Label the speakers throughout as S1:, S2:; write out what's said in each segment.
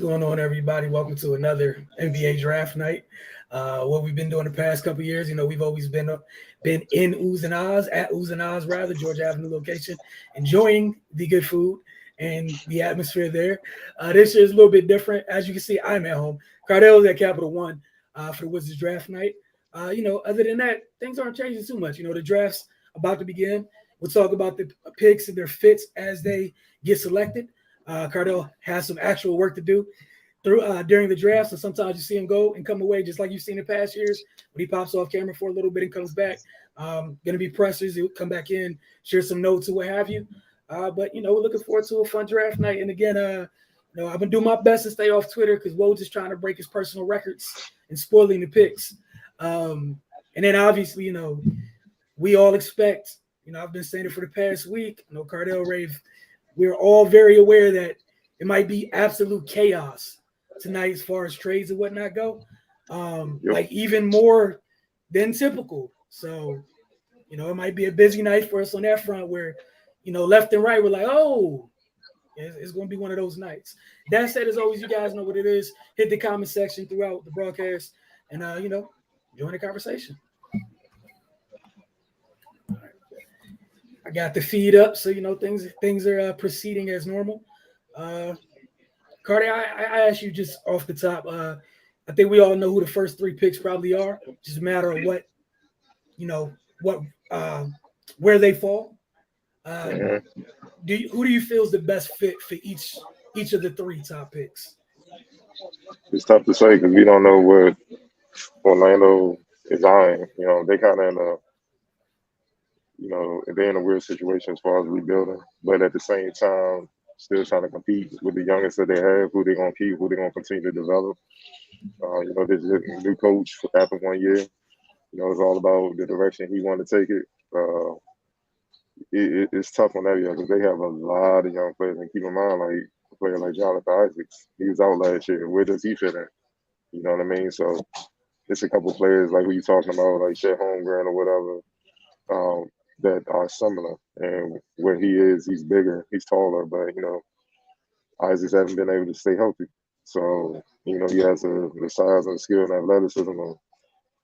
S1: going on, everybody? Welcome to another NBA draft night. What we've been doing the past couple of years, we've always been in Oohs and Ahs, at Oohs and Ahs, rather, Georgia Avenue location, enjoying the good food and the atmosphere there. This year is a little bit different. As you can see, I'm at home. Cardell's at Capital One for the Wizards draft night. Other than that, things aren't changing too much. The draft's about to begin. We'll talk about the picks and their fits as they get selected. Cardell has some actual work to do during the draft, so sometimes you see him go and come away just like you've seen in past years when he pops off camera for a little bit and comes back. Going to be pressers. He'll come back in, share some notes or what have you. But we're looking forward to a fun draft night. And again, I've been doing my best to stay off Twitter because Woj is trying to break his personal records and spoiling the picks. And then obviously, we all expect. I've been saying it for the past week. Cardell Rave. We're all very aware that it might be absolute chaos tonight as far as trades and whatnot go. Like even more than typical. So, it might be a busy night for us on that front where, left and right, we're like, oh, it's going to be one of those nights. That said, as always, you guys know what it is. Hit the comment section throughout the broadcast and, join the conversation. I got the feed up, so things are proceeding as normal. Cardi, I asked you just off the top. I think we all know who the first three picks probably are. Just a matter of where they fall. Who do you feel is the best fit for each of the three top picks?
S2: It's tough to say because we don't know what Orlando is eyeing. They kind of in a they're in a weird situation as far as rebuilding, but at the same time, still trying to compete with the youngest that they have, who they're going to keep, who they're going to continue to develop. This is a new coach after 1 year. It's all about the direction he wanted to take it. It's tough on that year because they have a lot of young players. And keep in mind, like a player like Jonathan Isaacs, he was out last year. Where does he fit in? You know what I mean? So it's a couple players like who you talking about, like Chet Holmgren or whatever. That are similar, and where he is, he's bigger, he's taller, but Isaacs hasn't been able to stay healthy. So he has the size and skill and athleticism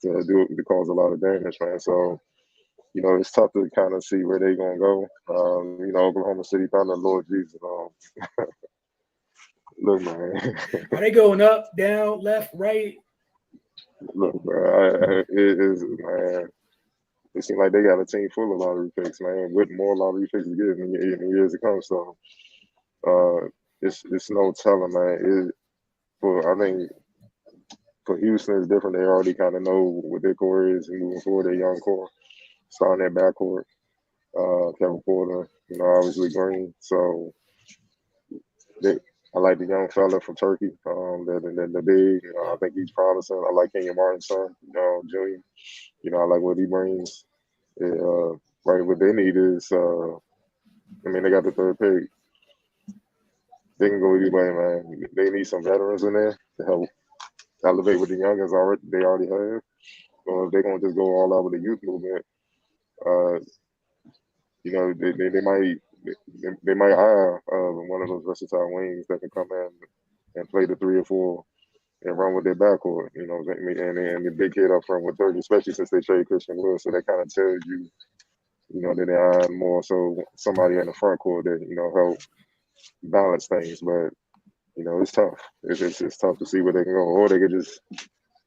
S2: to cause a lot of damage, man. So it's tough to kind of see where they're gonna go. Oklahoma City Thunder, Lord Jesus, look, man.
S1: Are they going up, down, left, right?
S2: Look, bro, it is, man. It seems like they got a team full of lottery picks, man, with more lottery picks to give in years to come. So it's no telling, man. I think for Houston, it's different. They already kind of know what their core is and moving forward, their young core, starting their backcourt. Kevin Porter, obviously Green. So I like the young fella from Turkey, the big. I think he's promising. I like Kenyon Martin's son, Junior. I like what he brings. Right, what they need is, they got the third pick. They can go either way, man. They need some veterans in there to help elevate what the youngins they already have. So if they're gonna just go all out with the youth movement, they might hire one of those versatile wings that can come in and play the 3 or 4 and run with their backcourt. And the big kid up front with 30, especially since they trade Christian Wood, so that kind of tells you. That they eyeing more so somebody in the front court that help balance things, but it's tough. It's tough to see where they can go, or they could just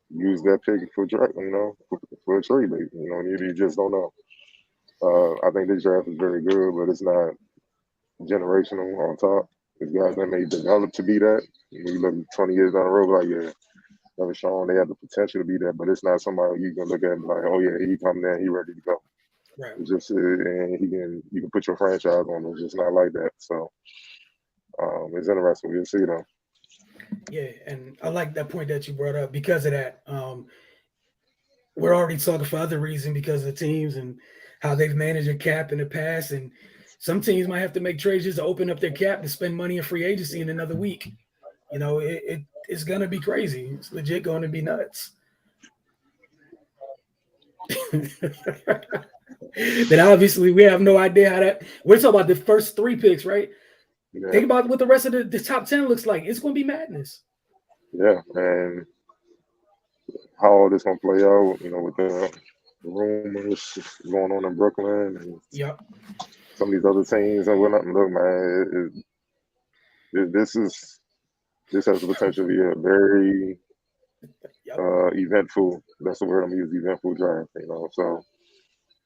S2: use that pick for draft, for a trade. You just don't know. I think this draft is very good, but it's not generational on top. These guys that may develop to be that. When you look 20 years down the road, like never shown they have the potential to be that, but it's not somebody you can look at and be like, oh yeah, he come there, he ready to go.
S1: Right.
S2: It's just and you can put your franchise on it. It's just not like that. So it's interesting. We'll see though.
S1: Yeah, and I like that point that you brought up because of that. We're already talking for other reasons because of the teams and how they've managed their cap in the past, and some teams might have to make trades just to open up their cap to spend money in free agency in another week. It's gonna be crazy. It's legit going to be nuts. Then obviously we have no idea how that. We're talking about the first three picks, right?
S2: Yeah,
S1: Think about what the rest of the top 10 looks like. It's going to be madness.
S2: yeah, and how all this gonna play out, with the rumors going on in Brooklyn and
S1: Yep.
S2: some of these other teams and whatnot. Look, man, this has the potential to be a very
S1: Yep.
S2: eventful. That's the word I'm using, eventful draft. So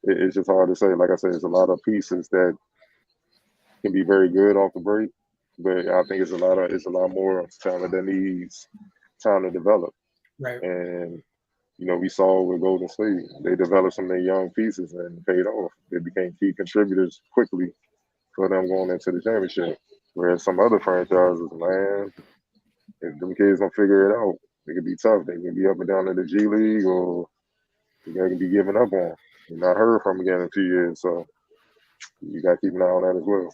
S2: it's just hard to say. Like I said, there's a lot of pieces that can be very good off the break, but I think it's a lot more talent that needs time to develop.
S1: Right.
S2: And we saw with Golden State, they developed some of their young pieces and paid off. They became key contributors quickly for them going into the championship. Whereas some other franchises, man, if them kids don't figure it out, it could be tough. They can be up and down in the G League, or they can be giving up on. You're not heard from again in a few years, so you got to keep an eye on that as well.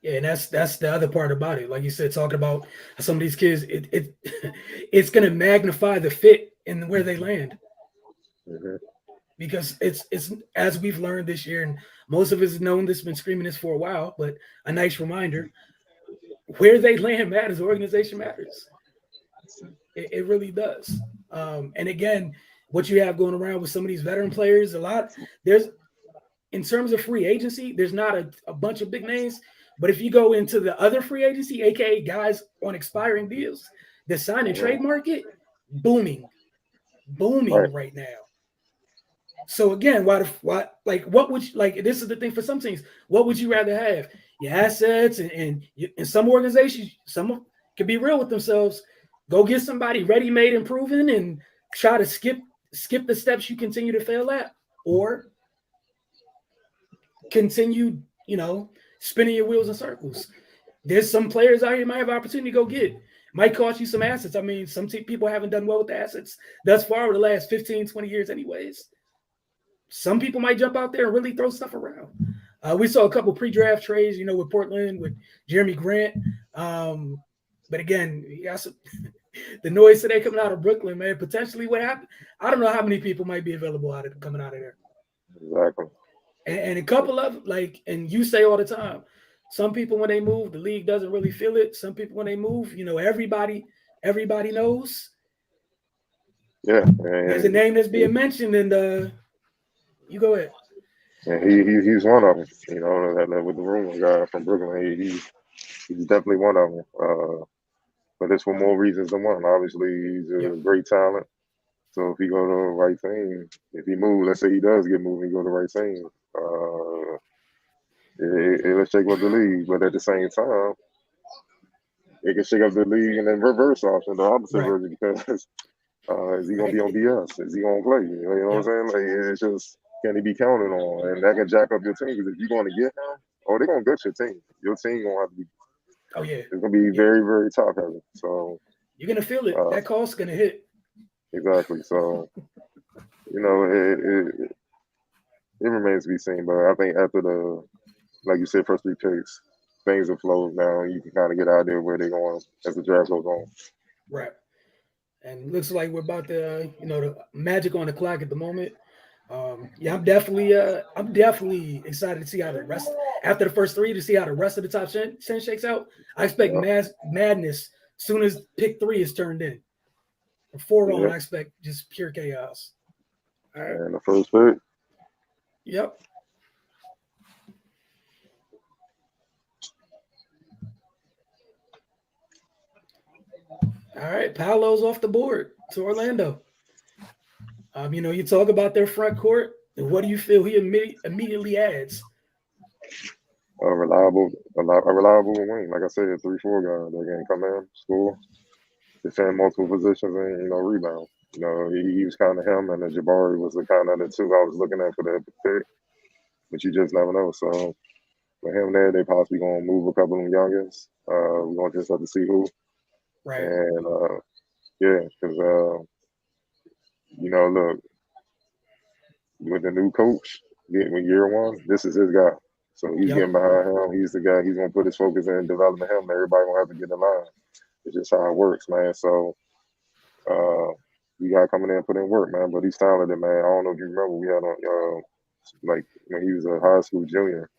S1: Yeah, and that's the other part about it. Like you said, talking about some of these kids, it's going to magnify the fit and where they land.
S2: Mm-hmm.
S1: Because it's as we've learned this year, and most of us have known this, been screaming this for a while, but a nice reminder: where they land matters. Organization matters. It really does. And again, what you have going around with some of these veteran players, there's in terms of free agency, there's not a bunch of big names. But if you go into the other free agency, aka guys on expiring deals, the sign and trade market, booming right now. So again, what would you like? This is the thing for some teams. What would you rather have? Your assets and in some organizations, some can be real with themselves. Go get somebody ready-made and proven, and try to skip the steps you continue to fail at, or continue, spinning your wheels in circles. There's some players out here you might have opportunity to go get. Might cost you some assets. I mean, some people haven't done well with the assets thus far over the last 15, 20 years anyways. Some people might jump out there and really throw stuff around. We saw a couple pre-draft trades, with Portland, with Jeremy Grant. But again, the noise today coming out of Brooklyn, man, potentially what happened. I don't know how many people might be available coming out of there.
S2: Exactly.
S1: And a couple of, and you say all the time, some people when they move, the league doesn't really feel it. Some people when they move, everybody knows.
S2: Yeah.
S1: There's a name that's being mentioned, and you go ahead.
S2: And he's one of them. With the rumor guy from Brooklyn, he's definitely one of them. But it's for more reasons than one. Obviously, he's a great talent. So if he go to the right team, if he moves, let's say he does get moved, he go to the right team. It'll shake up the league, but at the same time, it can shake up the league and then reverse option, the opposite version, because is he gonna be on BS? Is he gonna play? You know what I'm saying? Like, it's just, can he be counted on? And that can jack up your team, because if you're going to get him, they're gonna get your team. Your team gonna have to be.
S1: Oh yeah,
S2: it's gonna be very, very top heavy. So
S1: you're gonna feel it. That cost's gonna hit.
S2: Exactly. So it remains to be seen. But I think after the, like you said, first 3 picks, things will flow now. You can kind of get an idea where they're going as the draft goes on.
S1: Right. And looks like we're about to, the magic on the clock at the moment. I'm definitely excited to see how the rest, after the first 3, to see how the rest of the top 10 shakes out. I expect madness as soon as pick 3 is turned in. From 4 on, I expect just pure chaos.
S2: All right. And the first pick.
S1: Yep. All right, Paolo's off the board to Orlando. You talk about their front court. What do you feel he immediately adds?
S2: A reliable wing. Like I said, a 3-4 guy that can come in, score, defend multiple positions, and rebound. He was kind of him, and then Jabari was the kind of the 2 I was looking at for that pick. But you just never know. So for him there, they possibly gonna move a couple of them youngins. We're gonna just have to see who.
S1: Right.
S2: And because look, with the new coach getting year 1, this is his guy. So he's getting behind him. He's the guy. He's gonna put his focus in developing him. Everybody gonna have to get in line. It's just how it works, man. So you got coming in and put in work, man. But he's talented, man. I don't know if you remember, we had on like when he was a high school junior.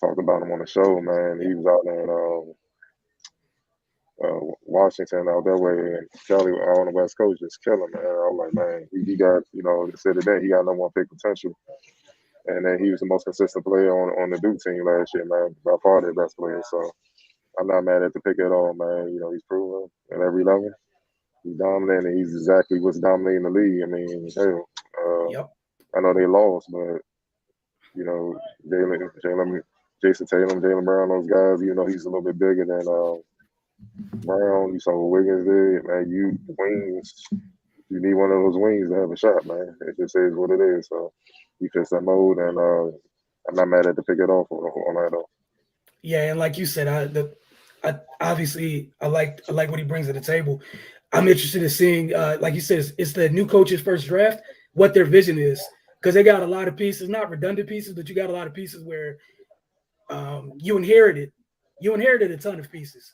S2: talked about him on the show, man. He was out in Washington out that way, and Kelly on the West Coast just killing, man. I was like, man, he got, they said today he got no more pick potential. And then he was the most consistent player on the Duke team last year, man. By far their best player. So I'm not mad at the pick at all, man. He's proven at every level. He's dominant, and he's exactly what's dominating the league. I mean, hell,
S1: Yep.
S2: I know they lost, but Jason Tatum, Jaylen Brown, those guys, he's a little bit bigger than Brown. You saw what Wiggins did, man. You need one of those wings to have a shot, man. It just is what it is. So he fits that mold, and I'm not mad at the pick at all on that though.
S1: Yeah, and like you said, I obviously like what he brings to the table. I'm interested in seeing, like you said, it's the new coach's first draft, what their vision is, because they got a lot of pieces, not redundant pieces, but you got a lot of pieces where you inherited a ton of pieces.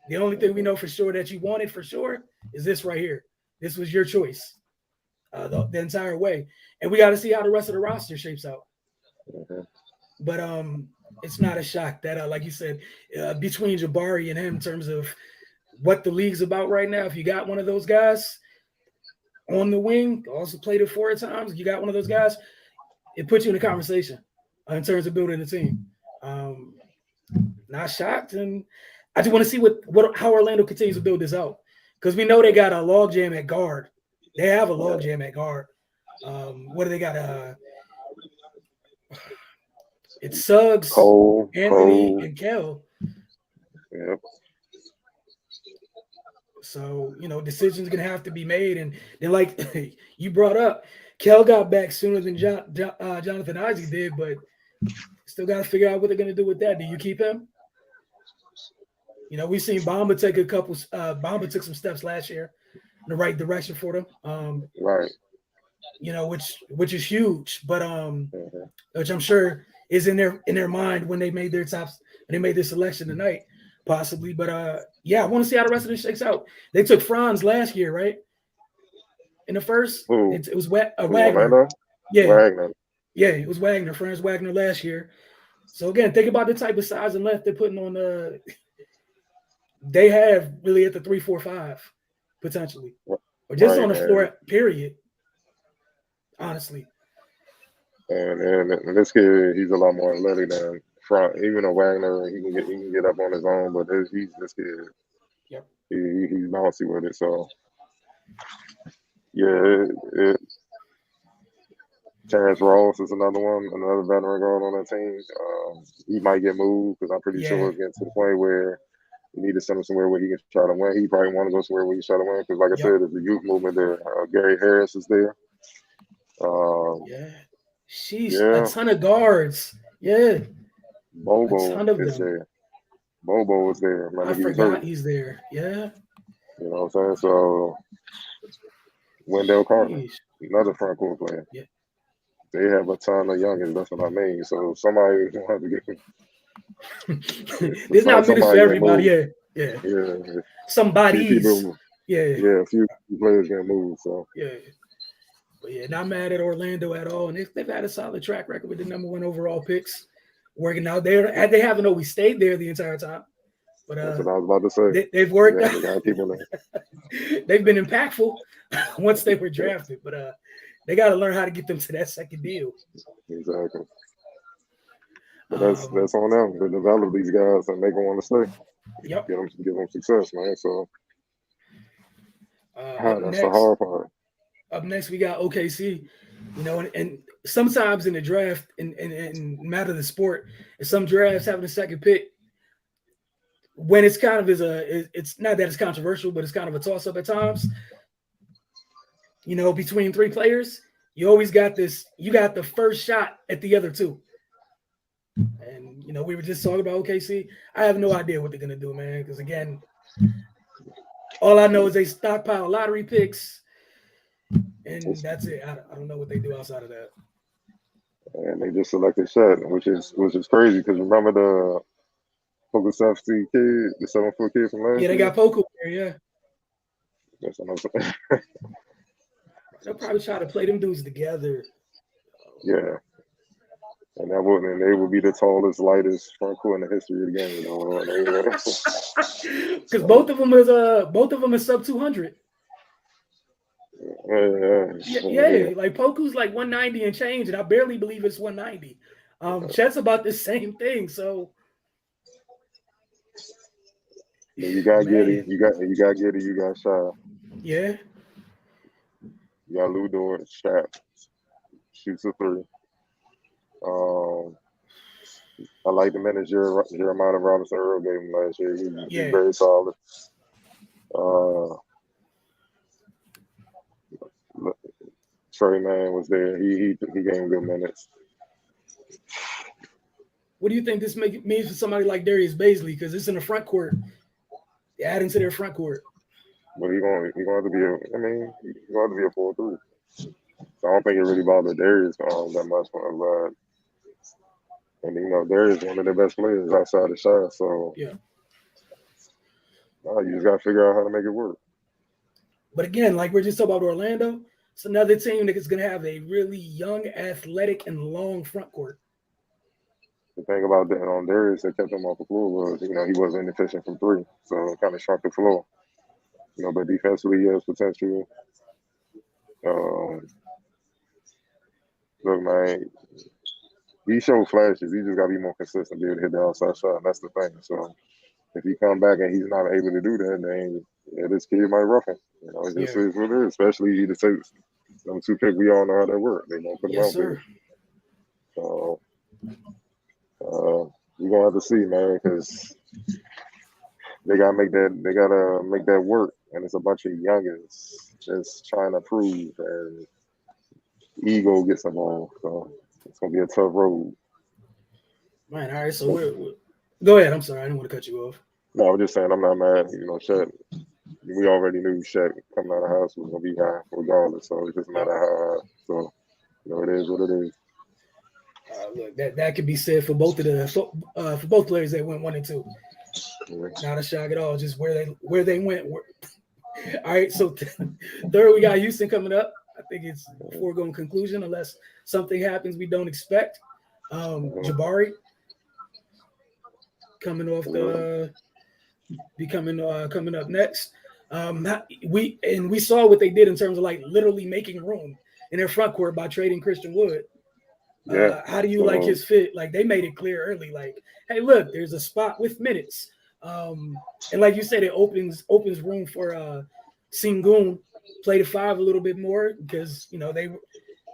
S1: The only thing we know for sure that you wanted for sure is this right here. This was your choice the entire way, and we got to see how the rest of the roster shapes out.
S2: Mm-hmm.
S1: But it's not a shock that, like you said, between Jabari and him in terms of what the league's about right now, if you got one of those guys on the wing, also played it 4 times, you got one of those guys, it puts you in a conversation in terms of building a team. Not shocked, and I just want to see how Orlando continues to build this out, because we know they got a logjam at guard. They have a logjam at guard. What do they got? It's Suggs,
S2: Cole,
S1: Anthony, and Kel.
S2: Yep.
S1: So, decisions going to have to be made. And then, like you brought up, Kel got back sooner than Jonathan Isaac did, but still got to figure out what they're going to do with that. Do you keep him? We've seen Bamba take Bamba took some steps last year in the right direction for them.
S2: Right.
S1: Which is huge, but which I'm sure is in their mind when they made their selection tonight, possibly. But I want to see how the rest of this shakes out. They took Franz last year, right? In the first, it was Wagner. Yeah,
S2: Wagner.
S1: Yeah, it was Wagner, Franz Wagner last year. So again, think about the type of size and length they're putting on the. They have really at the 3, 4, 5 potentially, or just on the floor. Period. Honestly.
S2: And this kid, he's a lot more athletic than Franz. Even though Wagner, he can get up on his own, but this kid,
S1: yep,
S2: he's bouncy with it. So yeah, Terrence Ross is another veteran guard on that team. He might get moved because I'm pretty sure it's getting to the point where you need to send him somewhere where he can try to win. He probably want to go somewhere where he can try to win because, like I said, there's a youth movement there. Gary Harris is there.
S1: A ton of guards. Yeah.
S2: Bobo is there. Bobo is there.
S1: I forgot he's there. Yeah.
S2: You know what I'm saying? So Wendell Carter, another front court player.
S1: Yeah.
S2: They have a ton of youngins. That's what I mean. So somebody will have to get.
S1: There's not minutes for everybody. Yeah. Somebody's.
S2: A few players can move. So
S1: but not mad at Orlando at all, and they've had a solid track record with the number 1 overall picks working out there. They haven't always stayed there the entire time, but
S2: that's what I was about to say.
S1: They've worked out.
S2: They got people there.
S1: They've been impactful once they were drafted, but they got to learn how to get them to that second deal.
S2: Exactly. But that's on them to develop these guys and make them want to stay.
S1: Yep.
S2: Give them success, man. So that's the hard part.
S1: Up next, we got OKC. And sometimes in the draft, in matter of the sport, in some drafts having a second pick, when it's kind of it's not that it's controversial, but it's kind of a toss up at times. Between 3 players, you always got this. You got the first shot at the other 2. And we were just talking about OKC. I have no idea what they're gonna do, man. Because again, all I know is they stockpile lottery picks, and that's it. I don't know what they do outside of that.
S2: And they just selected Shet, which is crazy because remember the Pokusevski kid, the 7-foot kid from last year?
S1: Yeah, they got Poku there. Yeah.
S2: That's what I'm saying.
S1: They'll probably try to play them dudes together.
S2: Yeah. And they would be the tallest, lightest front court in the history of the game.
S1: Because both of them is sub 200. Yeah, like Poku's like 190 and change, and I barely believe it's 190. Chet's about the same thing. So
S2: you got Giddey, you got Giddey, you got Shy.
S1: Yeah.
S2: You got Lou Dort, Shaq, shoots a three. I like the minutes Jeremiah Robinson Earl gave him last year. He's very solid. Trey Mann was there. He gave him good minutes.
S1: What do you think this means for somebody like Darius Bazley? Because it's in the front court. Adding to their front court.
S2: But he's going to have to be he's going to have to be a 4-3. So I don't think it really bothered Darius that much. And Darius is one of the best players outside the shot. So
S1: yeah,
S2: you just got to figure out how to make it work.
S1: But again, like we're just talking about Orlando, it's another team that is going to have a really young, athletic, and long front court.
S2: The thing about Darius that kept him off the floor was, he wasn't inefficient from three, so it kind of shrunk the floor. But defensively, he has potential. Look, man, he showed flashes. He just got to be more consistent, be able to hit the outside shot. That's the thing. So if he come back and he's not able to do that, then this kid might rough him. It just is what it is. Especially the number 2 pick. We all know how that works. They gonna put him out there. So. We're gonna have to see, man, because they gotta make that work, and it's a bunch of youngins just trying to prove, and ego gets involved, so it's gonna be a tough road.
S1: Man, all right, so go ahead. I'm sorry, I didn't want to cut you off.
S2: No, I'm just saying I'm not mad. Shaq. We already knew Shaq coming out of the house was gonna be high regardless, so it doesn't matter how high. So it is what it is.
S1: Look, that could be said for both for both players that went 1 and 2. Not a shock at all, just where they went. All right, so third we got Houston coming up. I think it's a foregone conclusion unless something happens we don't expect. Jabari coming off coming up next. We saw what they did in terms of like literally making room in their front court by trading Christian Wood. How do you like his fit? Like they made it clear early, like, hey, look, there's a spot with minutes. And like you said, it opens room for Sengun play the 5 a little bit more because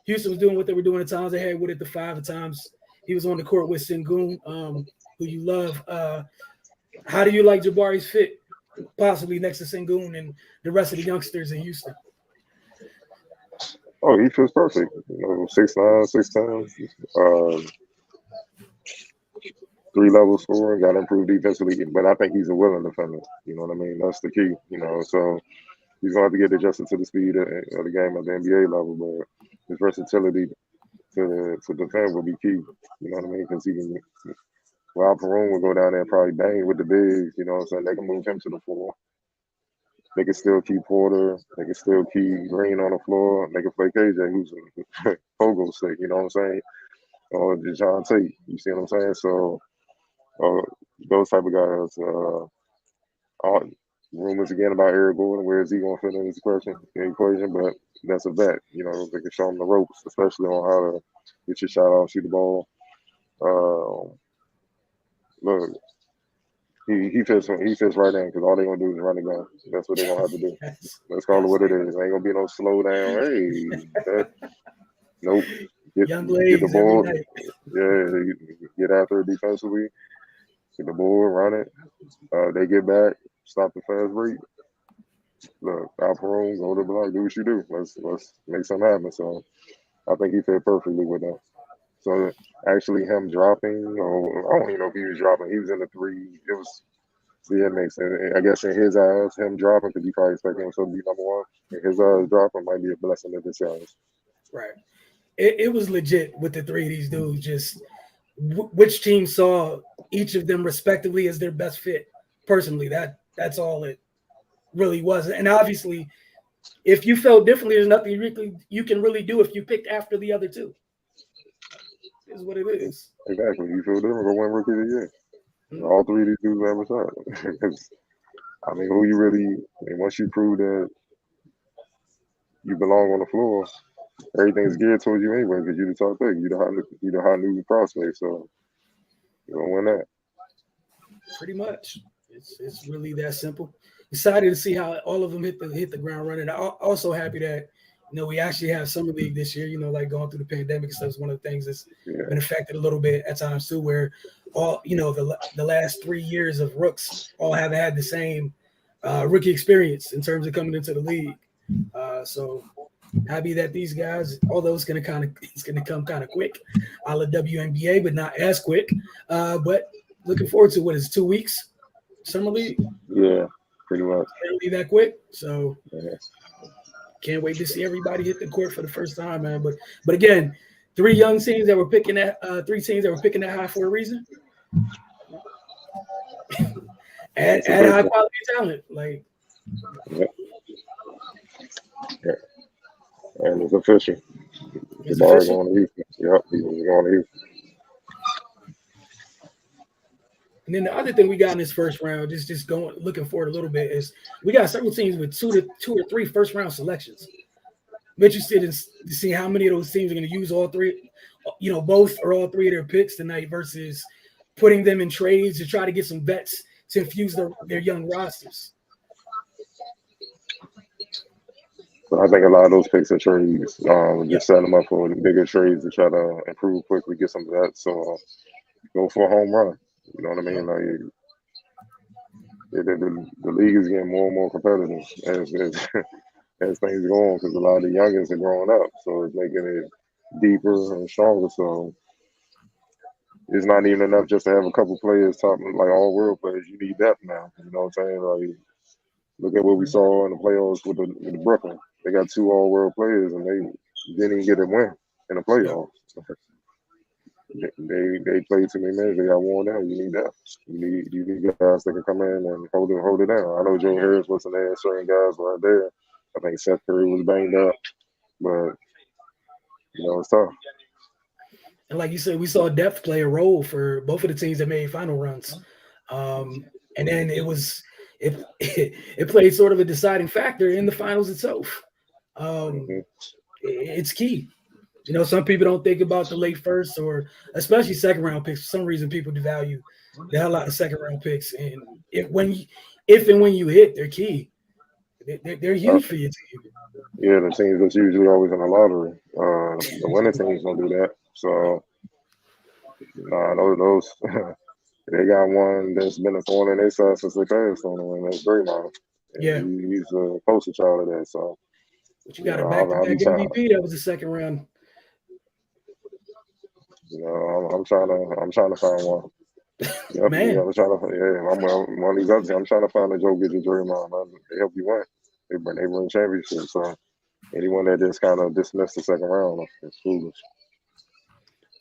S1: Houston was doing what they were doing at times. They had Wood at the 5 at times. He was on the court with Sengun, who you love. How do you like Jabari's fit, possibly next to Sengun and the rest of the youngsters in Houston?
S2: Oh, he feels perfect. 6'9", 6'10". 3-level scorer, got to improve defensively, but I think he's a willing defender. You know what I mean? That's the key. So he's going to have to get adjusted to the speed of the game at the NBA level, but his versatility to defend will be key. You know what I mean? Because he can. Well, Perun will go down there and probably bang with the bigs. You know what I'm saying? They can move him to the floor. They can still keep Porter. They can still keep Green on the floor. They can play KJ, who's a Fogo stick. You know what I'm saying? Or John Tate. You see what I'm saying? So those type of guys. Rumors again about Eric Gordon. Where is he going to fit in this equation? But that's a vet. They can show him the ropes, especially on how to get your shot off, shoot the ball. Look. He fits right in because all they're gonna do is run the gun. That's what they're gonna have to do. Let's call it what it is. Ain't gonna be no slow down. Hey, nope. Get the ball. Get after it defensively. Get the ball, run it. They get back, stop the fast break. Look, Alperon, go to the block, do what you do. Let's make something happen. So I think he fit perfectly with them. So actually him dropping, or I don't even know if he was dropping. He was in the 3. It makes sense. I guess in his eyes, him dropping, because he probably expected him to be number 1. In his eyes, dropping might be a blessing in disguise.
S1: Right. It was legit with the 3 of these dudes. Just which team saw each of them respectively as their best fit. Personally, that's all it really was. And obviously, if you felt differently, there's nothing you can really do if you picked after the other 2. is what it is.
S2: Exactly. You feel different. Go win rookie of the year.
S1: Mm-hmm.
S2: All three of these dudes ever shot. I mean, who you really? I mean, once you prove that you belong on the floor, everything's geared towards you anyway. Because you the top pick, you the hot new prospect. So you gonna win that.
S1: Pretty much. It's really that simple. Excited to see how all of them hit the ground running. I'm also happy that we actually have summer league this year. Like going through the pandemic and stuff is one of the things that's been affected a little bit at times too. Where all the last 3 years of rooks all have had the same rookie experience in terms of coming into the league. So happy that these guys, although it's gonna come kind of quick, a la WNBA, but not as quick. But looking forward to what is 2 weeks summer league.
S2: Yeah, pretty much.
S1: Can't leave that quick. So can't wait to see everybody hit the court for the first time, man. But again, three teams that were picking that high for a reason. and high quality talent. Like
S2: and it's official.
S1: It's official.
S2: Going to Houston. Yep, he was going to Houston.
S1: And then the other thing we got in this first round, just looking forward a little bit, is we got several teams with two or three first round selections. I'm interested in to see how many of those teams are going to use all three, both or all three of their picks tonight versus putting them in trades to try to get some vets to infuse their young rosters.
S2: So I think a lot of those picks are trades. Just setting them up for the bigger trades to try to improve quickly, get some vets. So go for a home run. You know what I mean? Like the league is getting more and more competitive as things go on because a lot of the youngins are growing up, so it's making it deeper and stronger. So it's not even enough just to have a couple players, top like all world players. You need depth now. You know what I'm saying? Like look at what we saw in the playoffs with the Brooklyn. They got 2 all world players and they didn't even get a win in the playoffs. They played too many minutes. They got worn down. You need that. You need guys that can come in and hold it down. I know Joe Harris wasn't there. Certain guys weren't there. I think Seth Curry was banged up, but it's tough.
S1: And like you said, we saw depth play a role for both of the teams that made final runs. And then it played sort of a deciding factor in the finals itself. It's key. Some people don't think about the late first or especially second round picks. For some reason, people devalue the hell out of second round picks. And if and when you hit, they're key. They're huge for your team.
S2: Yeah, the teams that's usually always in the lottery. The winning teams don't do that. So, those they got one that's been a thorn in their side since they passed on them, and that's Draymond.
S1: Yeah,
S2: he's a poster child of that. So,
S1: but you got a back-to-back MVP that was the second round.
S2: I'm trying to find one. Yep,
S1: Man,
S2: I'm trying to. I'm one of these other teams. I'm trying to find a Joe Gidget Draymond. They help you win. They win championships. So anyone that just kind of dismissed the second round is foolish.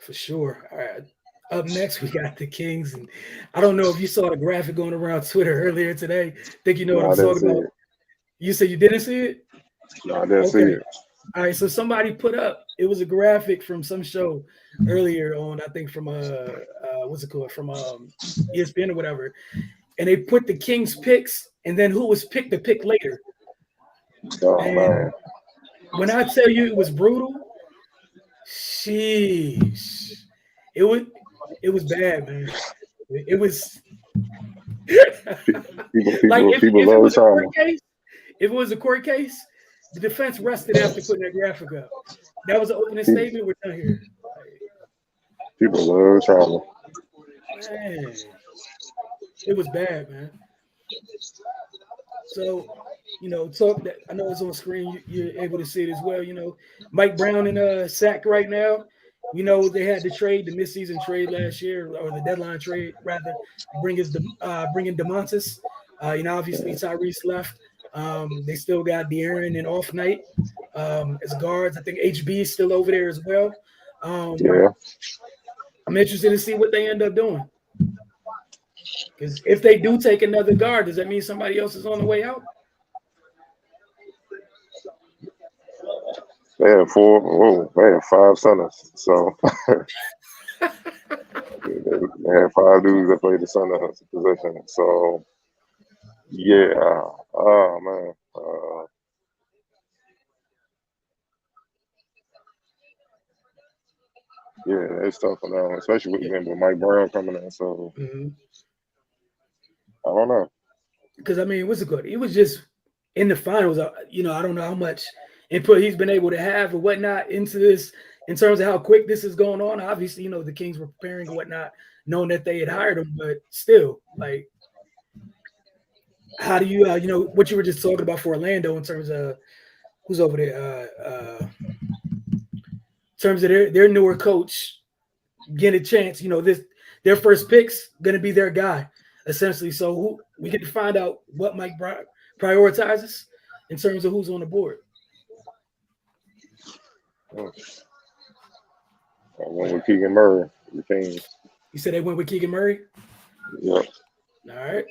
S1: For sure. All right. Up next, we got the Kings, and I don't know if you saw the graphic going around Twitter earlier today. Think you know what I'm talking about? You said you didn't see it?
S2: No, I didn't see it.
S1: All right, so somebody put up, it was a graphic from some show earlier on, I think from what's it called, from ESPN or whatever, and they put the Kings picks and then who was picked to pick later. Man. When I tell you it was brutal, sheesh, it was bad, man. It was like if it was a court case, if it was a court case, the defense rested after putting that graphic up. That was an opening statement. We're done here.
S2: People love trauma.
S1: Man, it was bad, man. So, talk that I know it's on screen. You're able to see it as well. Mike Brown in sack right now. We know they had the trade, the midseason trade last year, or the deadline trade rather, bring in DeMontis. Obviously Tyrese left. They still got De'Aaron and Off Night as guards. I think HB is still over there as well. I'm interested to see what they end up doing. Because if they do take another guard, does that mean somebody else is on the way out?
S2: They had 5 centers. So They had 5 dudes that played the center position. So yeah, oh man, yeah, it's tough for them, especially with Mike Brown coming in. So I don't know.
S1: Because I mean, what's it good? He was just in the finals. You know, I don't know how much input he's been able to have or whatnot into this in terms of how quick this is going on. Obviously, you know, the Kings were preparing and whatnot, knowing that they had hired him, but still, like, how do you, you know, what you were just talking about for Orlando in terms of who's over there, in terms of their newer coach getting a chance, you know, their first pick's going to be their guy, essentially. So we get to find out what Mike prioritizes in terms of who's on the board.
S2: I went with Keegan Murray, the Kings.
S1: You said they went with Keegan Murray?
S2: Yep.
S1: All right.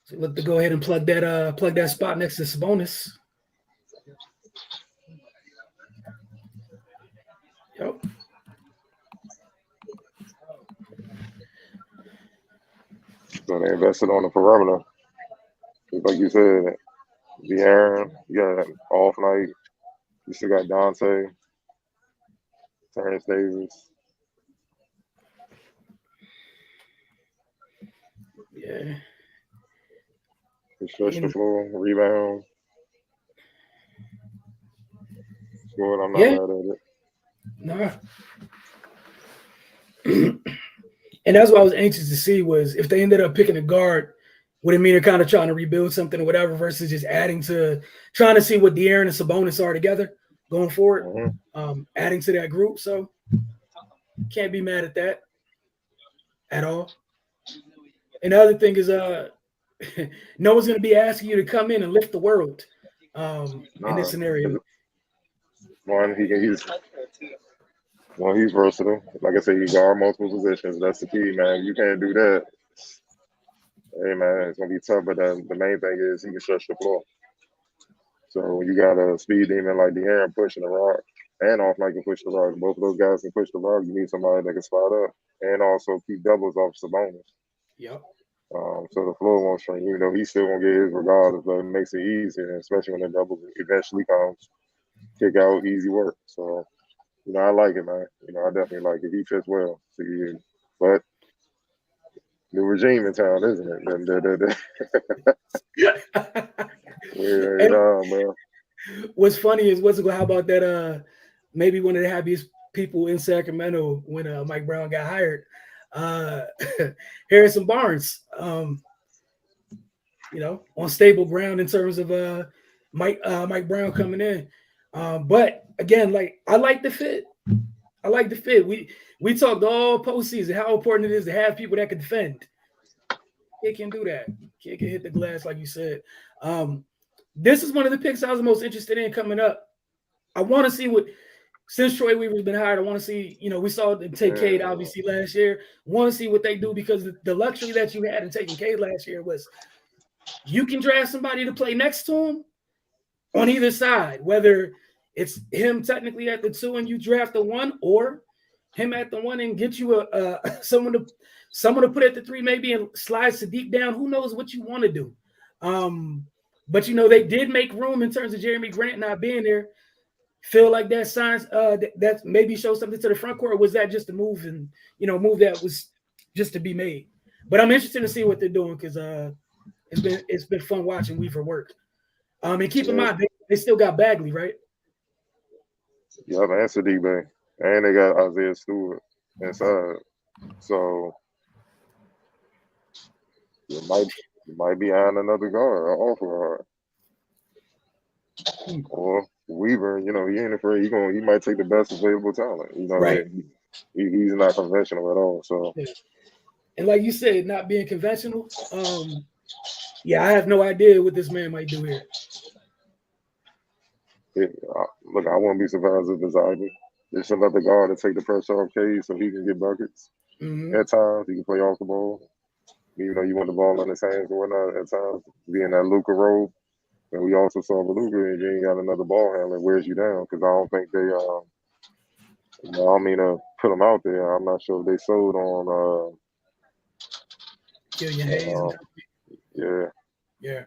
S1: So look to go ahead and plug that spot next to Sabonis. Yep.
S2: So they invested on the perimeter. Like you said, De'Aaron, you got an off night. You still got Dante, Terrence Davis.
S1: Yeah.
S2: Stretch the floor, rebound. Good, I'm not mad at
S1: it. No. And that's what I was anxious to see was if they ended up picking a guard, would it mean they're kind of trying to rebuild something or whatever versus just trying to see what De'Aaron and Sabonis are together going forward, adding to that group. So can't be mad at that at all. And the other thing is no one's going to be asking you to come in and lift the world in this scenario.
S2: He's versatile. Like I said, he guard multiple positions. That's the key, man. You can't do that. Hey, man, it's going to be tough, but the main thing is he can stretch the floor. So when you got a speed demon like De'Aaron pushing the rock and off like can push the rock, both of those guys can push the rock. You need somebody that can spot up and also keep doubles off Sabonis.
S1: Yep.
S2: So the floor won't shrink, even though he's still going to get his regardless, but it makes it easier, especially when the doubles eventually comes. Kick out, easy work. So, you know, I like it, man. You know, I definitely like it. He fits well. But new regime in town, isn't it? Yeah, man.
S1: What's funny is how about that? Maybe one of the happiest people in Sacramento when Mike Brown got hired, Harrison Barnes. You know, on stable ground in terms of Mike Brown coming in. But again, like I like the fit. I like the fit. We talked all postseason how important it is to have people that can defend. Kid can do that. Kid can hit the glass, like you said. This is one of the picks I was most interested in coming up. I want to see since Troy Weaver's been hired, I want to see, you know, we saw them take Cade obviously last year. Want to see what they do because the luxury that you had in taking Cade last year was you can draft somebody to play next to him on either side, whether it's him technically at the 2 and you draft the 1, or him at the 1 and get you someone to put at the 3 maybe and slides to deep down. Who knows what you want to do? But you know they did make room in terms of Jeremy Grant not being there. Feel like that signs that maybe shows something to the front court, or was that just a move and move that was just to be made? But I'm interested to see what they're doing because it's been fun watching Weaver work. And keep in mind they still got Bagley, right?
S2: Yeah, and Sadiq, and they got Isaiah Stewart inside, so you might be eyeing another guard or offer guard. Or Weaver, you know, he ain't afraid. He might take the best available talent. You know,
S1: right?
S2: He's not conventional at all. So,
S1: and like you said, not being conventional. Yeah, I have no idea what this man might do here.
S2: Look, I wouldn't be surprised if it's Ivy. It's another guard to take the pressure off Cade so he can get buckets.
S1: Mm-hmm.
S2: At times, he can play off the ball. Even though you want the ball in his hands or whatnot, at times, be in that Luka role. And we also saw Beluga, and you ain't got another ball handler. Wears you down because I don't think they. I don't mean to put them out there. I'm not sure if they sold on.
S1: Killian Hayes.
S2: Yeah.
S1: Yeah.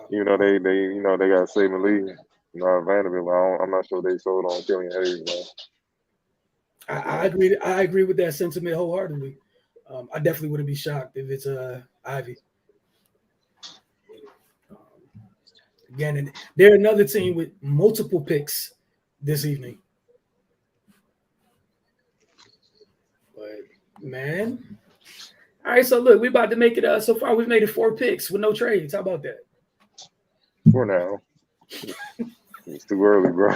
S2: They got Saban Lee, Vanderbilt. I'm not sure they sold on Killian Hayes. Man.
S1: I agree. I agree with that sentiment wholeheartedly. I definitely wouldn't be shocked if it's Ivy. Again, and they're another team with multiple picks this evening. But man, all right. So look, we're about to make it. So far, we've made it 4 picks with no trades. How about that?
S2: For now, it's too early, bro.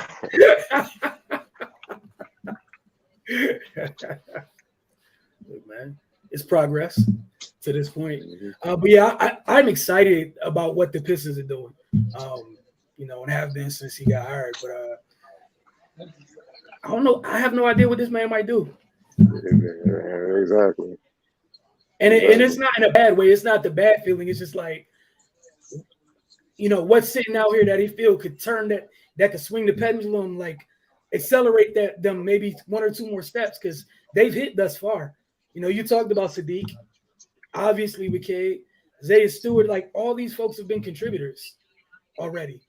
S1: Look, man, it's progress to this point. But yeah, I'm excited about what the Pistons are doing. And have been since he got hired. But I don't know. I have no idea what this man might do.
S2: Exactly.
S1: And it's not in a bad way. It's not the bad feeling. It's just like, what's sitting out here that he feel could turn that could swing the pendulum, like accelerate them maybe 1 or 2 more steps because they've hit thus far. You talked about Sadiq, obviously with Cade, Isaiah Stewart, like all these folks have been contributors already.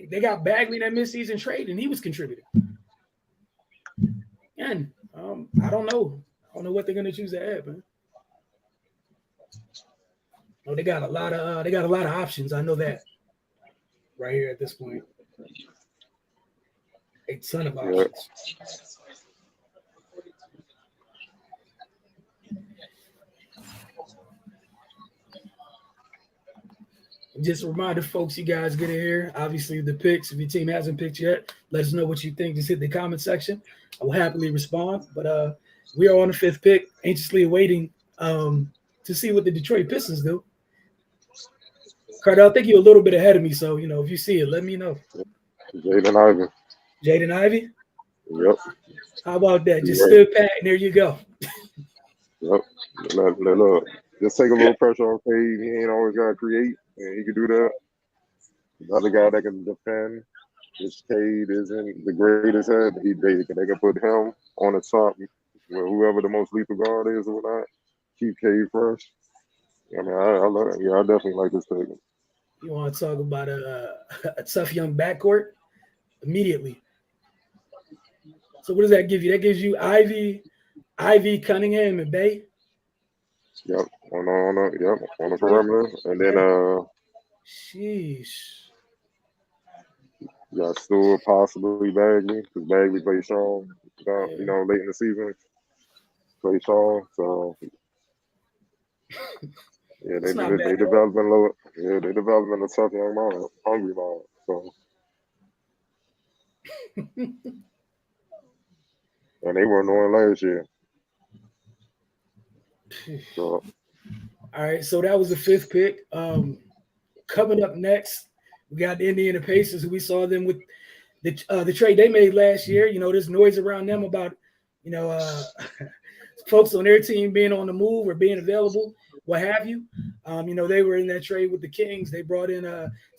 S1: They got Bagley that midseason trade, and he was contributing. And I don't know. I don't know what they're gonna choose to add, man. Oh, they got a lot of options. I know that right here at this point. A ton of options. Just a reminder, folks, you guys get in here. Obviously, the picks, if your team hasn't picked yet, let us know what you think. Just hit the comment section. I will happily respond. But we are on the 5th pick, anxiously awaiting to see what the Detroit Pistons do. Cardell, I think you're a little bit ahead of me. So, if you see it, let me know.
S2: Jaden Ivey.
S1: Jaden Ivey?
S2: Yep.
S1: How about that? Just stood pat, and there you go.
S2: Yep. Look, just take a little pressure off Cade. He ain't always got to create, and he can do that. The other guy that can defend, which Cade isn't the greatest at, they can put him on the top where whoever the most lethal guard is or whatnot. Keep Cade fresh. I mean, I definitely like this pick.
S1: You want to talk about a tough young backcourt? Immediately. So what does that give you? That gives you Ivy, Cunningham, and Bay.
S2: Yep, on the perimeter, and then
S1: sheesh.
S2: You got Stewart, possibly Bagley, because Bagley played strong. Late in the season, played strong. So yeah, they developing low. Yeah, they developing a tough young man, hungry man. So. And they weren't on last year.
S1: So. All right, so that was the 5th pick. Coming up next, we got the Indiana Pacers, who we saw them with the trade they made last year. There's noise around them about, folks on their team being on the move or being available, what have you. They were in that trade with the Kings. They brought in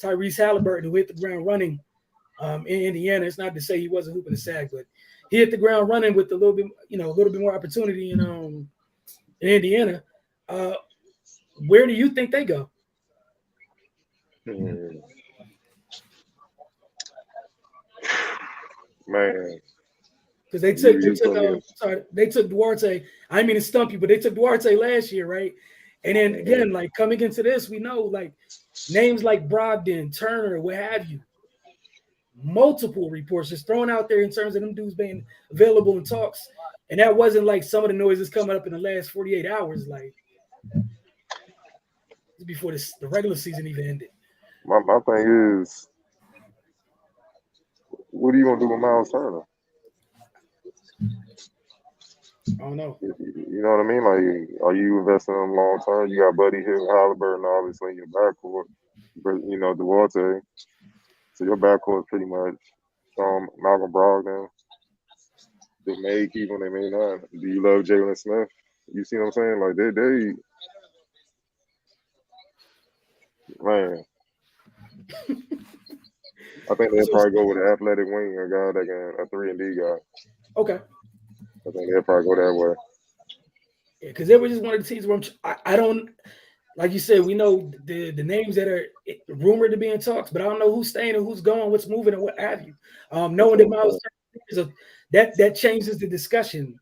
S1: Tyrese Halliburton, who hit the ground running in Indiana. It's not to say he wasn't hooping a sack, but he hit the ground running with a little bit more opportunity in Indiana. Where do you think they go?
S2: Man,
S1: because they took Duarte. I mean to stump you, but they took Duarte last year, right? And then again, like coming into this, we know like names like Brogdon, Turner, what have you. Multiple reports just thrown out there in terms of them dudes being available in talks, and that wasn't like some of the noises coming up in the last 48 hours, like before the regular season even ended.
S2: My thing is, what are you gonna do with Miles Turner?
S1: I don't know.
S2: You know what I mean? Like, are you investing in him long term? You got Buddy Hield, Halliburton, obviously in your backcourt, but Duarte. So your backcourt is pretty much Malcolm Brogdon. They may keep him, they may not. Do you love Jalen Smith? You see what I'm saying? Like they Man, I think they'll probably go with an athletic wing, a guy that can a 3-and-D guy.
S1: Okay.
S2: I think they'll probably go that way.
S1: Yeah, because they were just one of the teams where I don't, like you said, we know the names that are rumored to be in talks, but I don't know who's staying and who's going, what's moving, and what have you. Knowing that Miles Turner, that changes the discussion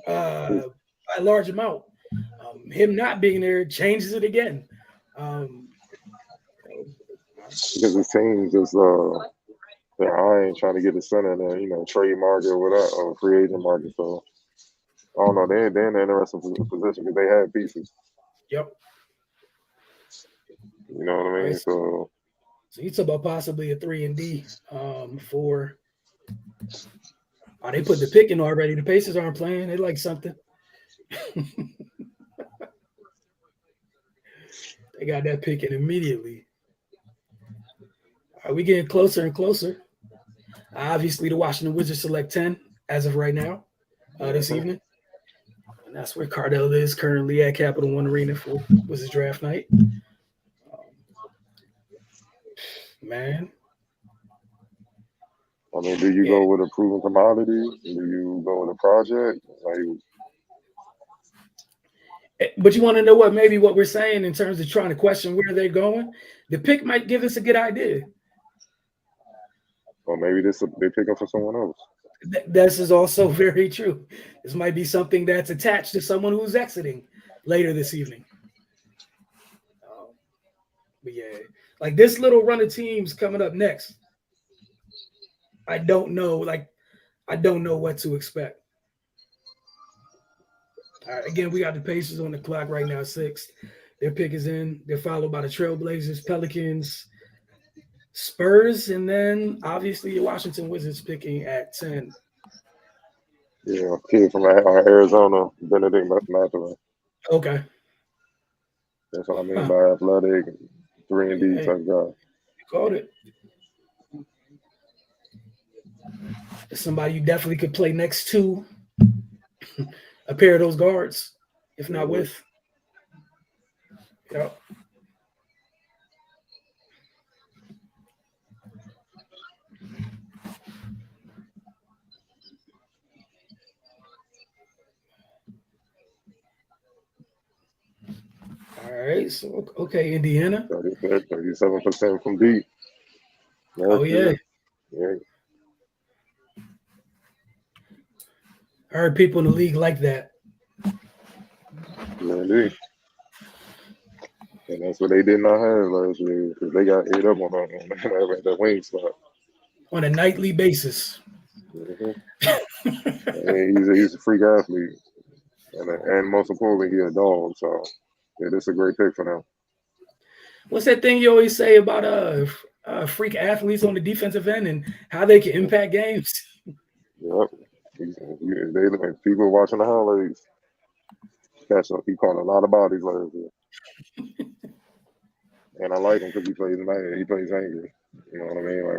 S1: by a large amount. Him not being there changes it again.
S2: Because it seems as they're eyeing trying to get the center in the trade market or whatever, or free agent market. So I don't know. They're in an interesting position because they have pieces.
S1: Yep.
S2: You know what I mean?
S1: Right. So you talk about possibly a 3-and-D for. Oh, they put the pick in already. The Pacers aren't playing. They like something. They got that pick in immediately. Are we getting closer and closer? Obviously, the Washington Wizards select 10 as of right now, this evening. And that's where Cardell is currently at Capital One Arena for Wizards draft night. Man.
S2: I mean, do you go with a proven commodity? Do you go with a project?
S1: But you want to know what we're saying in terms of trying to question where they're going? The pick might give us a good idea.
S2: Or maybe they're picking for someone else.
S1: This is also very true. This might be something that's attached to someone who's exiting later this evening. But yeah, like this little run of teams coming up next, I don't know. I don't know what to expect. All right, again, we got the Pacers on the clock right now, 6. Their pick is in. They're followed by the Trailblazers, Pelicans, Spurs, and then obviously the Washington Wizards picking at 10.
S2: Yeah, kid from Arizona, Benedict Mathurin.
S1: Okay.
S2: That's what I mean by athletic, 3-and-D type guy.
S1: You called it. Somebody you definitely could play next to a pair of those guards, if not with. Yep. All right, so okay, Indiana.
S2: 37% from deep.
S1: Oh yeah.
S2: Yeah.
S1: I heard people in the league like that.
S2: Yeah, indeed. And that's what they did not have last year because they got ate up on that wing spot
S1: on a nightly basis.
S2: Mm-hmm. He's a freak athlete, and most importantly, he's a dog. So yeah, this is a great pick for them.
S1: What's that thing you always say about freak athletes on the defensive end and how they can impact games?
S2: Yep. People watching the highlights. He caught a lot of bodies last year. And I like him because he plays mad. He plays angry. You know what I mean? Like,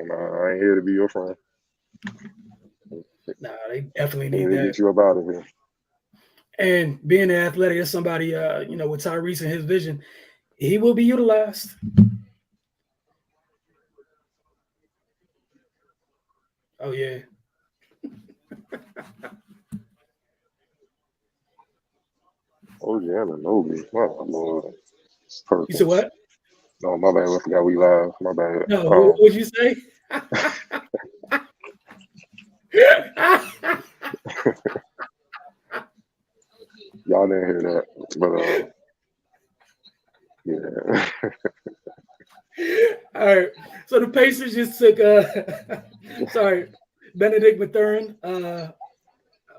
S2: nah, I ain't here to be your friend.
S1: Nah, they definitely need that.
S2: Get you up out of here.
S1: And being an athletic as somebody, with Tyrese and his vision, he will be utilized. Oh, yeah.
S2: Oh, yeah, Anunoby. Oh, Lord.
S1: You said what?
S2: No, my bad. I forgot we live. My bad.
S1: No, what would you say?
S2: Y'all didn't hear that, but yeah.
S1: All right. So the Pacers just took Benedict Mathurin.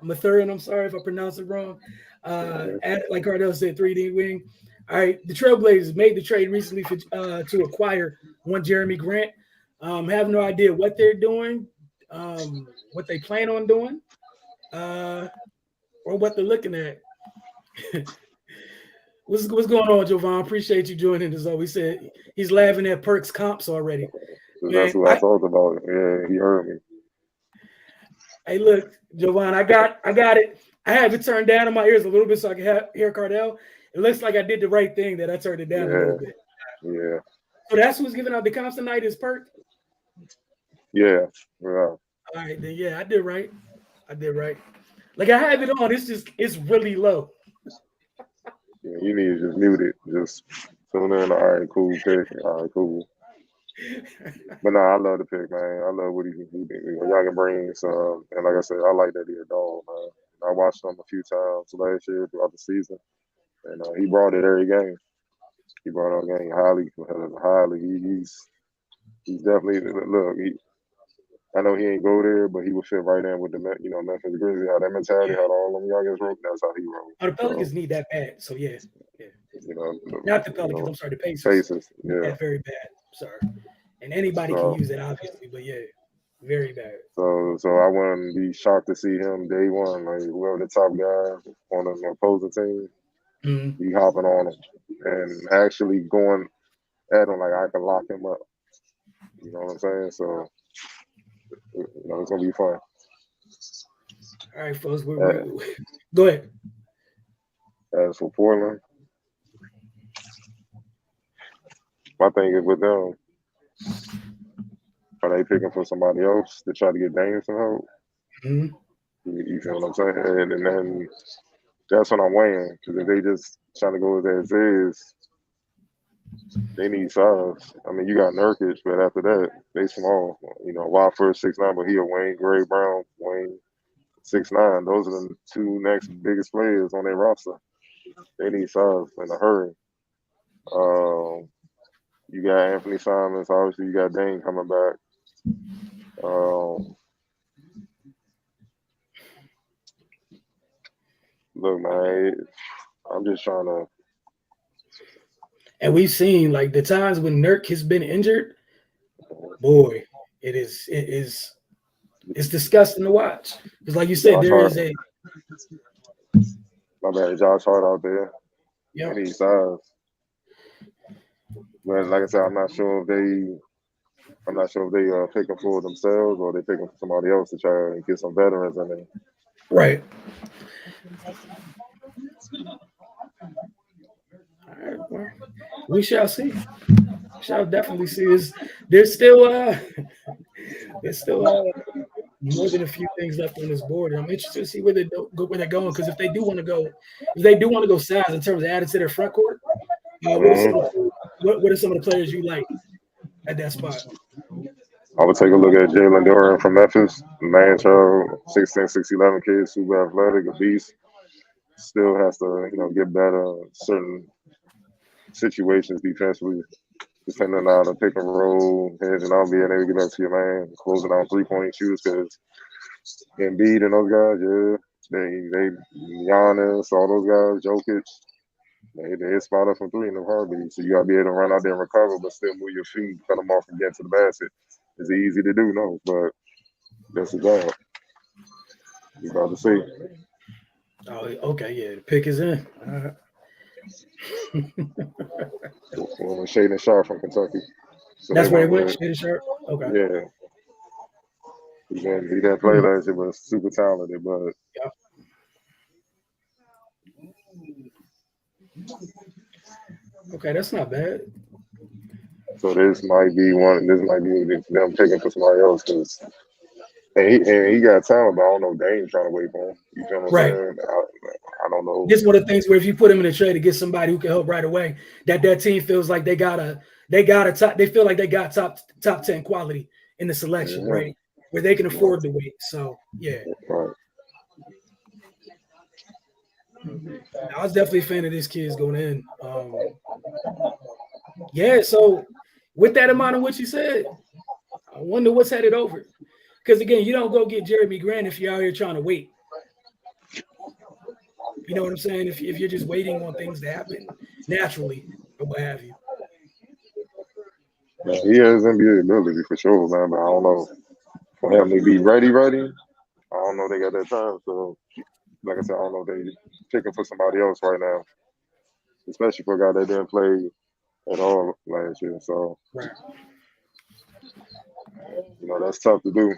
S1: Mathurin, I'm sorry if I pronounced it wrong. Like Cardell said, 3D wing. All right. The Trailblazers made the trade recently to acquire one Jeremy Grant. Have no idea what they're doing, what they plan on doing, or what they're looking at. What's going on, Jovan? Appreciate you joining us. We said he's laughing at Perks comps already.
S2: That's what I talked about. Yeah, he heard me.
S1: Hey, look, Jovan, I got it. I have it turned down in my ears a little bit so I can hear Cardell. It looks like I did the right thing that I turned it down a little bit.
S2: Yeah.
S1: So that's who's giving out the comps tonight is Perk?
S2: Yeah.
S1: All right, then yeah, I did right. Like I have it on. It's really low.
S2: Yeah, you need to just mute it. Just tune in. All right, cool pick. All right, cool. But no, I love the pick, man. I love what he y'all can bring some. And like I said, I like that he a dog, man. I watched him a few times last year throughout the season, and he brought it every game. He brought our game highly. He's definitely look. I know he ain't go there, but he would fit right in with the Memphis Grizzlies. How that mentality, how all them youngins roll. That's how he rolled.
S1: Oh, the Pelicans need that bad. So yeah. Not the Pelicans. I'm sorry, the Pacers.
S2: Pacers, yeah.
S1: That's very bad. Sorry. And anybody can use it, obviously, but yeah, very bad.
S2: So I wouldn't be shocked to see him day one, like whoever the top guy on the opposing team, be hopping on him and actually going at him like I can lock him up. You know what I'm saying? So it's gonna be fun.
S1: All right, folks. Go ahead.
S2: As for Portland, my thing is with them. Are they picking for somebody else to try to get Dame some help? You feel what I'm saying? And then that's what I'm weighing. Because if they just trying to go as is, they need size. I mean, you got Nurkic, but after that, they small. Watford 6'9", but he a Wayne, Gray Brown, Wayne 6'9". Those are the two next biggest players on their roster. They need size in a hurry. You got Anthony Simons. Obviously, you got Dame coming back. Look, man, I'm just trying to.
S1: And we've seen like the times when Nurk has been injured. Boy, it's disgusting to watch. Because, like you said, there is a.
S2: My bad, Josh Hart out there.
S1: Yeah.
S2: He needs size. But like I said, I'm not sure if they picking for themselves or they picking for somebody else to try and get some veterans in there.
S1: Right. All right, well, we shall see. We shall definitely see. There's still more than a few things left on this board. And I'm interested to see where they're going. Because if they do want to go size in terms of adding to their front court, what are some of the players you like at that spot?
S2: I would take a look at Jalen Duren from Memphis, man child, 6'10", 6'11" kid, super athletic, a beast. Still has to, get better in certain situations defensively, depending on the pick and roll, hedging out, being able to get back to your man, closing out 3-point shoots. Because Embiid and those guys, they Giannis, all those guys, Jokic, they spot up from 3 in the heartbeat. So you got to be able to run out there and recover, but still move your feet, cut them off and get to the basket. Is it easy to do? No, but that's the job. You about to see.
S1: Oh, okay, yeah, the pick is in.
S2: Well, Shaedon Sharpe from Kentucky.
S1: So that's where he went, Shaedon Sharpe? Okay.
S2: Yeah. He didn't play last year, but super talented. But
S1: okay, that's not bad.
S2: So this might be them picking for somebody else because he got talent, but I don't know if Dame's trying to wait for him. You feel what I'm saying? I don't know.
S1: This is one of the things where if you put him in a trade to get somebody who can help right away, that team feels like they feel like they got top 10 quality in the selection, right? Where they can afford to wait. So yeah.
S2: Right.
S1: I was definitely a fan of this kid's going in. So with that amount of what you said, I wonder what's headed over. Because again, you don't go get Jeremy Grant if you're out here trying to wait. You know what I'm saying? If you're just waiting on things to happen naturally or what have you.
S2: Yeah, he has NBA ability for sure, man. But I don't know for him to be ready. I don't know they got that time. So, like I said, I don't know if they picking for somebody else right now, especially for a guy that didn't play at all last year. So,
S1: right.
S2: That's tough to do.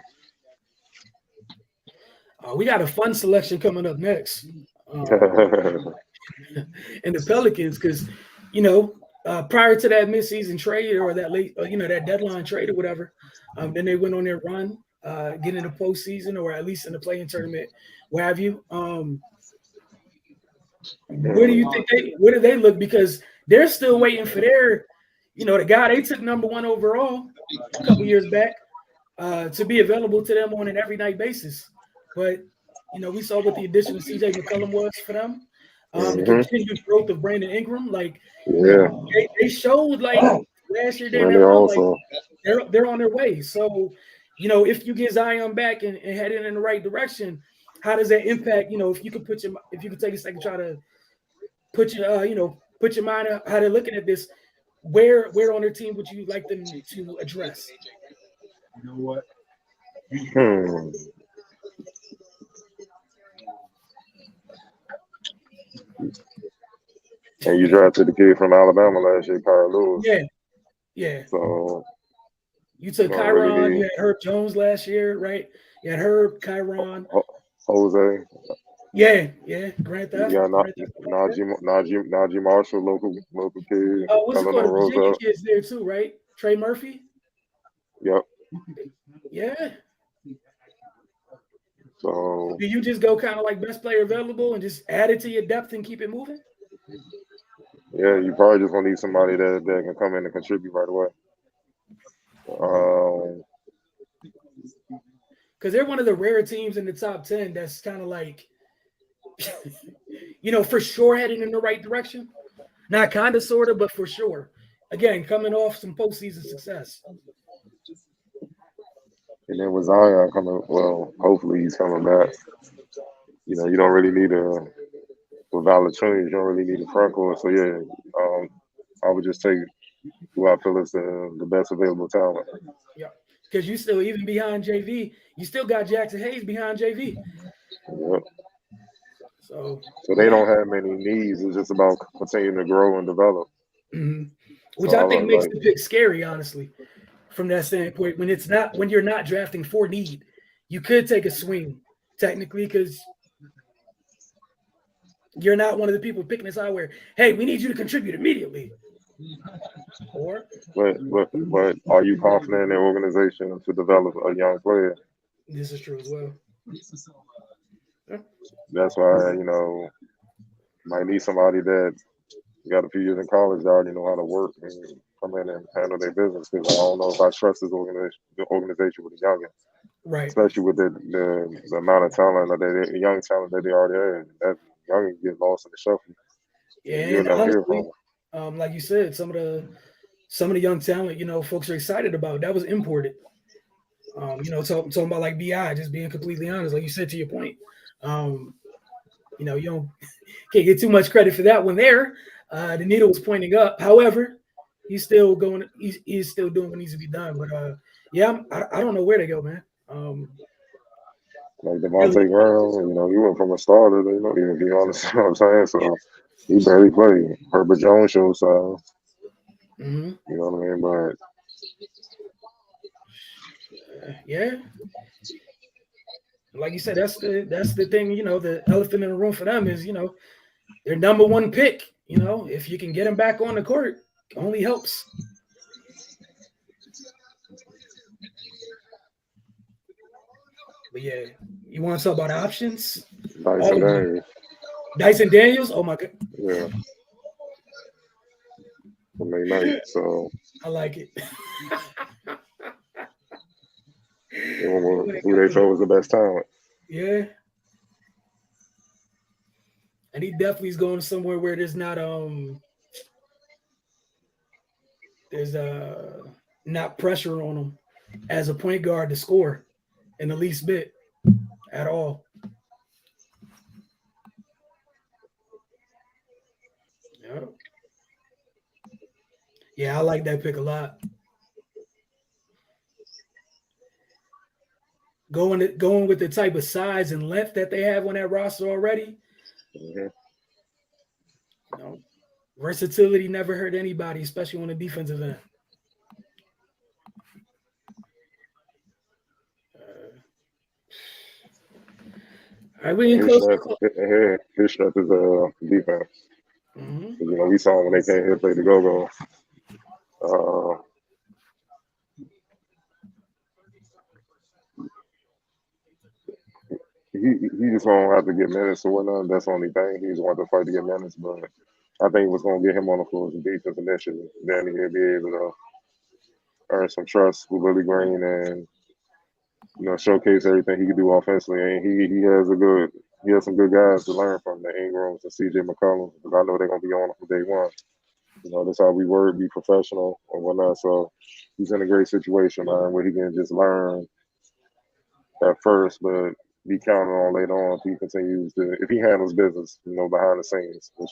S1: We got a fun selection coming up next. And the Pelicans, because prior to that midseason trade or that late, that deadline trade or whatever, then they went on their run, get in the postseason or at least in the play-in tournament, what have you. Where do you think where do they look? Because they're still waiting for their, the guy they took number 1 overall a couple years back to be available to them on an every night basis. But, we saw what the addition of CJ McCollum was for them. The continued growth of Brandon Ingram, they showed last year during that run, they're on their way. So, if you get Zion back and heading in the right direction, how does that impact? If you could take a second, try to put your mind on how they're looking at this. Where on their team would you like them to address?
S3: You know what?
S2: And you drafted the kid from Alabama last year, Kyle Lewis.
S1: Yeah.
S2: So
S1: you took Kyron. You had Herb Jones last year, right? You had Herb, Kyron,
S2: Jose.
S1: Yeah. Grand Theft.
S2: Yeah, Najee Marshall, local kid.
S1: What's it called? The Virginia kids there too, right? Trey Murphy.
S2: Yep.
S1: Yeah.
S2: So
S1: do you just go kind of like best player available and just add it to your depth and keep it moving?
S2: Yeah, you probably just gonna need somebody that can come in and contribute right away.
S1: Because they're one of the rare teams in the top 10 that's kind of like, for sure heading in the right direction. Not kind of, sort of, but for sure. Again, coming off some postseason success.
S2: And then with Zion coming, well, hopefully he's coming back. You don't really need with Valanciunas, you don't really need a front court. So yeah, I would just take who I feel is the best available talent.
S1: Yeah, because you still, even behind JV, you still got Jackson Hayes behind JV.
S2: Yep.
S1: So
S2: they don't have many needs. It's just about continuing to grow and develop.
S1: Mm-hmm. Which I think makes the pick scary, honestly, from that standpoint. When you're not drafting for need, you could take a swing technically because you're not one of the people picking this out where, hey, we need you to contribute immediately.
S2: But are you confident in their organization to develop a young player?
S1: This is true as well.
S2: That's why, might need somebody that got a few years in college, they already know how to work and come in and handle their business. Because I don't know if I trust this organization with the youngin.
S1: Right.
S2: Especially with the amount of talent, the young talent that they already have. That youngin get lost in the shuffle.
S1: Yeah, and honestly, like you said, some of the young talent, folks are excited about. That was imported. Talking about like BI, just being completely honest, like you said, to your point. You don't can't get too much credit for that one there. The needle was pointing up. However, he's still going. He's still doing what needs to be done. But I don't know where to go, man.
S2: Like Devontae Graham, he went from a starter. Even be honest, you know what I'm saying. So he barely played. Herbert Jones shows signs.
S1: Mm-hmm.
S2: You know what I mean? But
S1: yeah. Like you said, that's the thing. The elephant in the room for them is their number 1 pick. If you can get him back on the court, only helps. But yeah, you want to talk about options? Dyson Daniels. Oh my god.
S2: Yeah. Night, so
S1: I like it.
S2: Who they thought was the best talent.
S1: Yeah. And he definitely is going somewhere where there's not not pressure on him as a point guard to score in the least bit at all. Yeah, I like that pick a lot. Going with the type of size and length that they have on that roster already.
S2: Mm-hmm.
S1: Versatility never hurt anybody, especially on the defensive end. right, we in
S2: His
S1: close.
S2: strength is defense.
S1: Mm-hmm.
S2: You know, we saw him when they came here play the go-go. He just won't have to get minutes or whatnot. That's the only thing. He just want to fight to get minutes, but I think what's going to get him on the floor is the defense initially. Then he'll be able to earn some trust with Willie Green and showcase everything he can do offensively. And he has some good guys to learn from, the Ingrams and CJ McCollum, because I know they're going to be on him from day one. That's how we work, be professional or whatnot. So he's in a great situation, man, where he can just learn at first, but be counted on later on if he handles business, behind the scenes, which,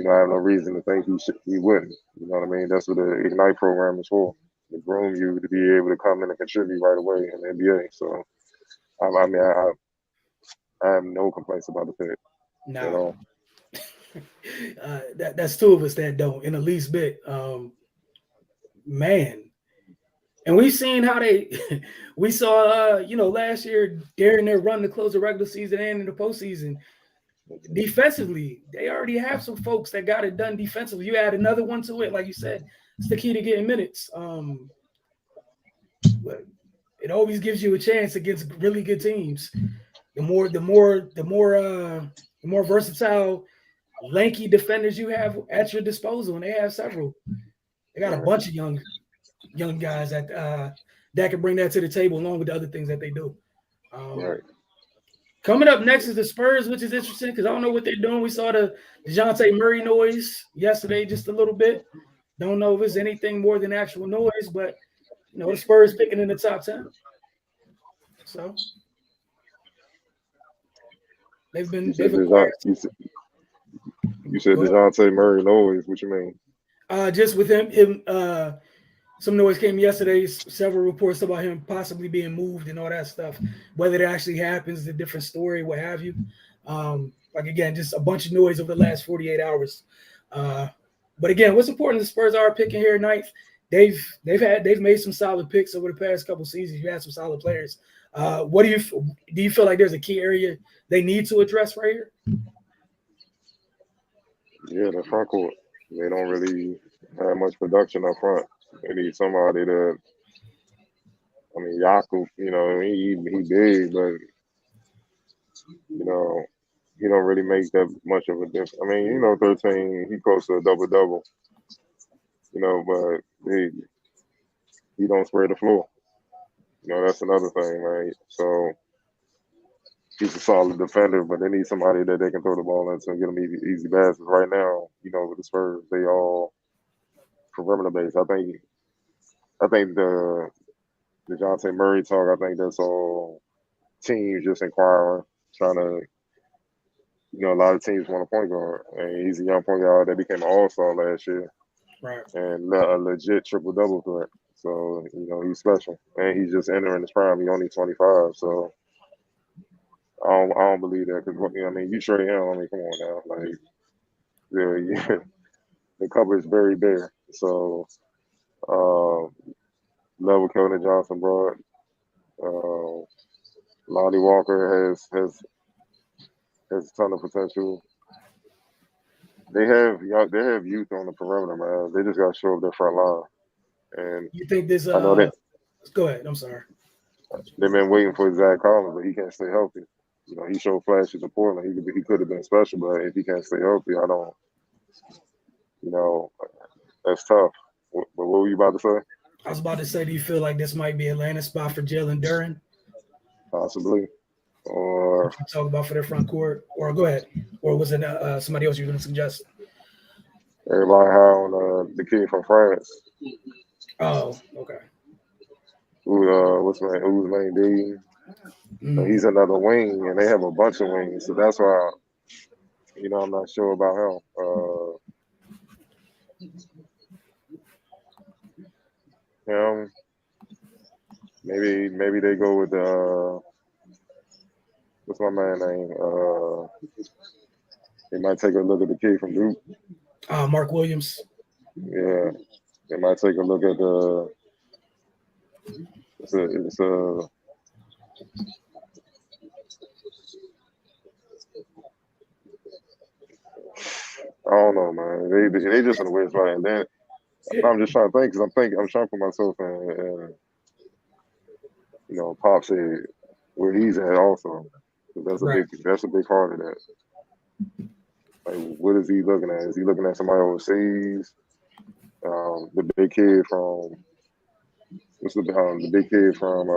S2: I have no reason to think he wouldn't. You know what I mean? That's what the Ignite program is for, to groom you to be able to come in and contribute right away in the NBA. So, I have no complaints about the pick at
S1: No.
S2: all.
S1: That's two of us that don't in the least bit. Man. And we've seen how we saw, last year during their run to close the regular season and in the postseason. Defensively, they already have some folks that got it done defensively. You add another one to it, like you said, it's the key to getting minutes. But it always gives you a chance against really good teams. The more versatile, lanky defenders you have at your disposal, and they have several. They got a bunch of young guys that can bring that to the table along with the other things that they do.
S2: Right.
S1: Coming up next is the Spurs, which is interesting because I don't know what they're doing. We saw the DeJounte Murray noise yesterday just a little bit. Don't know if it's anything more than actual noise, but the Spurs picking in the top 10. So they've acquired.
S2: You said DeJounte Murray noise. What you mean?
S1: Just with him some noise came yesterday, several reports about him possibly being moved and all that stuff. Whether it actually happens is a different story, what have you. Again, just a bunch of noise over the last 48 hours. But again, what's important, the Spurs are picking here ninth. They've made some solid picks over the past couple seasons. You had some solid players. What do you feel like there's a key area they need to address right here?
S2: Yeah, the front court. They don't really have much production up front. They need somebody to. Jakob, he big, but he don't really make that much of a difference. 13, he close to a double-double. But he don't spread the floor. That's another thing, right? So he's a solid defender, but they need somebody that they can throw the ball into and get them easy baskets. Right now, with the Spurs, they all perimeter based. I think the DeJounte Murray talk, I think that's all teams just inquiring, trying to, a lot of teams want a point guard. And he's a young point guard that became an all-star last year.
S1: Right.
S2: And a legit triple-double threat. So, he's special. And he's just entering his prime. He's only 25. So, I don't believe that. Because, you trade him. Come on now. Yeah, the cover is very bare. So, Level Keldon Johnson brought. Lonnie Walker has a ton of potential. They have youth on the perimeter, man. They just got to show up their front line. And
S1: you think this?
S2: I know that.
S1: Go ahead. I'm sorry.
S2: They've been waiting for Zach Collins, but he can't stay healthy. He showed flashes in Portland. He could have been special, but if he can't stay healthy, I don't. That's tough. But what were you about to say?
S1: I was about to say, do you feel like this might be Atlanta's spot for Jalen Duren?
S2: Possibly. Or
S1: talk about for their front court, or go ahead, or was it somebody else you were going to suggest?
S2: Everybody high on the kid from France.
S1: Oh, okay.
S2: Who's main D? He's another wing, and they have a bunch of wings, so that's why I'm not sure about him. Maybe they go with what's my man name? They might take a look at the kid from Duke.
S1: Mark Williams.
S2: Yeah, they might take a look at the. I don't know, man. They just in the weird spot. And then I'm just trying to think because I'm trying to put myself in Pop said where he's at also. 'Cause that's a big part of that. Like, what is he looking at? Is he looking at somebody overseas? The big kid from the big kid from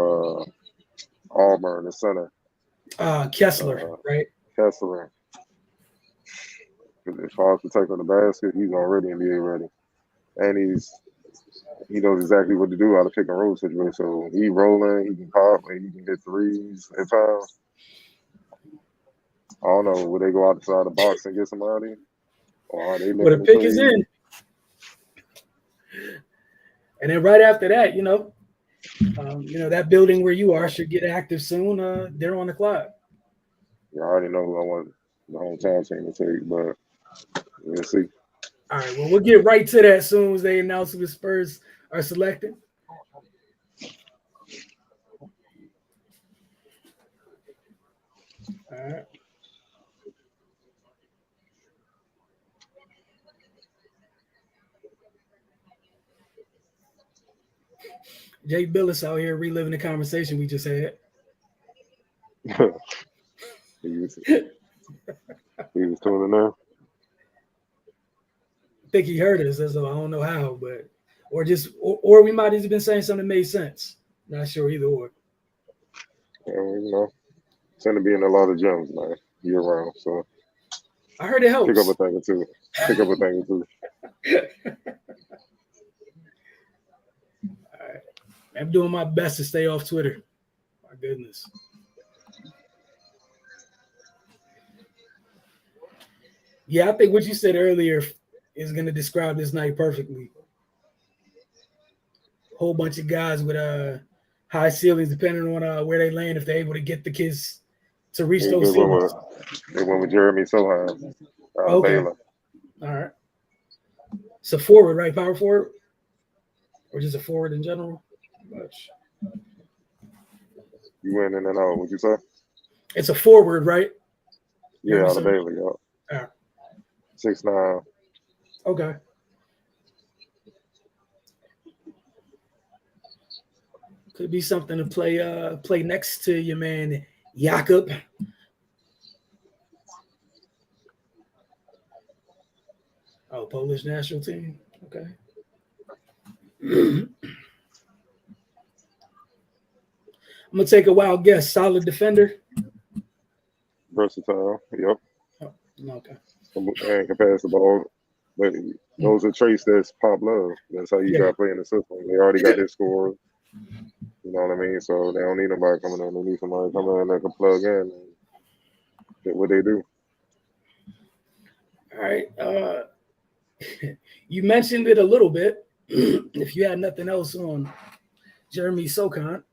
S2: Auburn, the center.
S1: Kessler, right?
S2: Kessler. As far as protecting the basket, he's already NBA ready, and he knows exactly what to do out of pick and roll situation. So he rolling, he can pop, and he can hit threes at times. I don't know. Would they go outside the box and get somebody, or are they
S1: Well,
S2: looking
S1: the pick is in, and then right after that, that building where you are should get active soon. They're on the clock.
S2: Yeah, I already know who I want the hometown team to take, but we'll see.
S1: All right, well, we'll get right to that as soon as they announce who the Spurs are selected. All right. Jay Billis out here reliving the conversation we just had.
S2: he was tuning in.
S1: I think he heard us, so I don't know how, but or we might have been saying something that made sense. Not sure either or.
S2: Yeah, tend to be in a lot of gyms, man, year round. So
S1: I heard it helps.
S2: Pick up a thing or two.
S1: All right. I'm doing my best to stay off Twitter. My goodness. Yeah, I think what you said earlier is going to describe this night perfectly. Whole bunch of guys with high ceilings, depending on where they land, if they're able to get the kids to reach those ceilings.
S2: They went with Jeremy Sohan, Baylor.
S1: All right. So forward, right? Power forward? Or just a forward in general? Much.
S2: You went in and out. What'd you say?
S1: It's a forward, right?
S2: Yeah, out of Baylor, yeah.
S1: All right.
S2: 6'9".
S1: Okay. Could be something to play next to your man Jakob. Oh, Polish national team. Okay. I'm gonna take a wild guess. Solid defender.
S2: Versatile. Yep.
S1: Oh, okay.
S2: And can pass the ball. But those are traits that's Pop love. That's how you got to play in the system. They already got their score. You know what I mean? So they don't need nobody coming in. They need somebody coming in that can plug in and get what they do.
S1: All right. You mentioned it a little bit. If you had nothing else on Jeremy Sohan,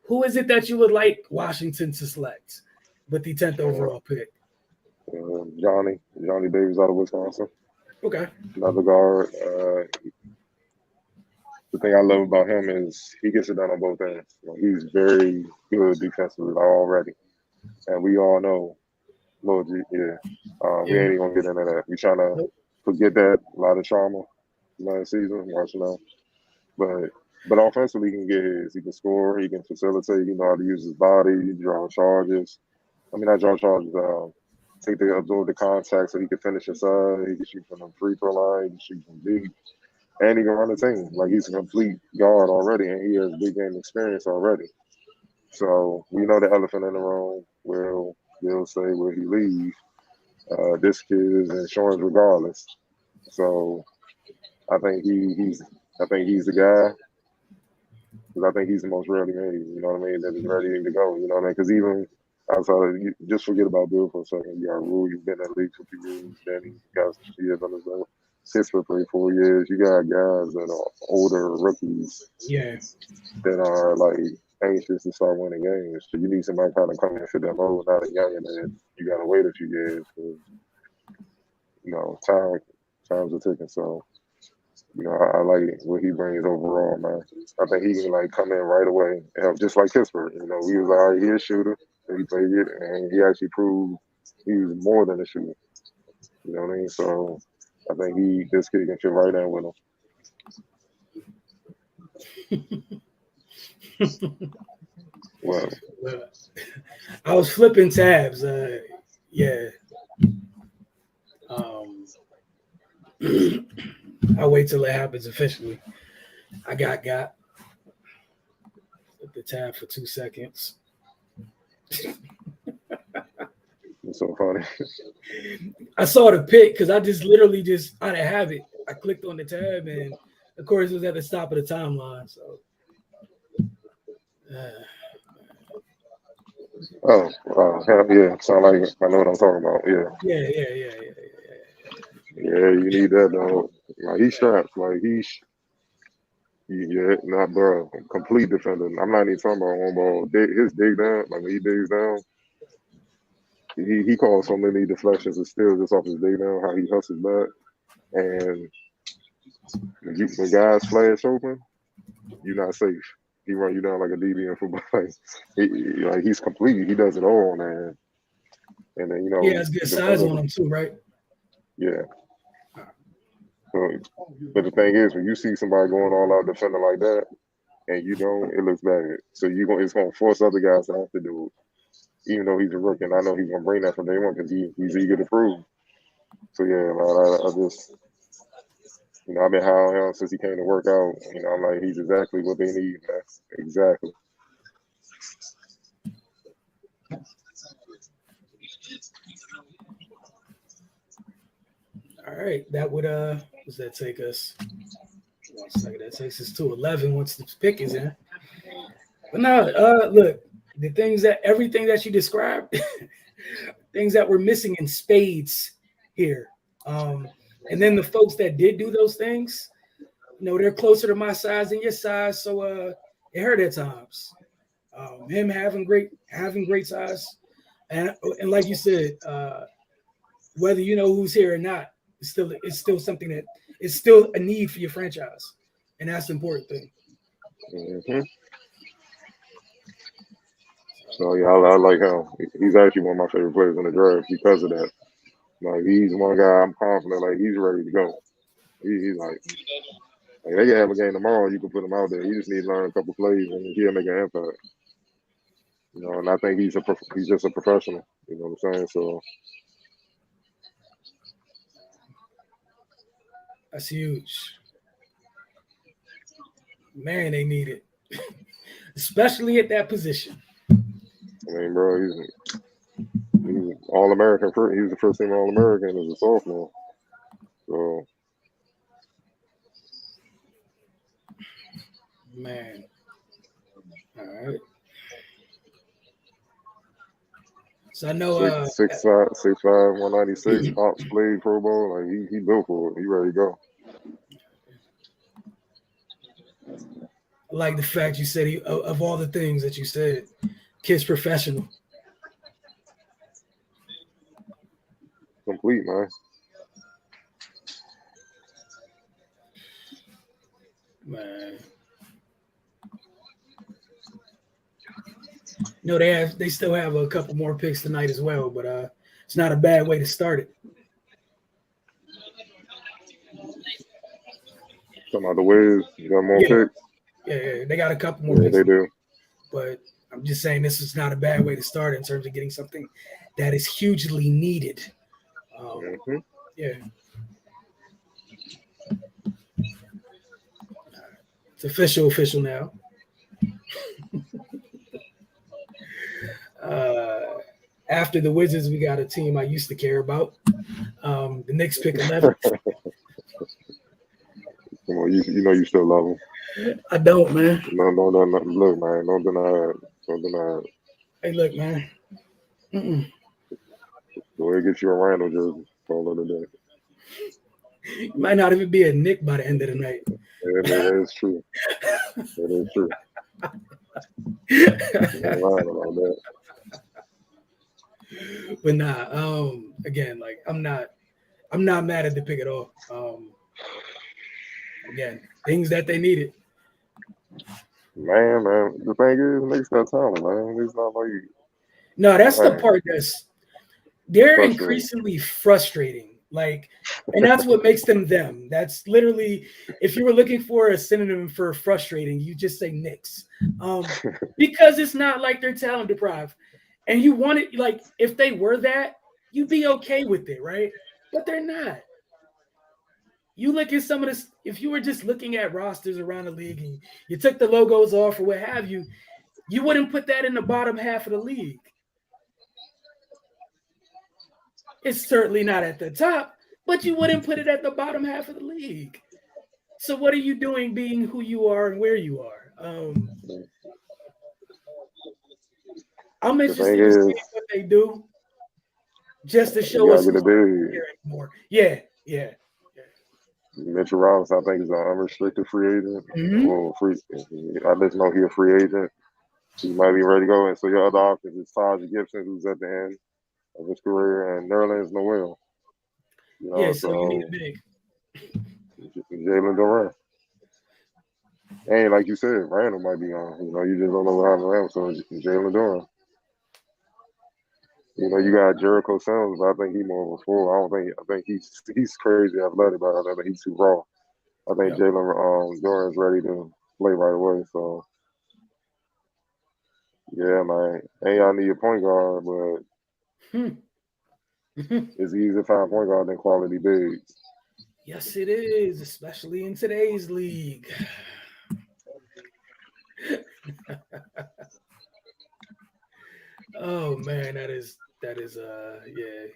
S1: who is it that you would like Washington to select with the 10th overall pick?
S2: Johnny Davis out of Wisconsin.
S1: Okay.
S2: Another guard. The thing I love about him is he gets it done on both ends. He's very good defensively already. And we all know, Lord, we ain't even going to get into that. We trying to forget that. A lot of trauma last season, watching out. But offensively, he can get his. He can score. He can facilitate. He know how to use his body. He draw charges. Not draw charges. Absorb the contact so he can finish inside. He can shoot from the free throw line. He can shoot from deep. And he can run the team. Like, he's a complete guard already, and he has big game experience already. So we know the elephant in the room. They'll say where he leaves. This kid is insurance regardless. So I think he's the guy. Because I think he's the most ready made. You know what I mean? That is ready to go. You know what I mean? Because even outside of, just forget about Bill for a second. You got Rule. You've been in the league for a few years. Then you got some years on his level. Six for 4 years. You got guys that are older rookies.
S1: Yeah.
S2: That are like anxious to start winning games. So you need somebody kind of come in for that mode, not a young, and then you got to wait a few years. Because, times are ticking. So, I like what he brings overall, man. I think he can come in right away and help, just like Pittsburgh. We was like, all right, he's a shooter. And he played it, and he actually proved he was more than a shooter. You know what I mean? So I think this kid can fit right in with him. Well,
S1: I was flipping tabs. Yeah. I'll wait till it happens officially. I got flip the tab for 2 seconds.
S2: it's so funny.
S1: I saw the pick because I just literally I didn't have it. I clicked on the tab and of course it was at the top of the timeline. So
S2: Oh, yeah. Sound like I know what I'm talking about. Yeah.
S1: Yeah.
S2: Yeah, you need that though. Like he's strapped. Like not bro. Complete defender. I'm not even talking about on ball. His dig down, like when he digs down, he calls so many deflections and still just off his dig down, how he hustles back. And when guys flash open, you're not safe. He run you down like a DB in football. Like he's complete. He does it all on that. And then
S1: he has good size on him too, right?
S2: Yeah. So, but the thing is, when you see somebody going all out defending like that, and you don't, it looks bad. So it's gonna force other guys to have to do it, even though he's a rookie. And I know he's gonna bring that from day one because he's eager to prove. So yeah, I just, I've been high on him since he came to work out. I'm like, he's exactly what they need, man. Exactly.
S1: All right, that would does that take us? 1 second. That takes us to 11 once the pick is in. But no, look, everything that you described, things that we're missing in spades here. And then the folks that did do those things, they're closer to my size than your size, so it hurt at times. Him having great size, and like you said, whether you know who's here or not, it's still something that it's still a need for your franchise, and that's the important thing.
S2: Mm-hmm. So yeah, I like him. He's actually one of my favorite players in the draft because of that. Like he's one guy I'm confident, like he's ready to go. He's like they can have a game tomorrow, you can put him out there. He just needs to learn a couple plays and he'll make an impact. And I think he's just a professional. You know what I'm saying? So
S1: that's huge. Man, they need it, especially at that position.
S2: I mean, bro, he's All-American. He was the first team All-American as a sophomore. So,
S1: man, all right. So I know
S2: 6'5", 196, Hawks played Pro Bowl. Like he built for it. He ready to go.
S1: I like the fact you said of all the things that you said, kid's professional.
S2: Complete, man.
S1: Man. They still have a couple more picks tonight as well, but it's not a bad way to start it.
S2: Talking about the Wiz, you got more picks?
S1: Yeah, they got a couple more picks.
S2: They do.
S1: But I'm just saying this is not a bad way to start in terms of getting something that is hugely needed. Yeah. It's official now. After the Wizards, we got a team I used to care about. The Knicks pick 11.
S2: Come on, you still love them.
S1: I don't, man.
S2: No. Look, man, don't deny it.
S1: Hey, look, man.
S2: Go ahead and get you a Randall jersey. Call it a day.
S1: You might not even be a Knick by the end of the night.
S2: That is true. That is true. I'm lying about that.
S1: But nah, again, like I'm not mad at the pick at all. Again, things that they needed.
S2: Man, the thing is, Knicks got talent, man. It's not like
S1: no, that's the part they're increasingly frustrating Like, and that's what makes them them. That's literally, if you were looking for a synonym for frustrating, you just say Knicks. Because it's not like they're talent deprived. And you want it, like, if they were that, you'd be okay with it, right? But they're not. You look at some of this, if you were just looking at rosters around the league and you took the logos off or what have you, you wouldn't put that in the bottom half of the league. It's certainly not at the top, but you wouldn't put it at the bottom half of the league. So what are you doing being who you are and where you are? I'm
S2: The
S1: interested
S2: thing
S1: to
S2: is,
S1: see what they do just to
S2: you
S1: show
S2: gotta
S1: us
S2: get
S1: who's
S2: a big.
S1: here anymore. Yeah.
S2: Mitchell Robinson, I think, is an unrestricted free agent.
S1: Mhm.
S2: Well, I just know he's a free agent. He might be ready to go. And so your other options is Taj Gibson, who's at the end of his career, and Nerlens Noel. You
S1: Yeah,
S2: know,
S1: so you need
S2: so
S1: a big.
S2: Jalen Durant. And like you said, Randall might be on. You know, you just don't know what happened to him. So Jalen Durant. You know, you got Jericho Sims, but I think he's more of a fool. I think he's crazy athletic, but I think he's too raw. I think
S1: Yeah.
S2: Jalen Durant's ready to play right away. So yeah, man. And y'all need a point guard, but it's easy to find point guard than quality bigs.
S1: Yes, it is, especially in today's league. Oh man, that is yeah.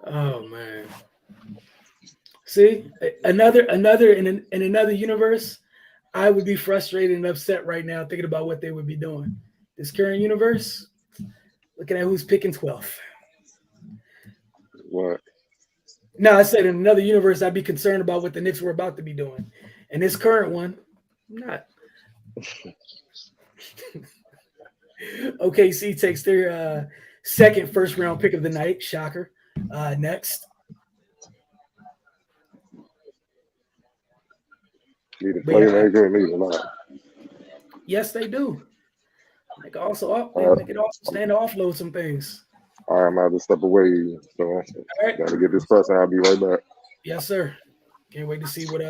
S1: Oh man. See, another in another universe, I would be frustrated and upset right now thinking about what they would be doing. This current universe, looking at who's picking 12th.
S2: What?
S1: No, I said in another universe, I'd be concerned about what the Knicks were about to be doing. In this current one, I'm not. OKC takes their second first round pick of the night. Shocker. Next.
S2: Need a
S1: But yeah,
S2: playmaker and need a lot.
S1: yes, they do. They can also
S2: All right,
S1: stand to offload some things.
S2: all right, I'm about to step away. So
S1: All right.
S2: gotta get this person. I'll be right back.
S1: Yes, sir. Can't wait to see what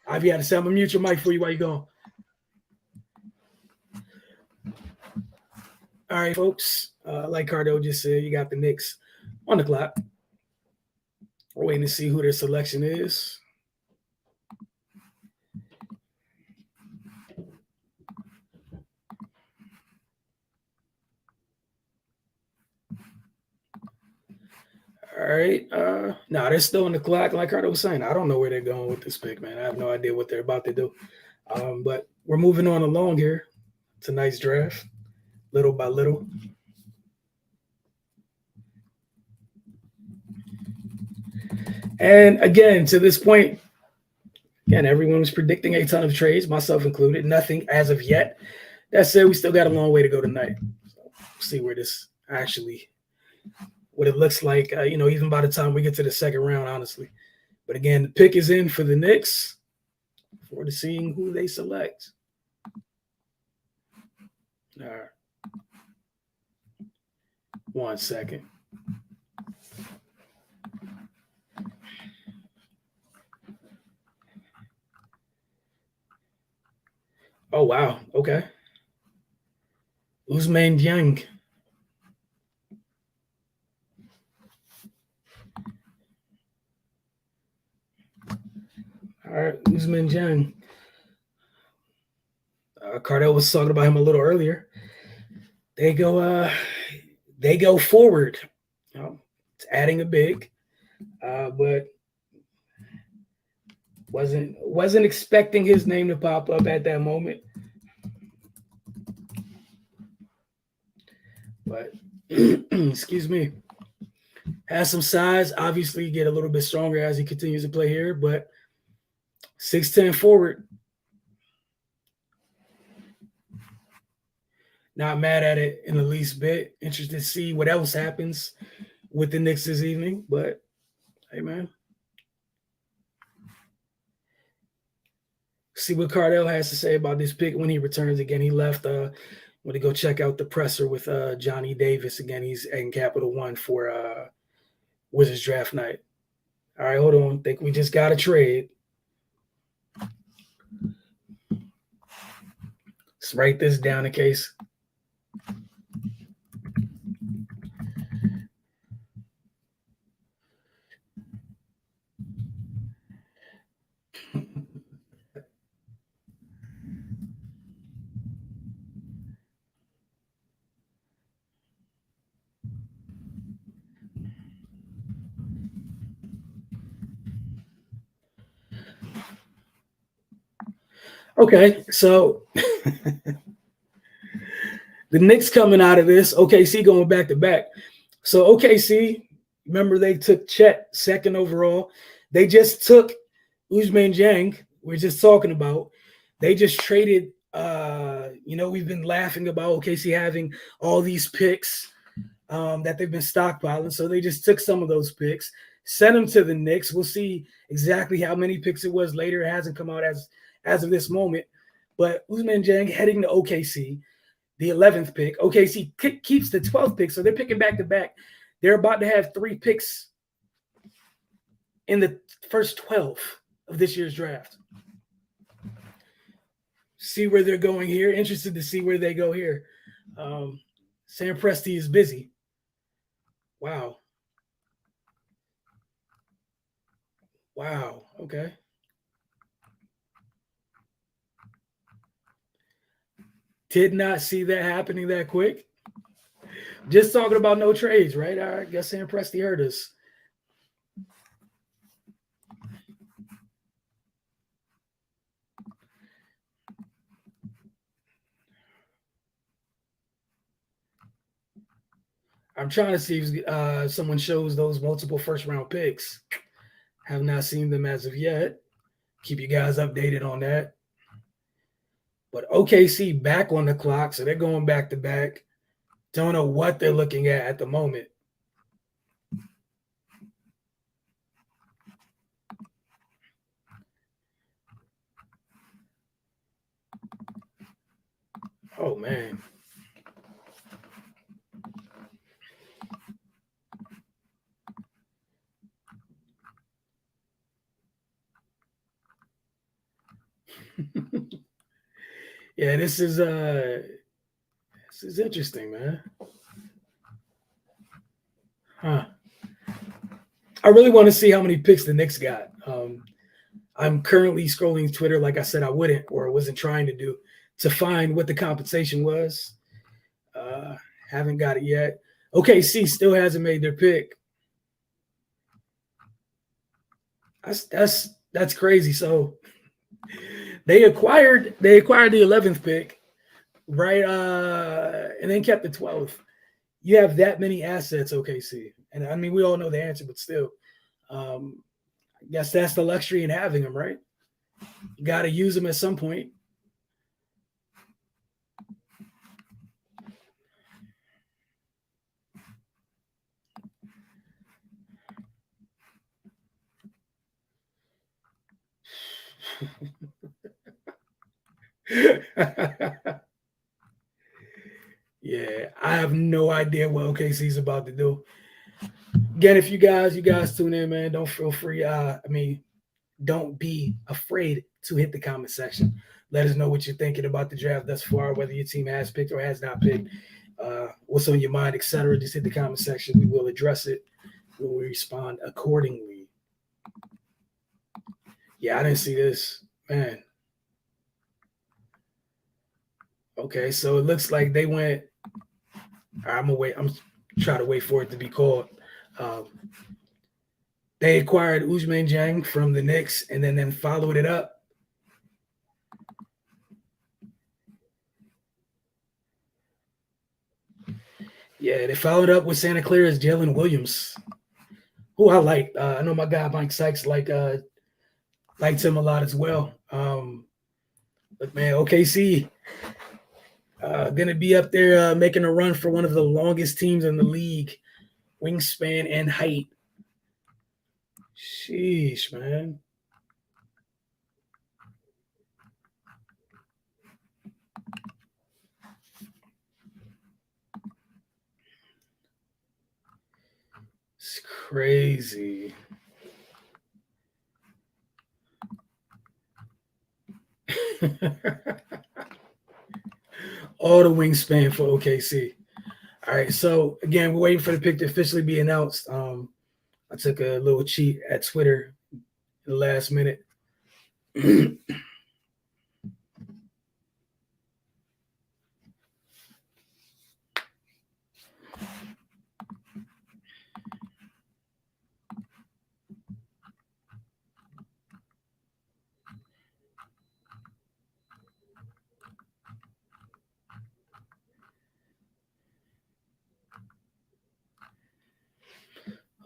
S1: Ivy had to say. I'm gonna mute your mic for you while you go. All right, folks. Like Cardo just said, you got the Knicks on the clock. We're waiting to see who their selection is. All right. No, they're still on the clock. Like Cardo was saying, I don't know where they're going with this pick, man. I have no idea what they're about to do. But we're moving on along here. It's a nice draft, little by little. And again, to this point, again, everyone was predicting a ton of trades, myself included. Nothing as of yet. That said, we still got a long way to go tonight. So we'll see where this actually, what it looks like, even by the time we get to the second round, honestly. But again, the pick is in for the Knicks. Forward to seeing who they select. All right. 1 second. Oh, wow. Okay. Ousmane Dieng. All right, Ousmane Dieng. Cardell was talking about him a little earlier. They go forward. It's adding a big, but wasn't expecting his name to pop up at that moment. But excuse me, has some size. Obviously, get a little bit stronger as he continues to play here. But 6'10" forward. Not mad at it in the least bit. Interested to see what else happens with the Knicks this evening. But hey, man. See what Cardell has to say about this pick when he returns again. He left Want to go check out the presser with Johnny Davis again. He's in Capital One for Wizards draft night. All right, hold on. Think we just got a trade. Let's write this down in case. Okay, so the Knicks coming out of this, OKC going back to back. So OKC, remember they took Chet second overall. They just took Ousmane Dieng. We're just talking about. They just traded. We've been laughing about OKC having all these picks that they've been stockpiling. So they just took some of those picks, sent them to the Knicks. We'll see exactly how many picks it was later. It hasn't come out as of this moment. But Ousmane Dieng heading to OKC, the 11th pick. OKC keeps the 12th pick, so they're picking back to back. They're about to have 3 picks in the first 12 of this year's draft. See where they're going here. Interested to see where they go here. Sam Presti is busy. Wow. Okay. Did not see that happening that quick. Just talking about no trades, right? I guess Sam Presti heard us. I'm trying to see if someone shows those multiple first-round picks. Have not seen them as of yet. Keep you guys updated on that. But OKC back on the clock, so they're going back to back. Don't know what they're looking at the moment. Oh, man. Yeah, this is interesting, man. Huh. I really want to see how many picks the Knicks got. I'm currently scrolling Twitter like I said I wouldn't, or wasn't trying to do, to find what the compensation was. Haven't got it yet. OKC still hasn't made their pick. That's crazy. So they acquired the 11th pick, right? And then kept the 12th. You have that many assets, OKC. And I mean, we all know the answer, but still, I guess that's the luxury in having them, right? You got to use them at some point. Yeah, I have no idea what OKC is about to do. Again, if you guys tune in, man, don't feel free. Don't be afraid to hit the comment section. Let us know what you're thinking about the draft thus far, whether your team has picked or has not picked, what's on your mind, etc. Just hit the comment section. We will address it. We will respond accordingly. Yeah, I didn't see this, man. Okay, so it looks like they went. I'm gonna wait. I'm trying to wait for it to be called. They acquired Ousmane Dieng from the Knicks and then followed it up. Yeah, they followed up with Santa Clara's Jalen Williams, who I like. I know my guy Mike Sykes liked him a lot as well. But man, OKC gonna be up there making a run for one of the longest teams in the league, wingspan and height. Sheesh, man. It's crazy. All the wingspan for OKC. All right, so again, we're waiting for the pick to officially be announced. I took a little cheat at Twitter in the last minute.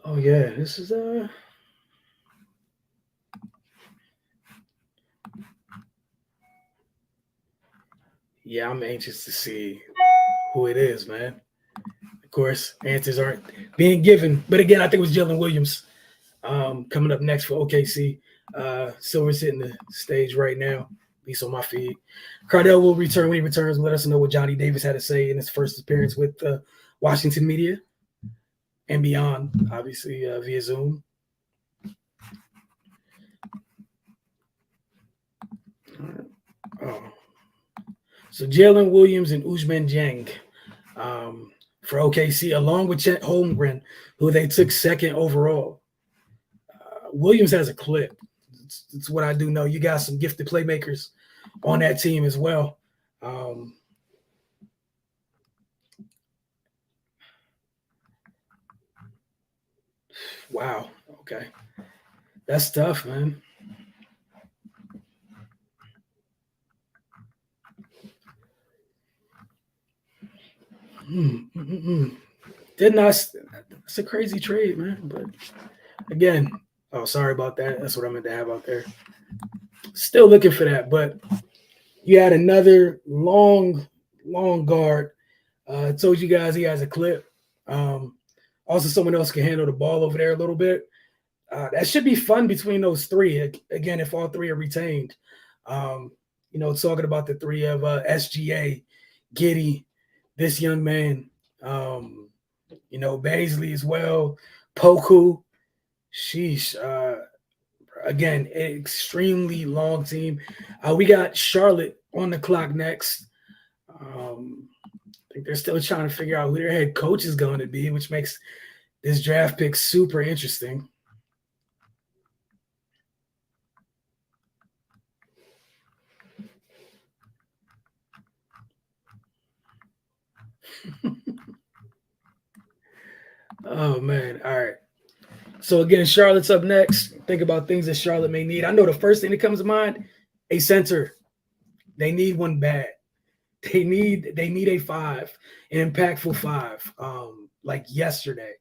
S1: Oh yeah, this is yeah, I'm anxious to see who it is, man. Of course, answers aren't being given, but again, I think it was Jalen Williams coming up next for OKC. Silver's hitting the stage right now, at least on my feed. Cardell will return when he returns. Let us know what Johnny Davis had to say in his first appearance with Washington media and beyond, obviously via Zoom. Oh. So Jalen Williams and Ousmane Dieng for OKC, along with Chet Holmgren, who they took second overall. Williams has a clip. It's what I do know. You got some gifted playmakers on that team as well. Wow. Okay. That's tough, man. Did not. It's a crazy trade, man. But again, oh, sorry about that. That's what I meant to have out there. Still looking for that, but you had another long guard. Told you guys he has a clip. Also, someone else can handle the ball over there a little bit. That should be fun between those three. Again, if all three are retained. Talking about the three of SGA, Giddey, this young man, Baisley as well, Poku. Sheesh. Again, extremely long team. We got Charlotte on the clock next. I think they're still trying to figure out who their head coach is going to be, which makes this draft pick super interesting. Oh, man. All right. So, again, Charlotte's up next. Think about things that Charlotte may need. I know the first thing that comes to mind, a center. They need one bad. They need a five, an impactful five, like yesterday.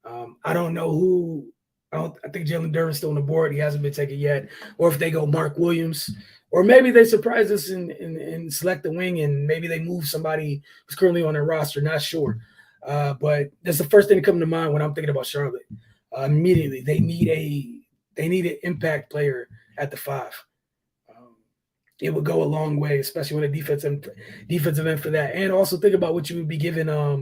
S1: I don't know who. I think Jalen Duren's still on the board. He hasn't been taken yet. Or if they go Mark Williams, or maybe they surprise us and select the wing, and maybe they move somebody who's currently on their roster. Not sure. But that's the first thing to come to mind when I'm thinking about Charlotte. Immediately, they need an impact player at the five. It would go a long way, especially when a defensive end for that. And also think about what you would be giving a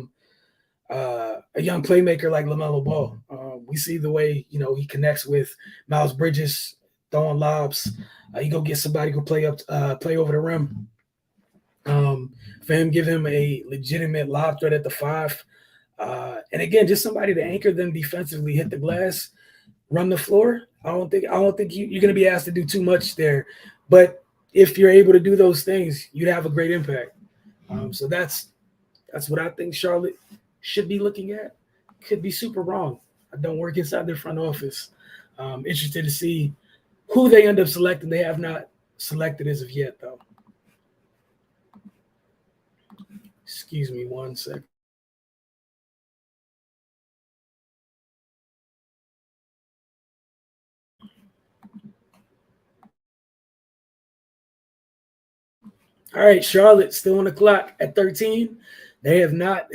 S1: young playmaker like LaMelo Ball. We see the way he connects with Miles Bridges, throwing lobs. You go get somebody who play over the rim. For him, give him a legitimate lob threat at the five. And again, just somebody to anchor them defensively, hit the glass, run the floor. I don't think you're going to be asked to do too much there. But if you're able to do those things, you'd have a great impact. So that's what I think Charlotte should be looking at. Could be super wrong. I don't work inside their front office. Interested to see who they end up selecting. They have not selected as of yet, though. Excuse me 1 second. All right, Charlotte still on the clock at 13. They have not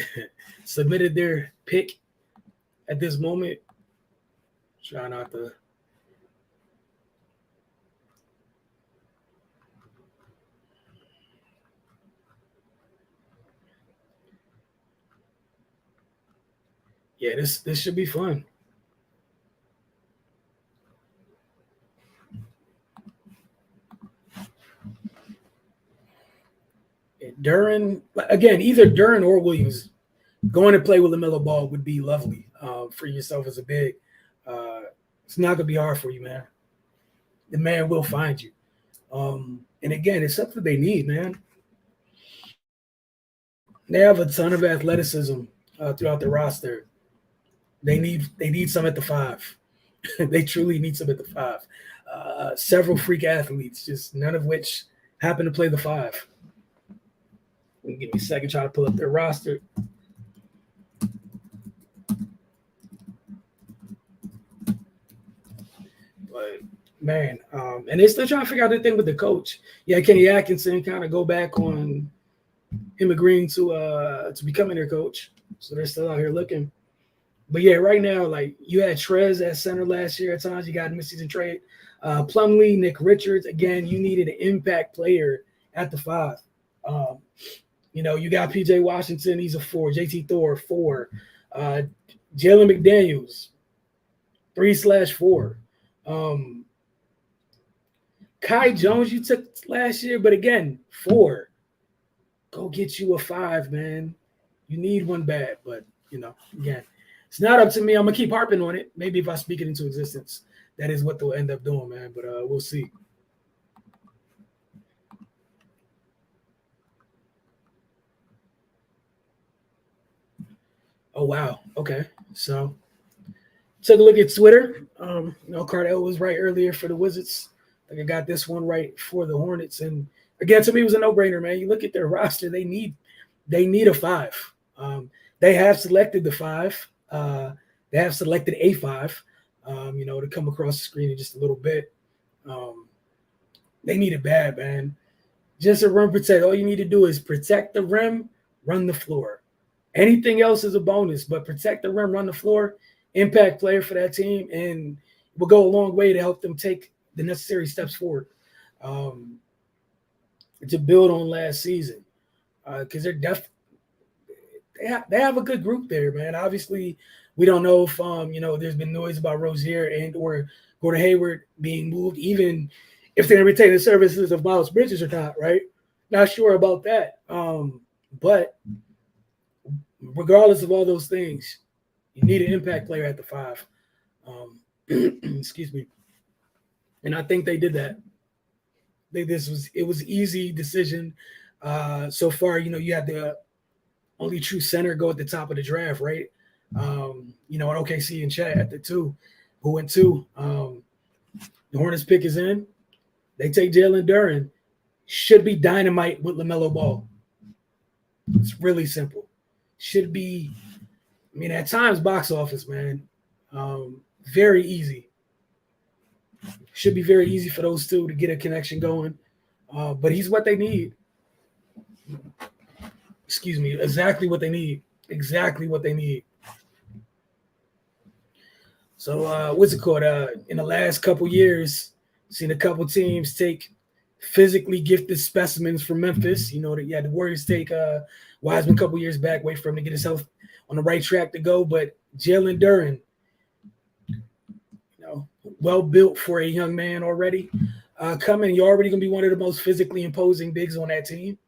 S1: submitted their pick at this moment. Try not to. Yeah, this should be fun. Duran, again, either Duran or Williams going to play with LaMelo Ball would be lovely for yourself as a big. It's not going to be hard for you, man. The man will find you. And again, it's something they need, man. They have a ton of athleticism throughout the roster. They need some at the 5. They truly need some at the 5. Several freak athletes, just none of which happen to play the 5. Give me a second, try to pull up their roster. But man, and they're still trying to figure out the thing with the coach. Yeah, Kenny Atkinson kind of go back on him agreeing to becoming their coach. So they're still out here looking. But yeah, right now, like you had Trez at center last year at times. You got midseason trade. Plumlee, Nick Richards. Again, you needed an impact player at the 5. You got PJ Washington, he's a 4. JT Thor, 4. Jalen McDaniels, 3/4. Kai Jones, you took last year, but again, 4. Go get you a 5, man. You need one bad, but again, it's not up to me. I'm gonna keep harping on it. Maybe if I speak it into existence, that is what they'll end up doing, man. But we'll see. Oh wow. Okay. So took a look at Twitter. Cardell was right earlier for the Wizards. I think I got this one right for the Hornets. And again, to me, it was a no-brainer, man. You look at their roster, they need a 5. They have selected the 5. They have selected a 5, to come across the screen in just a little bit. They need it bad, man. Just a rim protect. All you need to do is protect the rim, run the floor. Anything else is a bonus, but protect the rim, run the floor, impact player for that team, and will go a long way to help them take the necessary steps forward to build on last season. Because they have a good group there, man. Obviously, we don't know if there's been noise about Rozier and or Gordon Hayward being moved, even if they're going to retain the services of Miles Bridges or not, right? Not sure about that. But regardless of all those things, you need an impact player at the 5. Excuse me. And I think they did that. It was easy decision. So far, you had the only true center go at the top of the draft, right? And OKC and Chat at the 2, who went 2. The Hornets pick is in. They take Jalen Duren. Should be dynamite with LaMelo Ball. It's really simple. Should be, at times box office, man. Very easy. Should be very easy for those 2 to get a connection going. But he's what they need. Excuse me. Exactly what they need. Exactly what they need. So what's it called? In the last couple years, seen a couple teams take physically gifted specimens from Memphis. The Warriors take Wiseman a couple years back, wait for him to get his health on the right track to go. But Jalen Duren, well built for a young man already. Coming, you're already going to be one of the most physically imposing bigs on that team.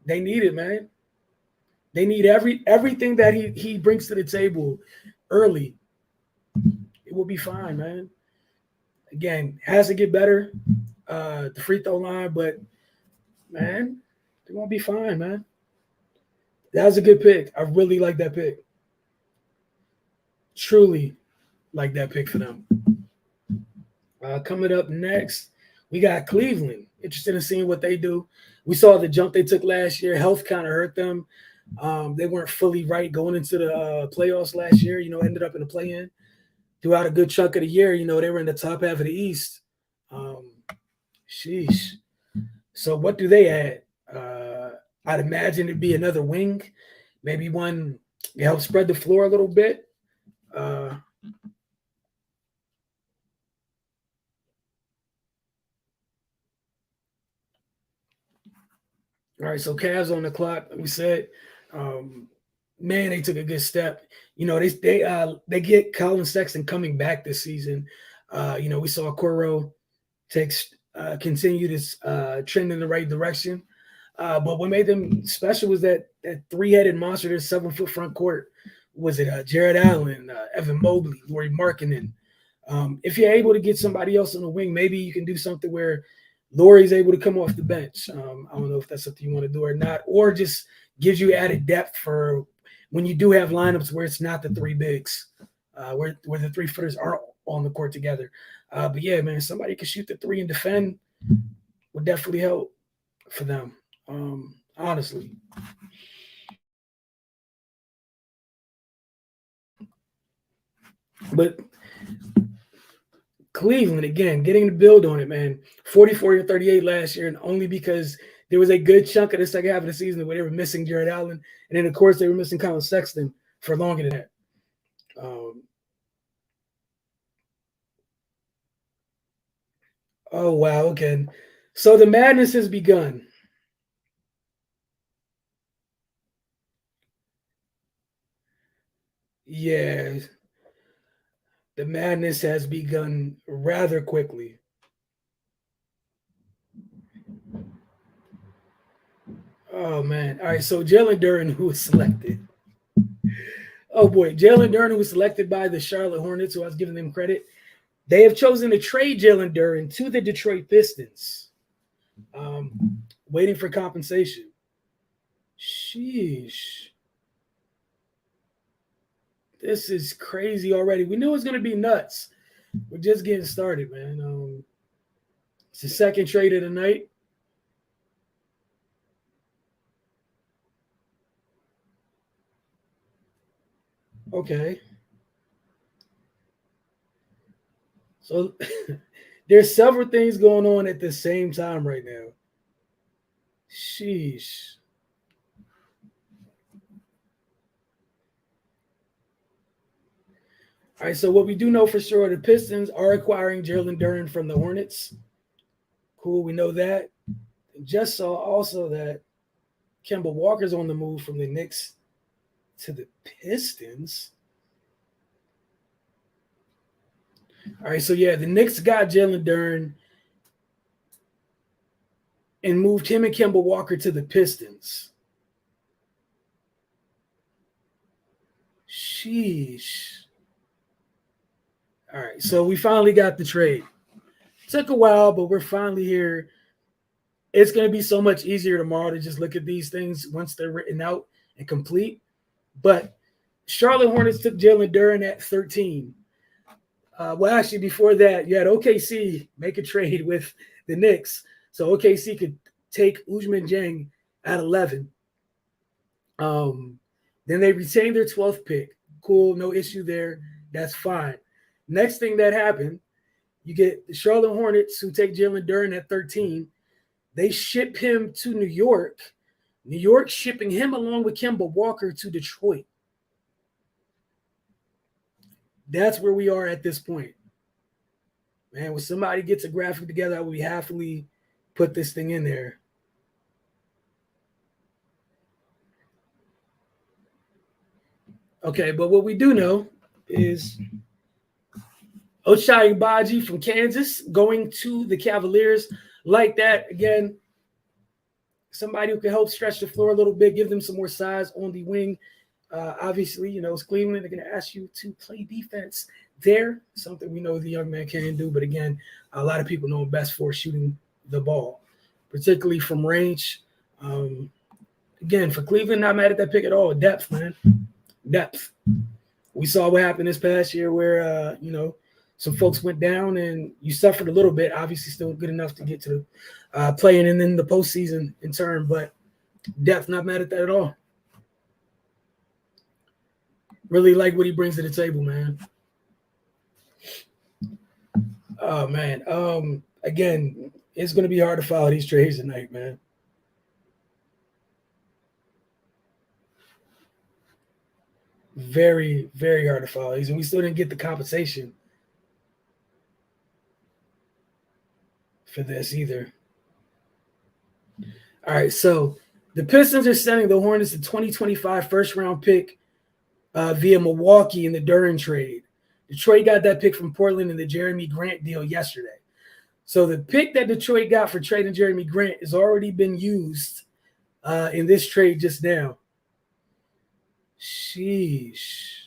S1: They need it, man. They need everything that he brings to the table early. It will be fine, man. Again, has to get better. The free throw line, but man, they're gonna be fine, man. That was a good pick. I really like that pick. Truly like that pick for them. Coming up next, we got Cleveland. Interested in seeing what they do. We saw the jump they took last year. Health kind of hurt them. They weren't fully right going into the playoffs last year. Ended up in the play-in. Throughout a good chunk of the year, they were in the top half of the East. Sheesh. So what do they add? I'd imagine it'd be another wing, maybe one to help spread the floor a little bit. All right, so Cavs on the clock. We said, man, they took a good step. They get Colin Sexton coming back this season. We saw Okoro continue this trend in the right direction. But what made them special was that three-headed monster, their 7-foot front court. Was it Jared Allen, Evan Mobley, Lauri Markkanen? If you're able to get somebody else on the wing, maybe you can do something where Lauri's able to come off the bench. I don't know if that's something you want to do or not, or just gives you added depth for when you do have lineups where it's not the three bigs, where the 3-footers aren't on the court together. But yeah, man, somebody can shoot the three and defend would definitely help for them. Honestly. But Cleveland, again, getting to build on it, man. 44-38 last year, and only because there was a good chunk of the second half of the season where they were missing Jared Allen. And then, of course, they were missing Colin Sexton for longer than that. Oh, wow. Okay. So the madness has begun. Yeah. The madness has begun rather quickly. Oh, man. All right, so Jalen Duren, who was selected. Oh, boy. Jalen Duren, who was selected by the Charlotte Hornets, who I was giving them credit. They have chosen to trade Jalen Duren to the Detroit Pistons, waiting for compensation. Sheesh. This is crazy already. We knew it was going to be nuts. We're just getting started, man. It's the second trade of the night. Okay. So there's several things going on at the same time right now. Sheesh. All right, so what we do know for sure, the Pistons are acquiring Jalen Duren from the Hornets. Cool, we know that. Just saw also that Kemba Walker's on the move from the Knicks to the Pistons. All right, so yeah, the Knicks got Jalen Duren and moved him and Kemba Walker to the Pistons. Sheesh. All right, so we finally got the trade. Took a while, but we're finally here. It's going to be so much easier tomorrow to just look at these things once they're written out and complete. But Charlotte Hornets took Jalen Duren at 13. Well, actually, before that, you had OKC make a trade with the Knicks. So OKC could take Ousmane Dieng at 11. Then they retained their 12th pick. Cool, no issue there. That's fine. Next thing that happened, you get the Charlotte Hornets who take Jalen Duren at 13. They ship him to New York. New York shipping him along with Kemba Walker to Detroit. That's where we are at this point. Man, when somebody gets a graphic together, I would happily put this thing in there. Okay, but what we do know is Ochai Agbaji from Kansas going to the Cavaliers like that. Again, somebody who can help stretch the floor a little bit, give them some more size on the wing. Obviously, it's Cleveland. They're going to ask you to play defense there, something we know the young man can do. But again, a lot of people know him best for shooting the ball, particularly from range. Again, for Cleveland, not mad at that pick at all. Depth, man. Depth. We saw what happened this past year where, some folks went down and you suffered a little bit. Obviously, still good enough to get to playing and then the postseason in turn. But depth, not mad at that at all. Really like what he brings to the table, man. Oh, man. Again, it's going to be hard to follow these trades tonight, man. Very, very hard to follow these. And we still didn't get the compensation for this either. All right, so the Pistons are sending the Hornets a 2025 first-round pick via Milwaukee in the Duren trade. Detroit got that pick from Portland in the Jeremy Grant deal yesterday. So the pick that Detroit got for trading Jeremy Grant has already been used in this trade just now. Sheesh.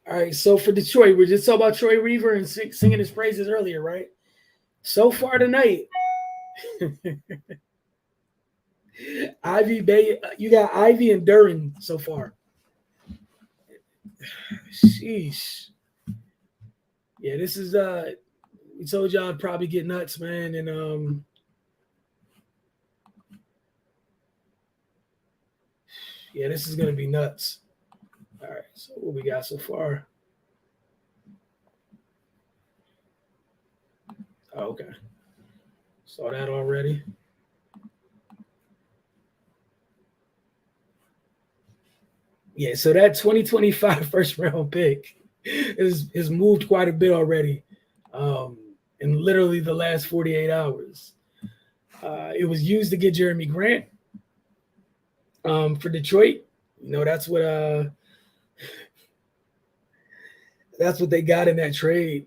S1: All right, so for Detroit, we're just talking about Troy Weaver and singing his praises earlier, right? So far tonight, Ivy Bay, you got Ivy and Duran so far. Sheesh. Yeah, this is we told y'all I'd probably get nuts, man, and yeah, this is gonna be nuts. All right, so what we got so far? Oh, okay. Saw that already. Yeah, so that 2025 first round pick is moved quite a bit already in literally the last 48 hours. It was used to get Jeremy Grant for Detroit. You know, that's what they got in that trade.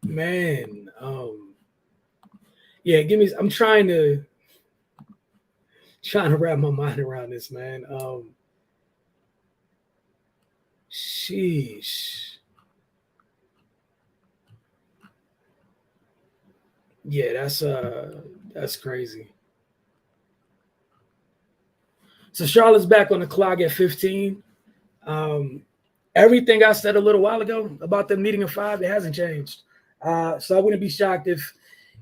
S1: Man, yeah, give me. I'm trying to wrap my mind around this, man. Sheesh. Yeah, that's crazy. So Charlotte's back on the clock at 15. Everything I said a little while ago about them needing a 5, it hasn't changed. So I wouldn't be shocked if,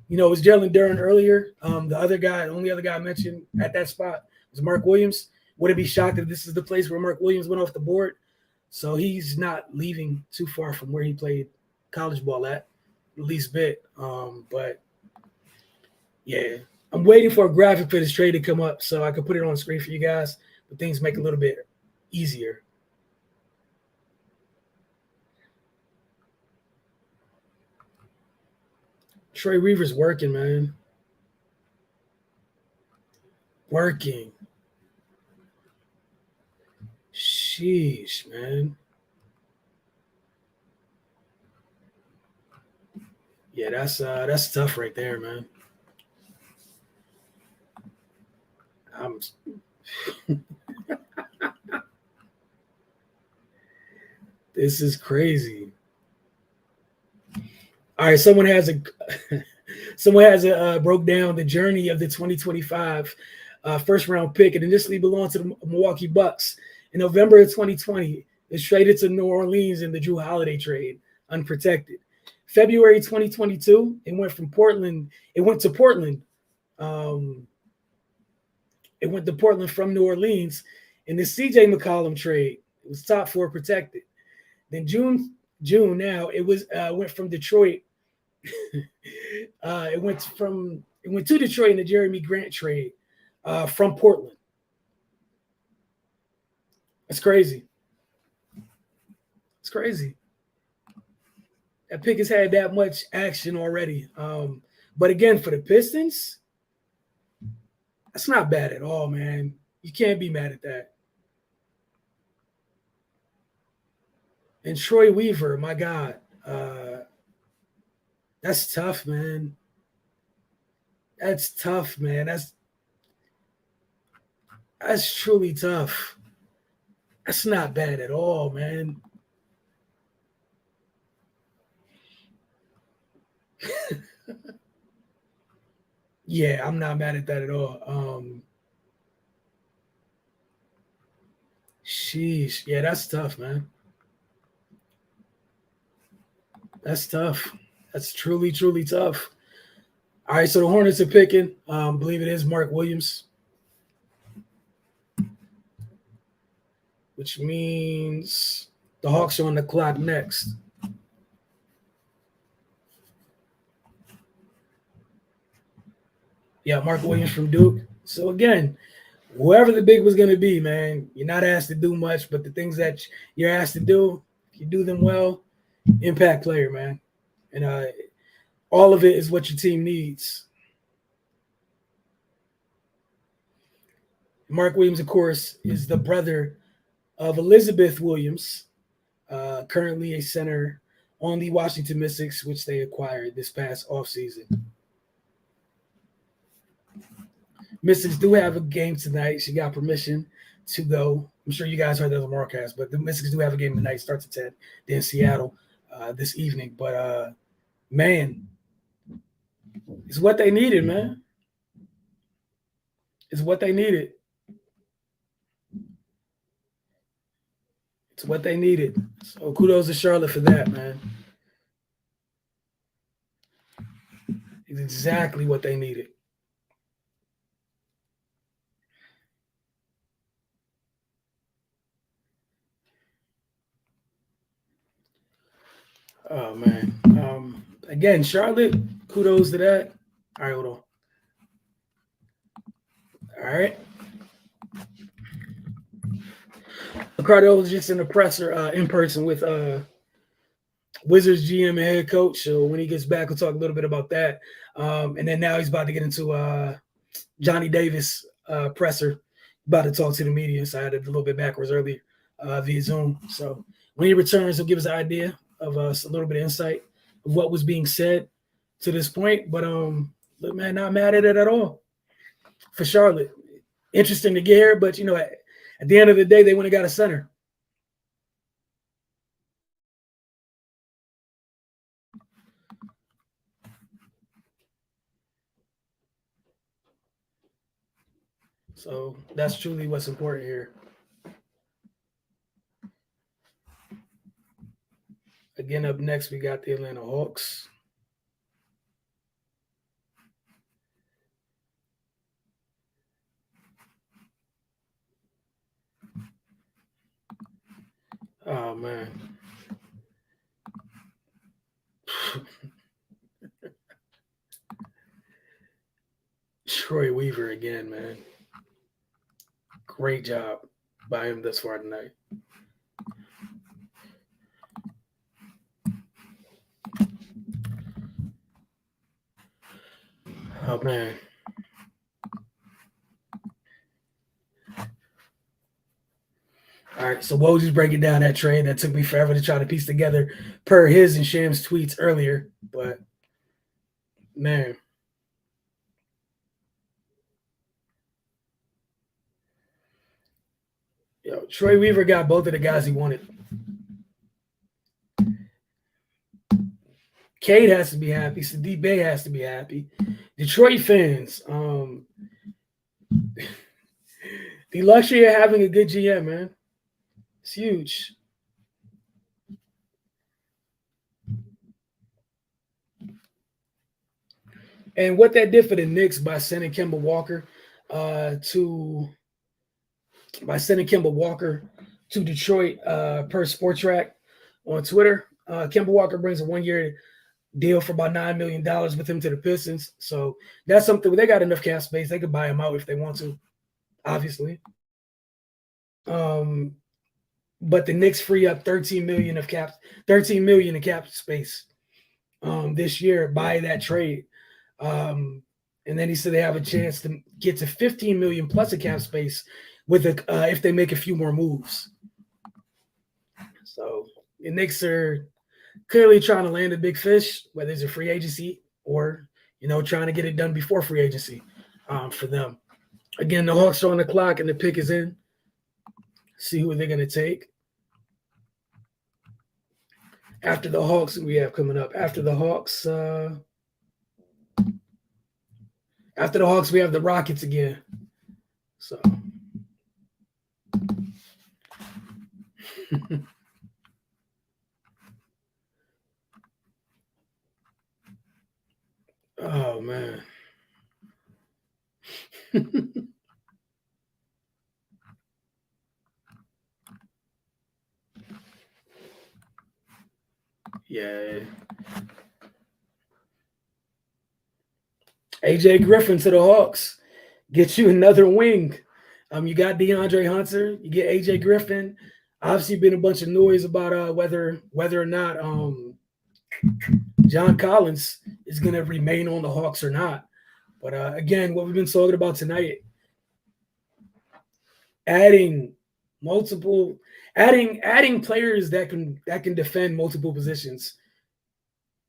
S1: you know, it was Jalen Duren earlier. The only other guy I mentioned at that spot was Mark Williams. Wouldn't be shocked if this is the place where Mark Williams went off the board. So he's not leaving too far from where he played college ball at least bit. But yeah, I'm waiting for a graphic for this trade to come up so I can put it on the screen for you guys, but things make it a little bit easier. Troy Weaver's working, man. Working. Sheesh, man. Yeah, that's tough right there, man. This is crazy. All right, someone has broke down the journey of the 2025 first round pick. It initially belonged to the Milwaukee Bucks. In November of 2020, it's traded to New Orleans in the Jrue Holiday trade, unprotected. February 2022, it went to Portland. It went to Portland from New Orleans in the CJ McCollum trade. It was top 4 protected. Then June now it went from Detroit. It went to Detroit in the Jeremy Grant trade from Portland. That's crazy. It's crazy. That pick has had that much action already. But again, for the Pistons, that's not bad at all, man. You can't be mad at that. And Troy Weaver, my God, that's tough, man. That's tough, man. That's truly tough. That's not bad at all, man. Yeah, I'm not mad at that at all. Sheesh. Yeah, that's tough, man. That's tough. That's truly, truly tough. All right, so the Hornets are picking. I believe it is Mark Williams, which means the Hawks are on the clock next. Yeah, Mark Williams from Duke. So again, whoever the big was going to be, man, you're not asked to do much, but the things that you're asked to do, if you do them well, impact player, man. And all of it is what your team needs. Mark Williams, of course, is the brother of Elizabeth Williams, currently a center on the Washington Mystics, which they acquired this past offseason. Mystics do have a game tonight. She got permission to go. I'm sure you guys heard that on the broadcast, but the Mystics do have a game tonight. Starts at 10. They're in Seattle this evening. But, man, it's what they needed, man. It's what they needed. It's what they needed. So kudos to Charlotte for that, man. It's exactly what they needed. Oh, man. Again, Charlotte, kudos to that. All right, hold on. All right. Ricardo was just in the presser in person with Wizards GM and head coach. So when he gets back, we'll talk a little bit about that. And then now he's about to get into Johnny Davis presser, about to talk to the media. So I had it a little bit backwards earlier via Zoom. So when he returns, he'll give us an idea of a little bit of insight of what was being said to this point. But look, man, not mad at it at all for Charlotte. Interesting to get here, but at the end of the day, they went and got a center. So that's truly what's important here. Again, up next, we got the Atlanta Hawks. Oh, man. Troy Weaver again, man. Great job by him thus far tonight. Oh, man. All right, so Woj is breaking down that trade that took me forever to try to piece together per his and Sham's tweets earlier. But, man. Troy Weaver got both of the guys he wanted. Cade has to be happy. Sadiq Bey has to be happy. Detroit fans, the luxury of having a good GM, man. It's huge. And what that did for the Knicks by sending Kemba Walker to Detroit per Sportrack on Twitter. Kemba Walker brings a 1-year deal for about $9 million with him to the Pistons. So that's something they got enough cap space. They could buy him out if they want to, obviously. But the Knicks free up $13 million in cap space this year by that trade. And then he said they have a chance to get to $15 million plus a cap space with if they make a few more moves. So the Knicks are clearly trying to land a big fish, whether it's a free agency or trying to get it done before free agency for them. Again, the Hawks are on the clock and the pick is in. See who they're going to take. After the Hawks, we have coming up. After the Hawks, we have the Rockets again. So. Oh, man. Yeah. AJ Griffin to the Hawks. Get you another wing. You got DeAndre Hunter. You get AJ Griffin. Obviously, been a bunch of noise about whether or not John Collins is going to remain on the Hawks or not. But again, what we've been talking about tonight, adding players that can defend multiple positions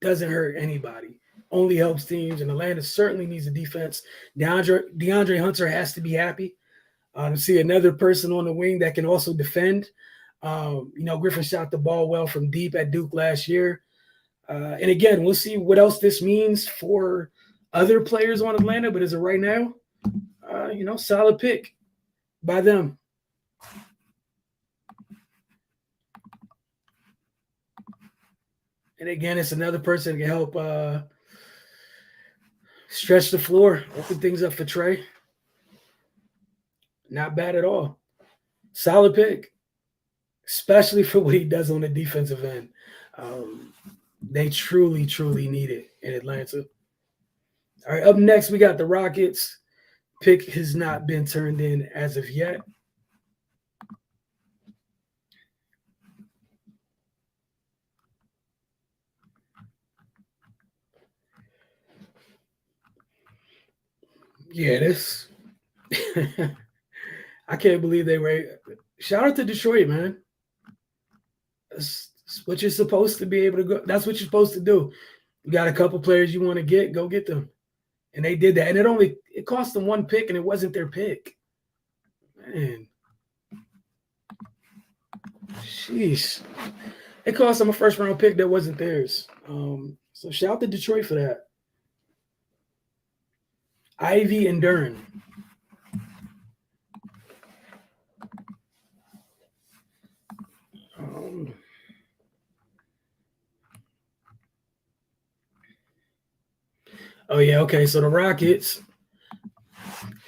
S1: doesn't hurt anybody. only helps teams, and Atlanta certainly needs a defense. DeAndre Hunter has to be happy to see another person on the wing that can also defend. Griffin shot the ball well from deep at Duke last year. And again, we'll see what else this means for other players on Atlanta. But as of right now, solid pick by them. And again, it's another person that can help stretch the floor, open things up for Trey. Not bad at all. Solid pick, especially for what he does on the defensive end. They truly, truly need it in Atlanta. All right, up next, we got the Rockets. Pick has not been turned in as of yet. Yeah, this. I can't believe they were. Shout out to Detroit, man. That's what you're supposed to be able to go. That's what you're supposed to do. You got a couple players you want to get, go get them. And they did that. And it cost them one pick, and it wasn't their pick. Man. Sheesh. It cost them a first-round pick that wasn't theirs. So shout out to Detroit for that. Ivy and Duren. Oh, yeah, okay. So the Rockets,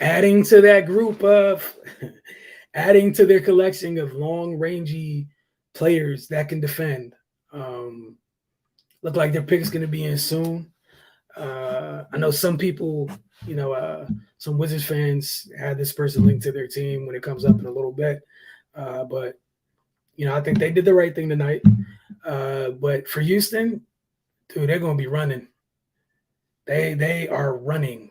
S1: adding to that group of – adding to their collection of long-rangey players that can defend. Look like their pick's going to be in soon. I know some people, some Wizards fans had this person linked to their team when it comes up in a little bit. But I think they did the right thing tonight. But for Houston, dude, they're going to be running. They are running.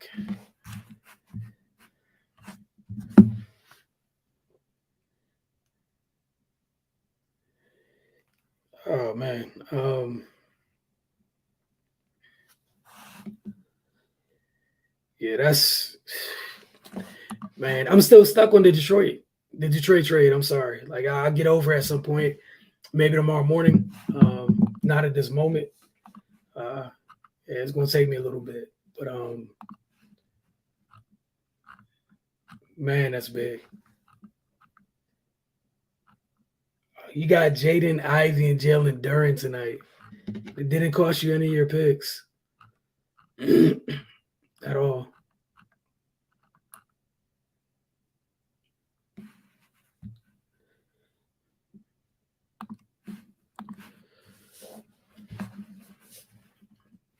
S1: Oh, man. Yeah, that's – man, I'm still stuck on the Detroit trade. I'm sorry. Like, I'll get over it at some point, maybe tomorrow morning. Not at this moment. Yeah, it's going to take me a little bit. But, man, that's big. You got Jaden Ivey and Jalen Duren tonight. It didn't cost you any of your picks at all.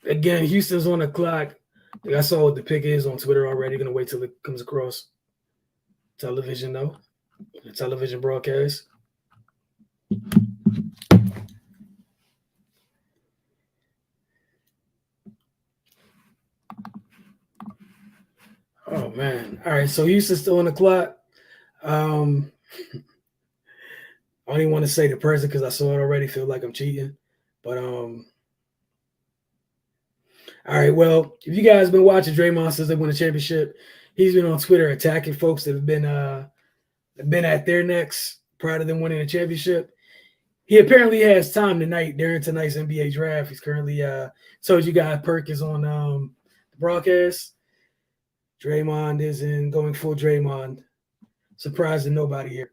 S1: Again, Houston's on the clock. I saw what the pick is on Twitter already. Going to wait till it comes across television, though. The television broadcast. Oh, man. All right, so Houston's still on the clock. I don't even want to say the person because I saw it already. Feel like I'm cheating. But, all right, well, if you guys have been watching Draymond since they won the championship, he's been on Twitter attacking folks that have been at their necks prior to them winning the championship. He apparently has time tonight during tonight's NBA draft. He's currently told you guys Perk is on the broadcast. Draymond is in going full Draymond. Surprising nobody here.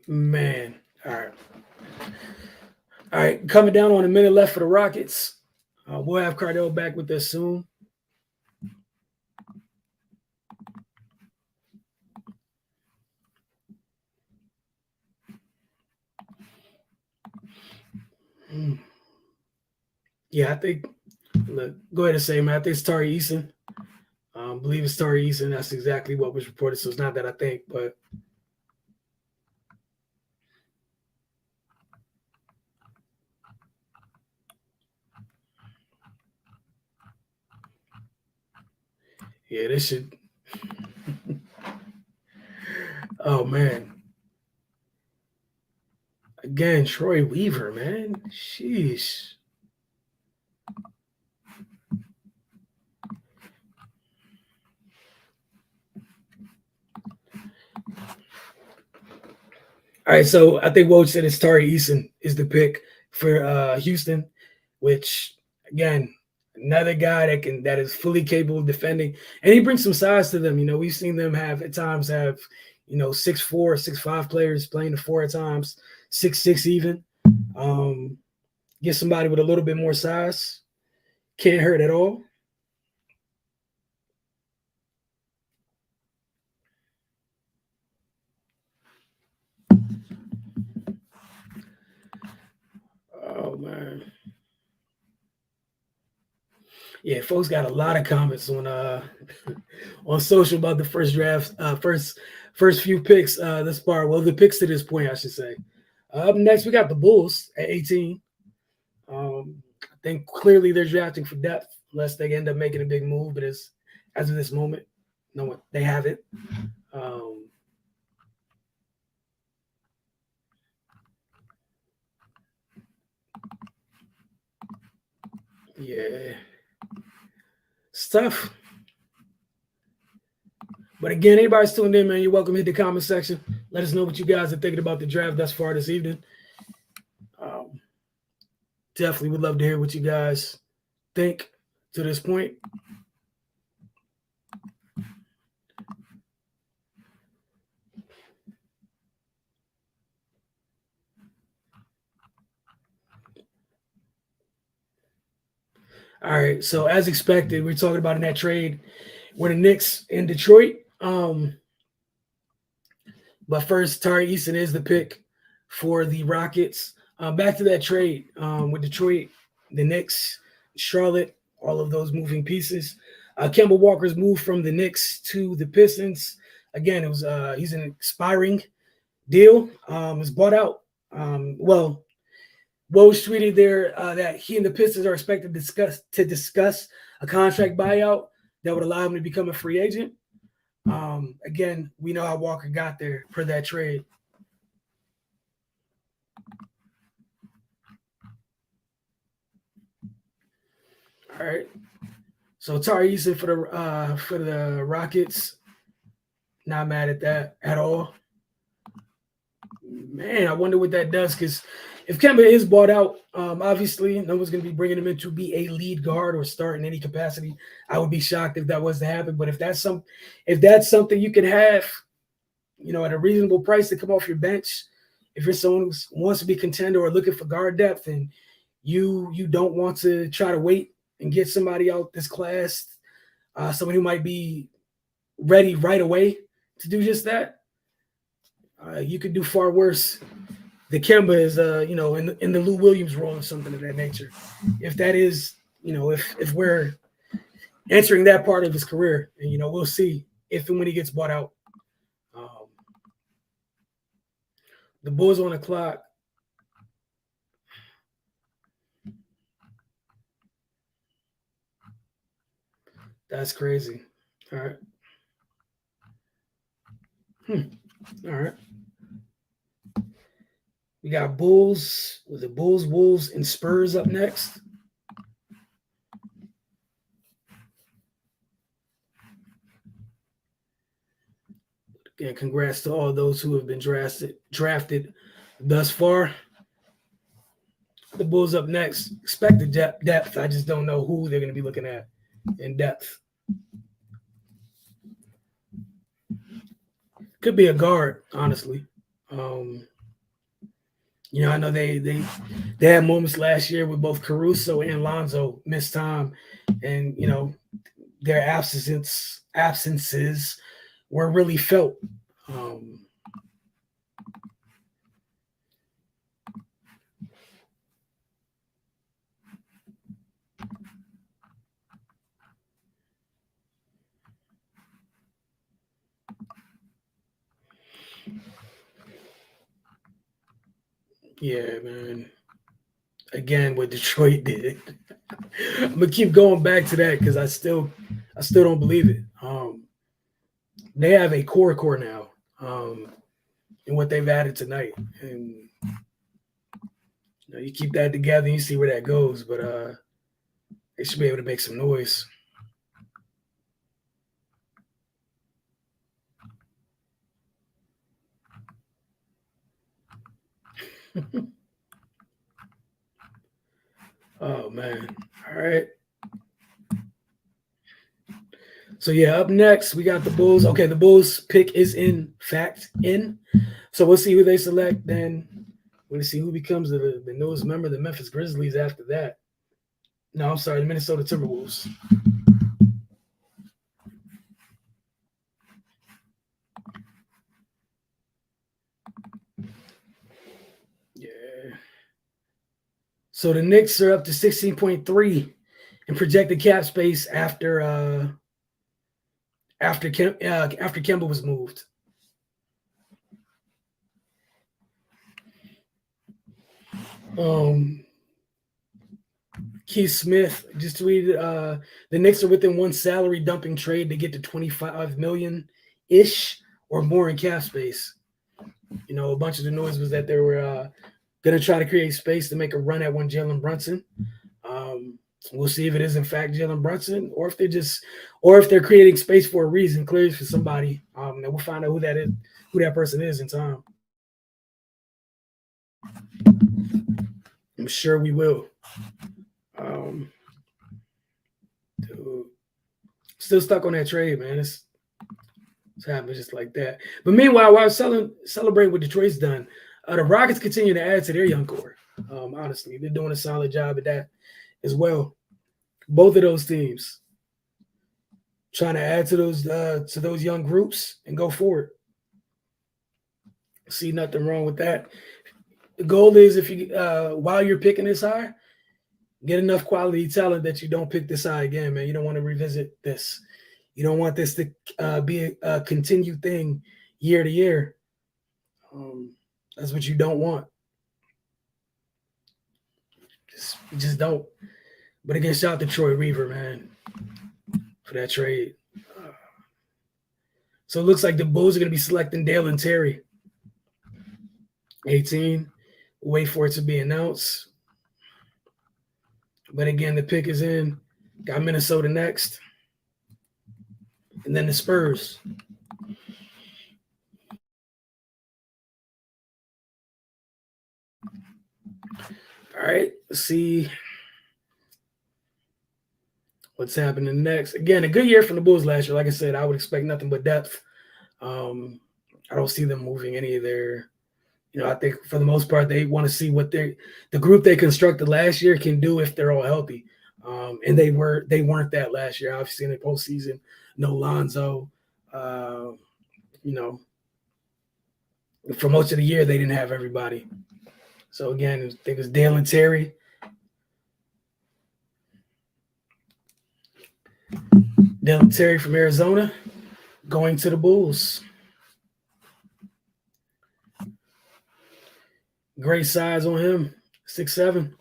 S1: Man. All right. Coming down on a minute left for the Rockets. We'll have Cardell back with us soon. Yeah, I think. Look, go ahead and say, man. I think it's Tari Eason. I believe it's Tari Eason. That's exactly what was reported. So it's not that I think, but. Yeah, this should. Oh, man. Again, Troy Weaver, man. Sheesh. All right, so I think Woj said it's Tari Eason is the pick for Houston, which again, another guy that is fully capable of defending, and he brings some size to them. You know, we've seen them at times have 6'4", 6'5" players playing the four at times, 6'6" even. Get somebody with a little bit more size, can't hurt at all. Oh man. Yeah, folks got a lot of comments on on social about the first draft, first few picks this far. Well, the picks to this point, I should say. Up next, we got the Bulls at 18. I think clearly they're drafting for depth, unless they end up making a big move. But as of this moment, no, they haven't. Yeah, it's tough. But again, anybody's tuned in, man, you're welcome to hit the comment section. Let us know what you guys are thinking about the draft thus far this evening. Definitely would love to hear what you guys think to this point. All right, so as expected, we're talking about in that trade with the Knicks in Detroit. But first, Tari Eason is the pick for the Rockets. Back to that trade with Detroit, the Knicks, Charlotte, all of those moving pieces. Kemba Walker's moved from the Knicks to the Pistons. Again, it was he's an expiring deal. Was bought out. Woj tweeted there that he and the Pistons are expected to discuss a contract buyout that would allow him to become a free agent. Again, we know how Walker got there per that trade. All right. So Tari Eason for the Rockets. Not mad at that at all. Man, I wonder what that does, because if Kemba is bought out, obviously no one's going to be bringing him in to be a lead guard or start in any capacity. I would be shocked if that was to happen. But if that's something you can have, at a reasonable price to come off your bench, if you're someone who wants to be contender or looking for guard depth, and you don't want to try to wait and get somebody out this class, someone who might be ready right away to do just that, you could do far worse. The Kemba is, in the Lou Williams role or something of that nature. If that is, if we're entering that part of his career, and we'll see if and when he gets bought out. The Bulls on the clock. That's crazy. All right. All right. We got Bulls, with the Bulls, Wolves, and Spurs up next. Again, congrats to all those who have been drafted thus far. The Bulls up next. Expect the depth. I just don't know who they're going to be looking at in depth. Could be a guard, honestly. I know they had moments last year with both Caruso and Lonzo missed time, and their absences were really felt. Yeah, man. Again, what Detroit did. I'm gonna keep going back to that because I still don't believe it. They have a core now, in what they've added tonight, and You keep that together and you see where that goes, but they should be able to make some noise. Oh man. All right. So yeah, up next we got the Bulls. Okay, the Bulls pick is in fact in. So we'll see who they select. Then we'll see who becomes the newest member of the Memphis Grizzlies after that. No, I'm sorry, the Minnesota Timberwolves. Yeah. So the Knicks are up to 16.3 in projected cap space after Kemba was moved. Keith Smith just tweeted the Knicks are within one salary dumping trade to get to 25 million ish or more in cap space. A bunch of the noise was that they were going to try to create space to make a run at one Jalen Brunson. We'll see if it is in fact Jalen Brunson, or if they're creating space for a reason, clearly for somebody. And we'll find out who that person is in time. I'm sure we will. Dude, still stuck on that trade, man. It's happening just like that. But meanwhile, while celebrating what Detroit's done, the Rockets continue to add to their young core. Honestly, they're doing a solid job at that as well. Both of those teams trying to add to those young groups and go forward. See nothing wrong with that. The goal is, if you while you're picking this high, get enough quality talent that you don't pick this high again, man. You don't want to revisit this. You don't want this to be a continued thing year to year. That's what you don't want. Just don't. But again, shout out to Troy Weaver, man, for that trade. So it looks like the Bulls are going to be selecting Dalen Terry, 18. Wait for it to be announced. But again, the pick is in. Got Minnesota next. And then the Spurs. All right, let's see what's happening next. Again, a good year from the Bulls last year. Like I said, I would expect nothing but depth. I don't see them moving any of their, I think for the most part, they want to see what the group they constructed last year can do if they're all healthy. And they weren't that last year. Obviously in the postseason, no Lonzo. For most of the year, they didn't have everybody. So again, I think it was Dalen Terry. Dalen Terry from Arizona going to the Bulls. Great size on him, 6'7".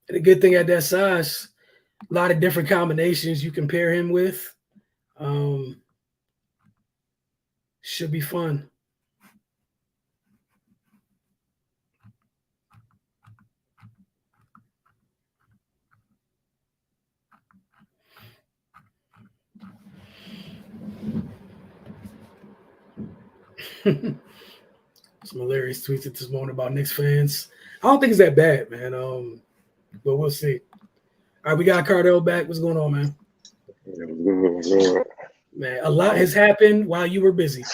S1: And a good thing at that size, a lot of different combinations you can pair him with. Should be fun. Some hilarious tweets at this moment about Knicks fans. I don't think it's that bad, man. But we'll see. All right, we got Cardell back. What's going on, man?
S2: Good.
S1: Man, a lot has happened while you were busy.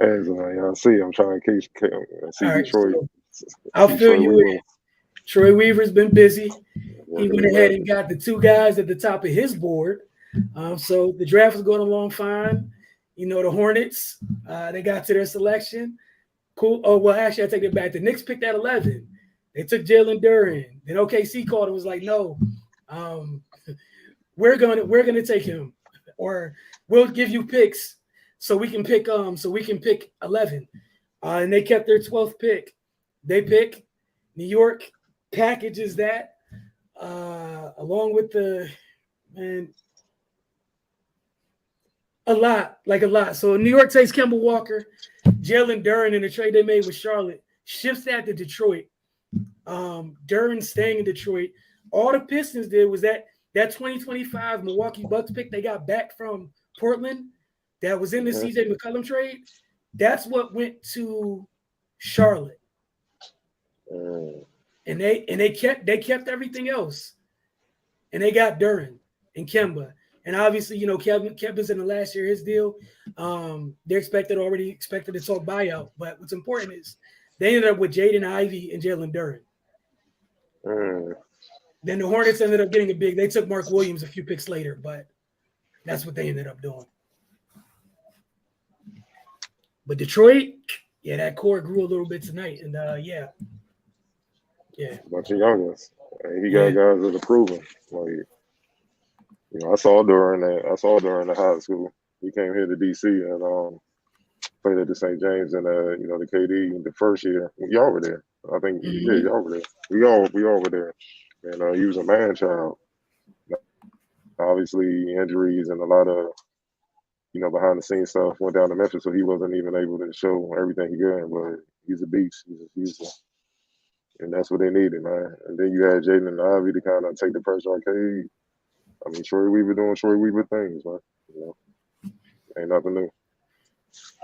S2: As y'all see, I'm trying to see
S1: All
S2: Detroit.
S1: Right, so I'll fill you in. Troy Weaver's been busy. He went ahead and got the two guys at the top of his board. So the draft is going along fine. The Hornets, they got to their selection. Cool. Oh, well, actually, I take it back. The Knicks picked at 11. They took Jalen Duren. Then OKC called and was like, no, we're gonna take him, or we'll give you picks so we can pick 11. And they kept their 12th pick. They pick New York, packages that along with the man. A lot. So New York takes Kemba Walker, Jalen Duren in the trade they made with Charlotte, shifts that to Detroit. Duren staying in Detroit. All the Pistons did was that 2025 Milwaukee Bucks pick they got back from Portland that was in the CJ McCollum trade. That's what went to Charlotte. And they kept everything else. And they got Duren and Kemba. And obviously, Kemba's in the last year of his deal. They're already expected to talk buyout. But what's important is they ended up with Jaden Ivey and Jalen Duren. Then the Hornets ended up getting a big. They took Mark Williams a few picks later, but that's what they ended up doing. But Detroit, yeah, that core grew a little bit tonight. And yeah.
S2: Bunch of youngins. And he got guys that are proven. Like, I saw during the high school. He came here to DC and played at the St. James and the KD the first year. Y'all were there. I think y'all were there. We all were there. And he was a man child. Obviously injuries and a lot of behind the scenes stuff went down to Memphis, so he wasn't even able to show everything he got. But he's a beast. And that's what they needed, man. And then you had Jaden and Ivy to kind of take the pressure off KD. I mean, Troy Weaver doing Troy Weaver things, man. Ain't nothing new.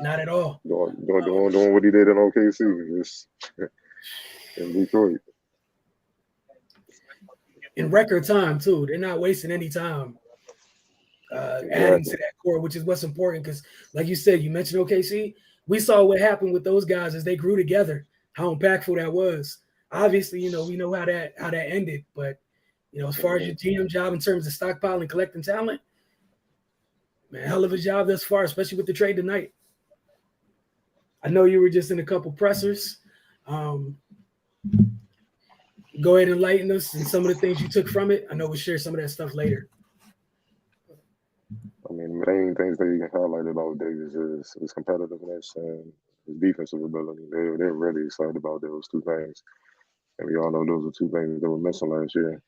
S1: Not at all.
S2: Doing what he did in OKC, just in Detroit.
S1: In record time, too. They're not wasting any time adding to that core, which is what's important. Because, like you said, you mentioned OKC. We saw what happened with those guys as they grew together, how impactful that was. Obviously, we know how that ended, but as far as your GM job in terms of stockpiling, collecting talent, man, hell of a job thus far, especially with the trade tonight. I know you were just in a couple pressers. Go ahead and enlighten us and some of the things you took from it. I know we'll share some of that stuff later.
S2: I mean, the main things that you can highlight about Davis is his competitiveness and his defensive ability. They're really excited about those two things. And we all know those are two things that were missing last year.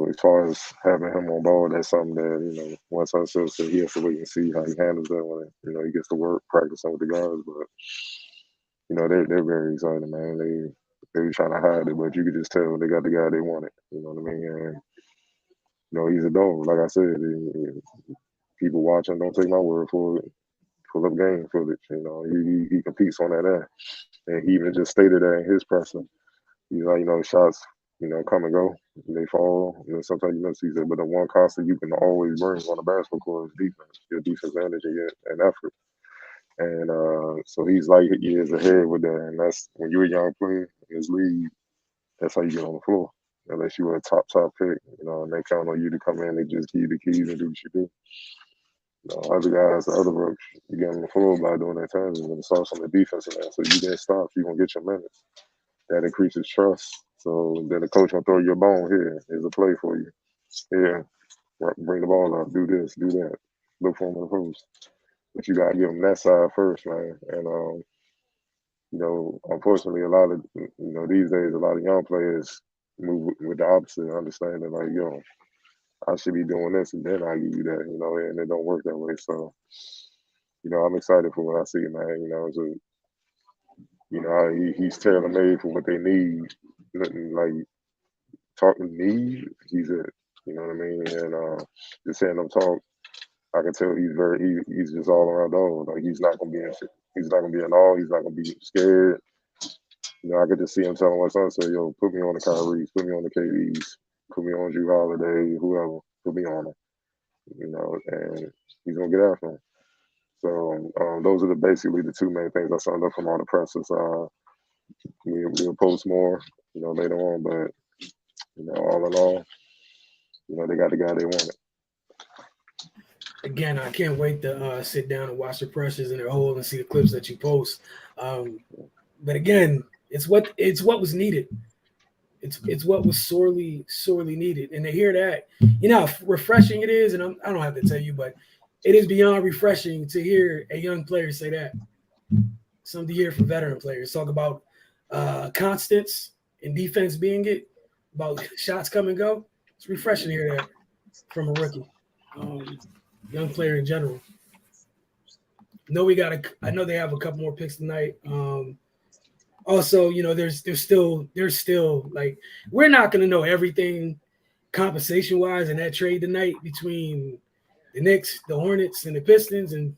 S2: As far as having him on board, that's something that, once I said he has to wait and see how he handles that when, he gets to work practicing with the guys. But, they're very excited, man. They were trying to hide it, but you could just tell they got the guy they wanted. You know what I mean? And, he's a dog. Like I said, people watching, don't take my word for it. Pull up game footage. He competes on that end. And he even just stated that in his presser. He's like, shots, come and go. They fall. Sometimes you miss. He said, but the one constant you can always bring on the basketball court is defense. Your defense energy and effort. And so he's like years ahead with that. And that's when you're a young player in this league, that's how you get on the floor. Unless you were a top pick, and they count on you to come in and just give you the keys and do what you do. Other guys, the other rooks, you get on the floor by doing that time. You're going to start on the defensive end. So you get stopped, you're going to get your minutes. That increases trust. So then the coach will throw you a bone. Here's a play for you. Here, bring the ball up, do this, do that. Look for him in the post. But you got to give them that side first, man. And, unfortunately, a lot of, these days, a lot of young players move with the opposite, understanding like, I should be doing this and then I give you that, and it don't work that way. So, I'm excited for what I see, man. He's tailor made for what they need. Nothing like talking need. He's it. You know what I mean? And just hearing him talk, I can tell he's just all around dog. Like he's not gonna be in awe. He's not gonna be scared. I could just see him telling my son, say, yo, put me on the Kyries, put me on the KDs, put me on Drew Holiday, whoever, put me on him. And he's gonna get after him. So those are basically the two main things I signed up from all the presses. We'll post more, later on, but all in all, they got the guy they wanted.
S1: Again, I can't wait to sit down and watch the pressures in their whole and see the clips that you post. But again, it's what was needed. It's what was sorely needed. And to hear that, how refreshing it is, and I don't have to tell you, but it is beyond refreshing to hear a young player say that. Something to hear from veteran players talk about constants and defense being it, about shots come and go. It's refreshing to hear that from a rookie. young player in general. I know they have a couple more picks tonight. Also, there's still like we're not gonna know everything compensation wise in that trade tonight between the Knicks, the Hornets, and the Pistons, and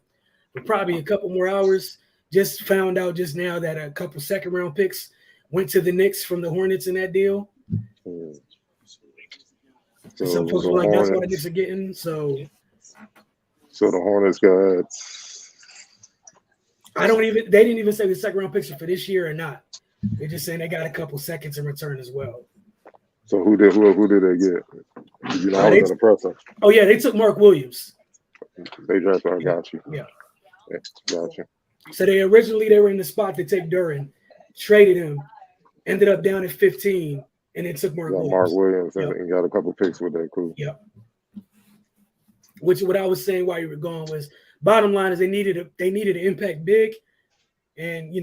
S1: for probably a couple more hours. Just found out just now that a couple second round picks went to the Knicks from the Hornets in that deal.
S2: So
S1: Some folks were like, that's what the Knicks are getting. So
S2: the Hornets got.
S1: they didn't even say the second round picks are for this year or not. They're just saying they got a couple seconds in return as well.
S2: So who did they get? I was at a presser.
S1: Oh yeah, they took Mark Williams.
S2: They drafted. I got you.
S1: Yeah,
S2: got you.
S1: So they were in the spot to take Duren, traded him, ended up down at 15, and then took Mark Williams.
S2: And got a couple picks with that. Cool.
S1: Yep. Which what I was saying while you were gone was bottom line is they needed an impact big, and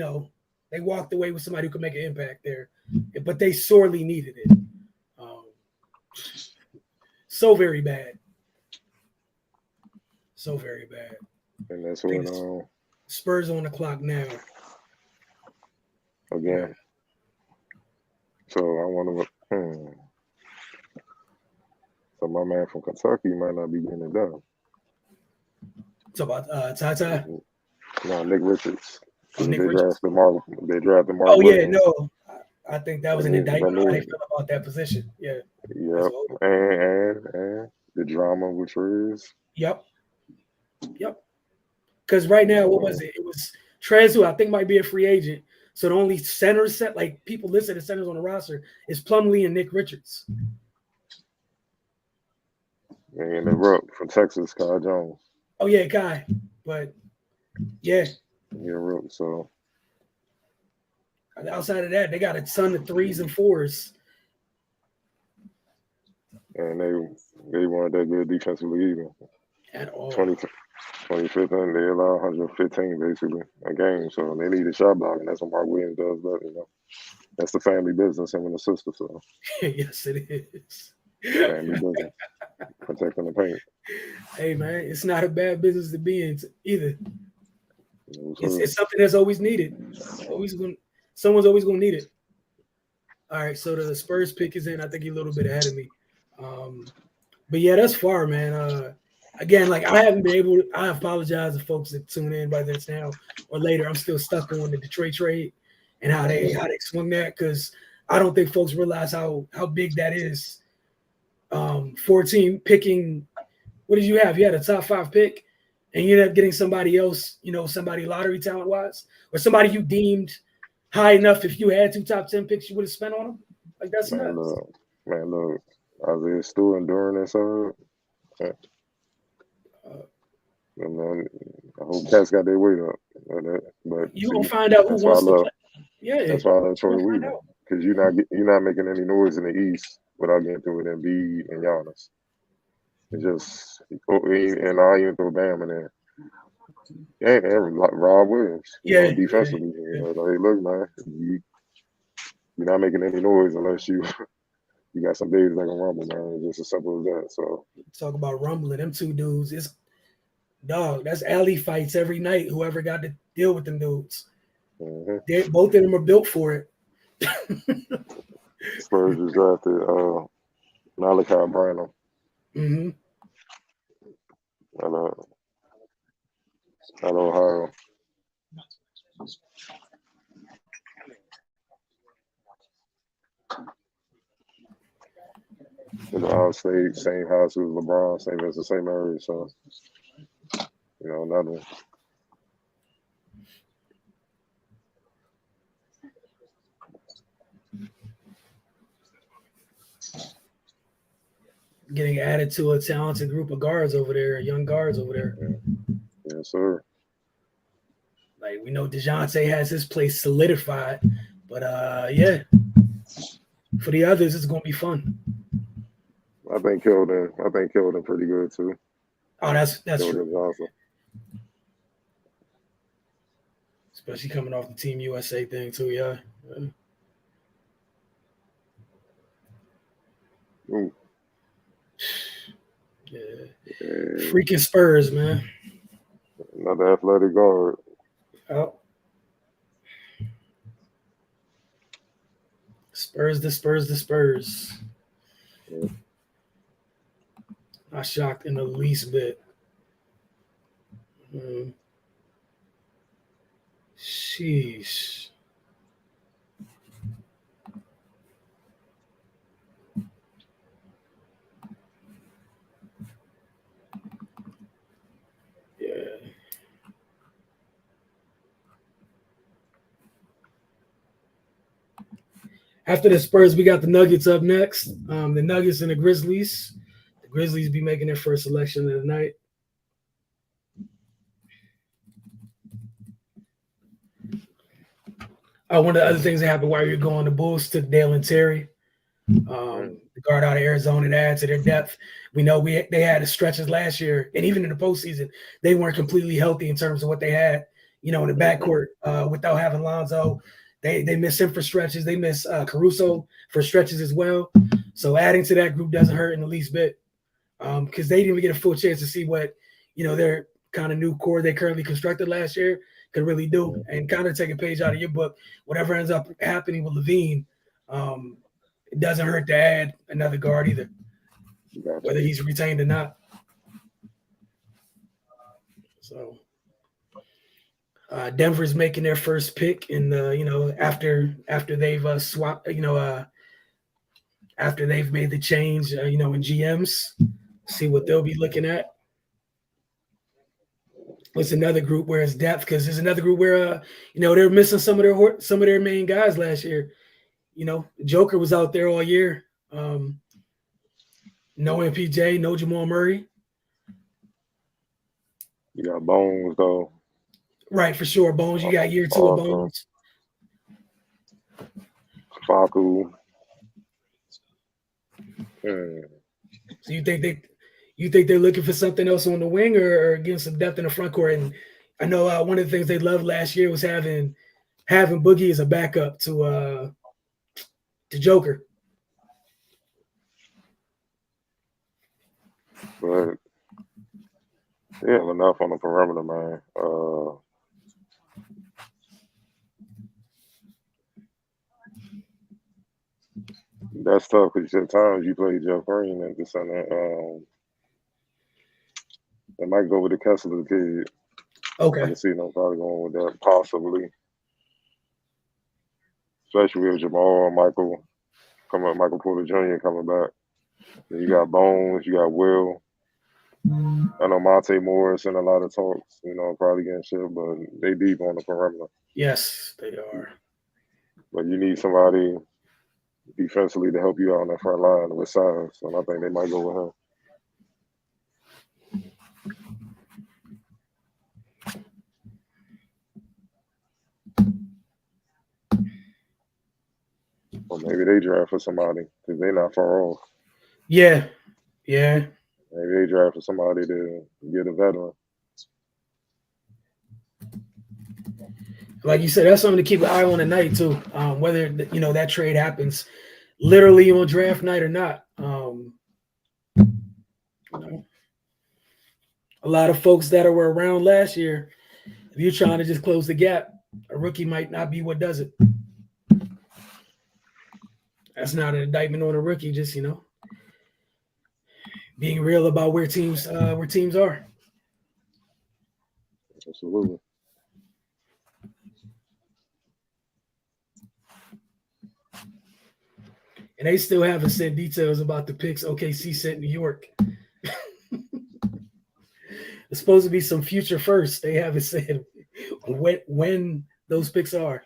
S1: they walked away with somebody who could make an impact there, but they sorely needed it. So very bad. So very bad.
S2: And that's when
S1: Spurs on the clock now.
S2: Again. So I want to. So my man from Kentucky might not be getting it done.
S1: It's about Tata.
S2: No, Nick Richards.
S1: Nick Richards.
S2: They drafted Mark.
S1: Oh yeah, no. I think that was an indictment how they feel about that position. Yeah.
S2: Yep. And the drama with Trez.
S1: Yep. Because right now, what was it? It was Trez, who I think might be a free agent. So the only centers set, like people listed as centers on the roster, is Plumlee and Nick Richards.
S2: And the rook from Texas, Kai Jones.
S1: Oh yeah, Kai. But yeah.
S2: Yeah, rook. So
S1: outside of that, they got a ton of 3s and 4s.
S2: And they weren't that good defensively either.
S1: At all.
S2: 25th, and they allow 115 basically a game. So they need a shot block, and that's what Mark Williams does. But that's the family business, him and the sister. So
S1: yes, it is.
S2: Family business, protecting the paint.
S1: Hey man, it's not a bad business to be in either. It's something that's always needed. Someone's always gonna need it. All right, so the Spurs pick is in. I think he's a little bit ahead of me. But yeah, that's far, man. Again, like I haven't been able to, I apologize to folks that tune in by this now or later. I'm still stuck on the Detroit trade and how they swung that, because I don't think folks realize how big that is. 14 picking, what did you have? You had a top 5 pick and you ended up getting somebody else, somebody lottery talent wise, or somebody you deemed high enough. If you had 2 top 10 picks, you would have spent on them. Like that's nuts.
S2: Look, Isaiah Stewart and Duren inside. I hope cats got their weight up. But
S1: you gonna find out who wants to play. Yeah,
S2: that's why I love Troy Weaver, because you're not making any noise in the East without getting through with Embiid and Giannis. It's just, and I even throw Bam in there. And Rob Williams, defensively. Like, look, man, you're not making any noise unless you got some days that can rumble, man. It's just as simple as that. So
S1: talk about rumbling, them 2 dudes. It's dog. That's alley fights every night. Whoever got to deal with them dudes, both of them are built for it.
S2: Spurs just drafted Malachi Branham.
S1: Mm-hmm.
S2: At Ohio. Ohio State, same house as LeBron, it's the same area, so another.
S1: Getting added to a talented group of guards over there, young guards over there.
S2: Yes, sir.
S1: Like we know DeJounte has his place solidified, but yeah, for the others, it's gonna be fun.
S2: I think Keldon pretty good too.
S1: Oh, that's
S2: Keldon's
S1: true.
S2: awesome.
S1: Especially coming off the Team USA thing too, yeah.
S2: Ooh.
S1: Yeah. freaking Spurs, man.
S2: Another athletic guard.
S1: Oh. Spurs, the Spurs, the Spurs.
S2: Yeah.
S1: Not shocked in the least bit. Sheesh. Yeah. After the Spurs, we got the Nuggets up next. The Nuggets and the Grizzlies. The Grizzlies be making their first selection of the night. One of the other things that happened while you're going, the Bulls took Dale and Terry, the guard out of Arizona, to add to their depth. We know they had stretches last year, and even in the postseason, they weren't completely healthy in terms of what they had, in the backcourt without having Lonzo. They miss him for stretches. They miss Caruso for stretches as well. So adding to that group doesn't hurt in the least bit, because they didn't even get a full chance to see what, their kind of new core they currently constructed last year could really do, and kind of take a page out of your book. Whatever ends up happening with LaVine, it doesn't hurt to add another guard either, whether he's retained or not. So Denver's making their first pick in the, after they've swapped, after they've made the change, in GMs, see what they'll be looking at. It's another group where it's depth, because there's another group where they're missing some of their main guys last year. Joker was out there all year. No MPJ, no Jamal Murray.
S2: You got Bones though.
S1: Right, for sure. Bones, you got year 2 of Bones.
S2: Facu.
S1: So you think they're looking for something else on the wing, or getting some depth in the front court? And I know one of the things they loved last year was having Boogie as a backup to Joker.
S2: But they have enough on the perimeter, man. That's tough, because at times you play Jeff Green at the center. They might go with the Kessler kid.
S1: Okay.
S2: I can see them probably going with that, possibly. Especially with Jamal, Michael Porter Jr. coming back. Then you got Bones, you got Will. I know Monte Morris in a lot of talks, probably getting shit, but they deep on the perimeter.
S1: Yes, they are.
S2: But you need somebody defensively to help you out on that front line with size, and I think they might go with him. Or maybe they draft for somebody, because they're not far off.
S1: Yeah.
S2: Maybe they draft for somebody to get a veteran.
S1: Like you said, that's something to keep an eye on tonight too. Whether that trade happens literally on draft night or not. A lot of folks that were around last year, if you're trying to just close the gap, a rookie might not be what does it. That's not an indictment on a rookie, just being real about where teams are.
S2: Absolutely.
S1: And they still haven't sent details about the picks OKC sent New York. It's supposed to be some future first. They haven't said when those picks are.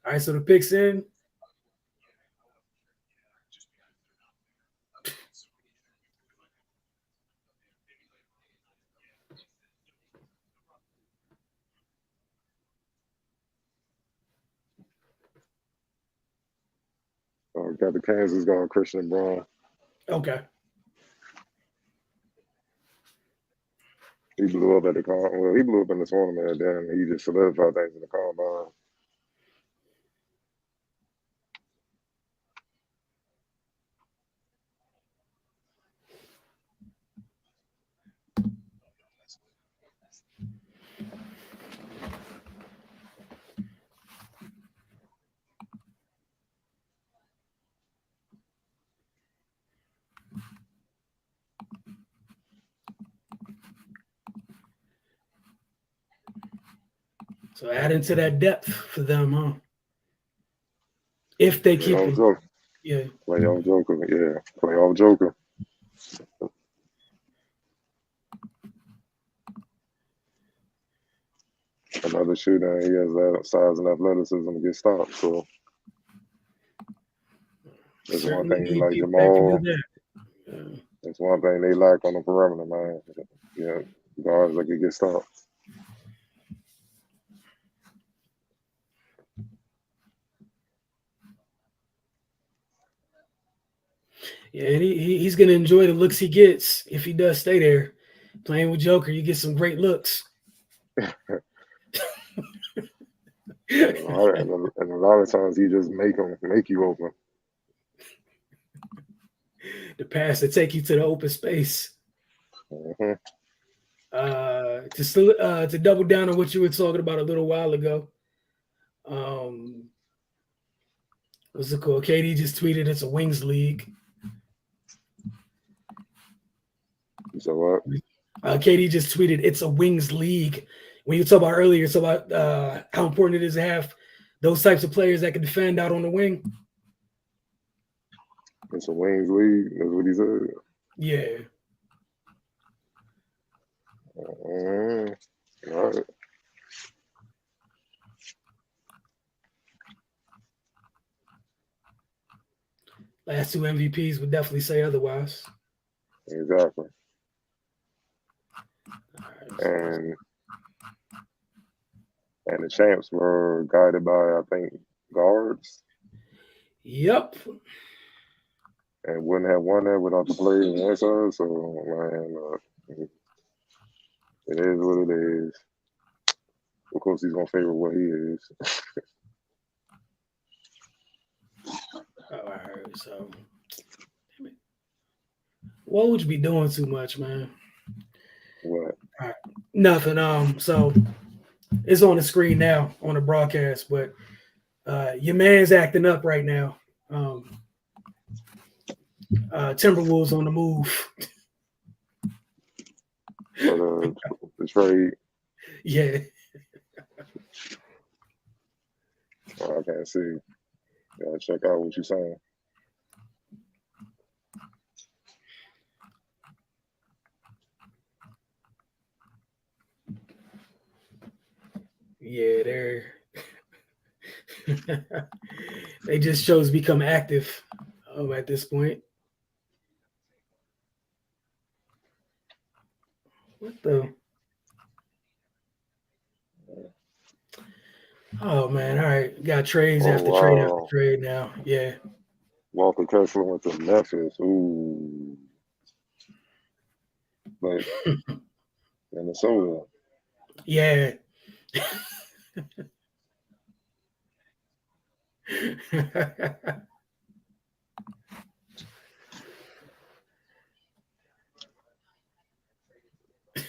S1: All right, so the picks in.
S2: Got the Kansas going Christian Braun.
S1: Okay.
S2: He blew up at the combine. Well, he blew up in the tournament, then he just solidified things in the combine.
S1: So add into that depth for them, huh? If they keep
S2: Playoff
S1: it,
S2: Joker.
S1: yeah.
S2: Playoff Joker. Yeah. Playoff Joker. Another shooter. He has that size and athleticism to get stopped. So that's one
S1: Certainly
S2: thing you
S1: need
S2: like
S1: people that can do
S2: Jamal.
S1: that. Yeah.
S2: That's one thing they lack on the perimeter, man. Yeah, guards that can get stopped.
S1: Yeah, and he's gonna enjoy the looks he gets if he does stay there. Playing with Joker, you get some great looks.
S2: And a lot of times he just make you open.
S1: The pass to take you to the open space.
S2: Mm-hmm.
S1: To double down on what you were talking about a little while ago. What's it called? KD just tweeted it's a wings league.
S2: So what?
S1: KD just tweeted it's a wings league. When you talk about earlier, it's about how important it is to have those types of players that can defend out on the wing.
S2: It's a wings league. That's what he said.
S1: Yeah.
S2: All right.
S1: Last two MVPs would definitely say otherwise.
S2: Exactly.
S1: Right,
S2: And the champs were guided by, I think, guards.
S1: Yep.
S2: And wouldn't have won that without the players inside. So, man, it is what it is. Of course, he's going to favor what he is.
S1: All right. So, Woj be doing too much, man.
S2: What?
S1: All right. Nothing. So it's on the screen now on the broadcast, but your man's acting up right now. Timberwolves on the move.
S2: For the trade.
S1: Yeah.
S2: I can't see. Gotta check out what you're saying.
S1: Yeah, they just chose to become active at this point. What the? Oh man! All right, got trades after trade after trade now. Yeah.
S2: Walker Kessler went to Memphis. Ooh. But Minnesota.
S1: Yeah.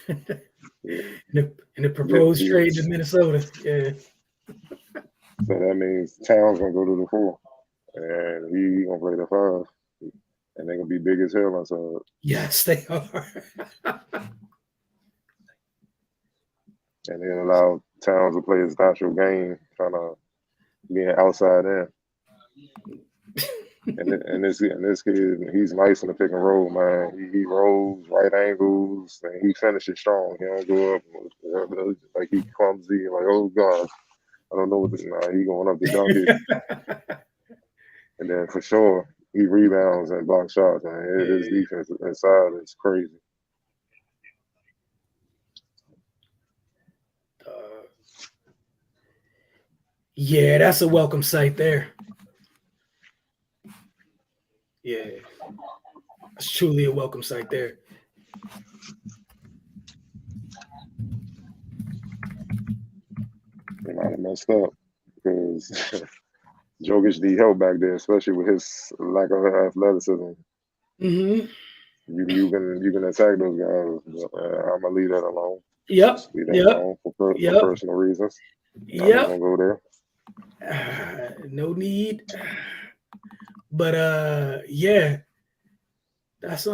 S1: and the proposed trade to Minnesota. Yeah.
S2: So that means Towns gonna go to the 4, and he gonna play the 5, and they gonna be big as hell inside.
S1: Yes, they are.
S2: And then allow Towns to play his natural game, trying to be an outside in. and this kid, he's nice in the pick and roll, man. He rolls right angles, and he finishes strong. He don't go up like he clumsy, like, oh god, I don't know what this. Nah, he going up to dunk it. And then for sure, he rebounds and blocks shots, man. His defense inside is crazy.
S1: Yeah, that's a welcome sight there. Yeah, it's truly a welcome sight there.
S2: They might have messed up because Jokic need help back there, especially with his lack of athleticism.
S1: Mm-hmm.
S2: You can attack those guys, but I'm gonna leave that alone.
S1: Yep.
S2: Leave that alone for personal reasons. I'm not gonna go
S1: there. No need. But yeah, that's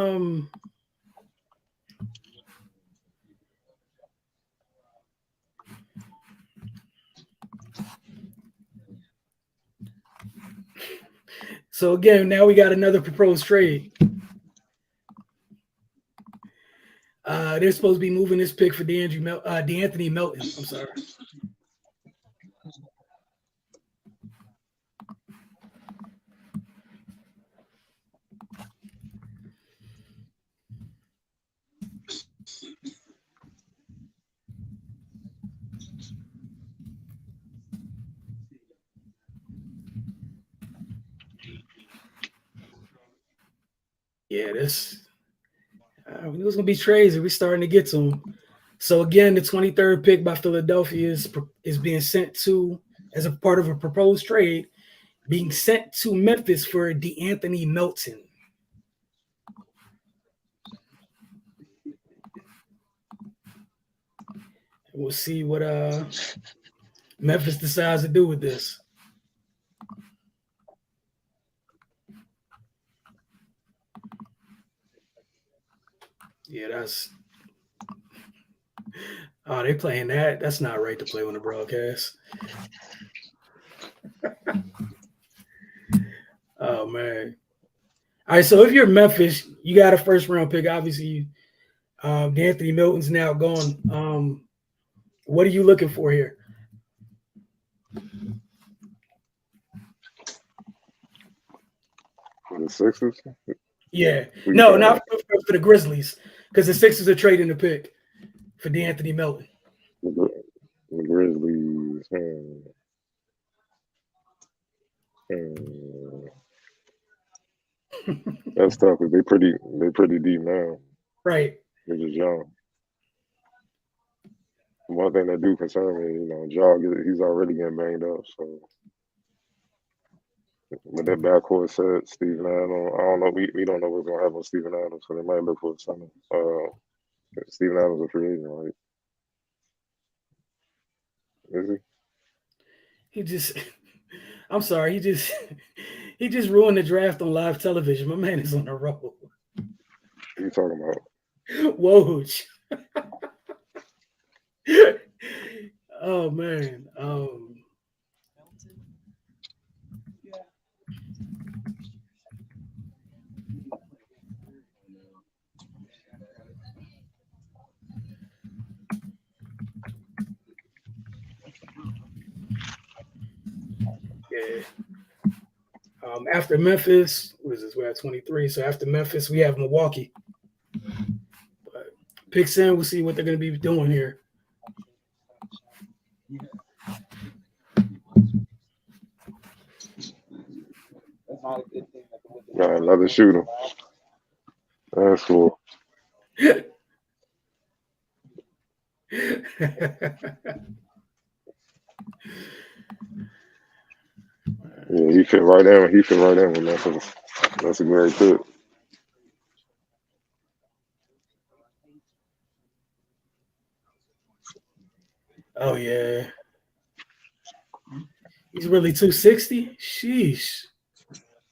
S1: So again, now we got another proposed trade. They're supposed to be moving this pick for DeAnthony Melton. I'm sorry. Yeah, this it was gonna be crazy. We're starting to get to them. So again, the 23rd pick by Philadelphia is being sent to as a part of a proposed trade, being sent to Memphis for DeAnthony Melton. We'll see what Memphis decides to do with this. Yeah, that's they playing that. That's not right to play on the broadcast. Oh man. All right, so if you're Memphis, you got a first round pick. Obviously, Anthony Milton's now gone. What are you looking for here?
S2: For the Sixers?
S1: Yeah. No, not for the Grizzlies, because the Sixers are trading the pick for DeAnthony Melton.
S2: The Grizzlies. That's tough because they're pretty deep now.
S1: Right.
S2: They're just young. One thing that do concern me, Ja, he's already getting banged up. So, but that backcourt set, Steven Adams, I don't know. We don't know what's gonna happen with Steven Adams, so they might look for something. Steven Adams is a free agent, right? Is
S1: He just, I'm sorry, he just ruined the draft on live television. My man is on the road.
S2: What are you talking about?
S1: Woj. Oh man. Yeah. After Memphis, what is this? We're at 23. So after Memphis, we have Milwaukee. But picks in, we'll see what they're going to be doing here.
S2: Got another shooter. That's cool.
S1: Yeah,
S2: he fit right in. He fit right in with Memphis. That's a great pick.
S1: Oh yeah. He's really 260? Sheesh.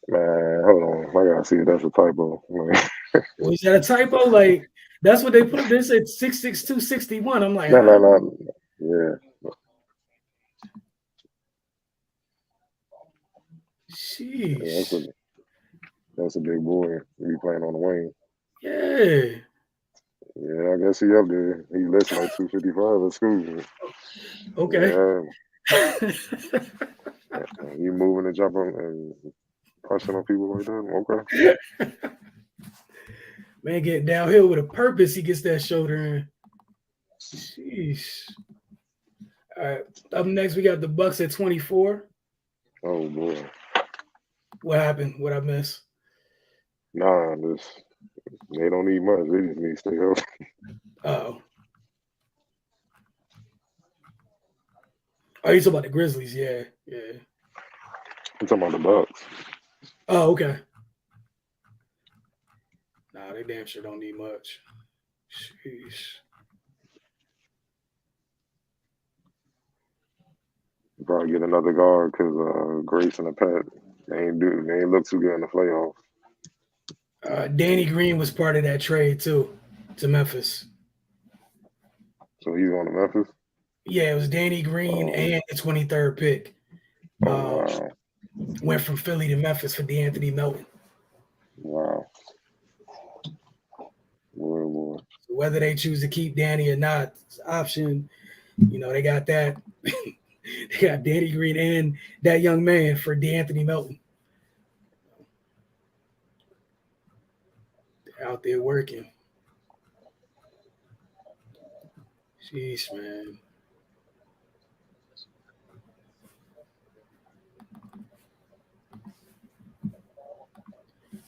S2: Man, hold on. I gotta see if that's a typo.
S1: Was that a typo? Like, that's what they put. They said 6'6", 261. I'm like,
S2: no. Yeah.
S1: Sheesh.
S2: Yeah, that's a big boy. He playing on the wing.
S1: Yeah.
S2: Yeah, I guess he up there. He lists like 255 at school.
S1: Okay.
S2: Yeah. You moving and jumping and pushing on people like that? Okay.
S1: Man, getting downhill with a purpose, he gets that shoulder in. Sheesh. All right. Up next, we got the Bucks at 24.
S2: Oh boy.
S1: What happened? What I miss?
S2: Nah, they don't need much. They just need to stay healthy.
S1: Oh. Oh, you talking about the Grizzlies? Yeah.
S2: I'm talking about the Bucks.
S1: Oh, okay. Nah, they damn sure don't need much. Sheesh.
S2: Probably get another guard because Grace and the Pat they ain't look too good in the playoffs.
S1: Danny Green was part of that trade too, to Memphis.
S2: So he's going to Memphis?
S1: Yeah, it was Danny Green and the 23rd pick.
S2: Wow.
S1: went from Philly to Memphis for DeAnthony Melton.
S2: Wow. Boy.
S1: So whether they choose to keep Danny or not, it's an option. They got that. They got Danny Green and that young man for DeAnthony Melton. They're out there working. Sheesh, man.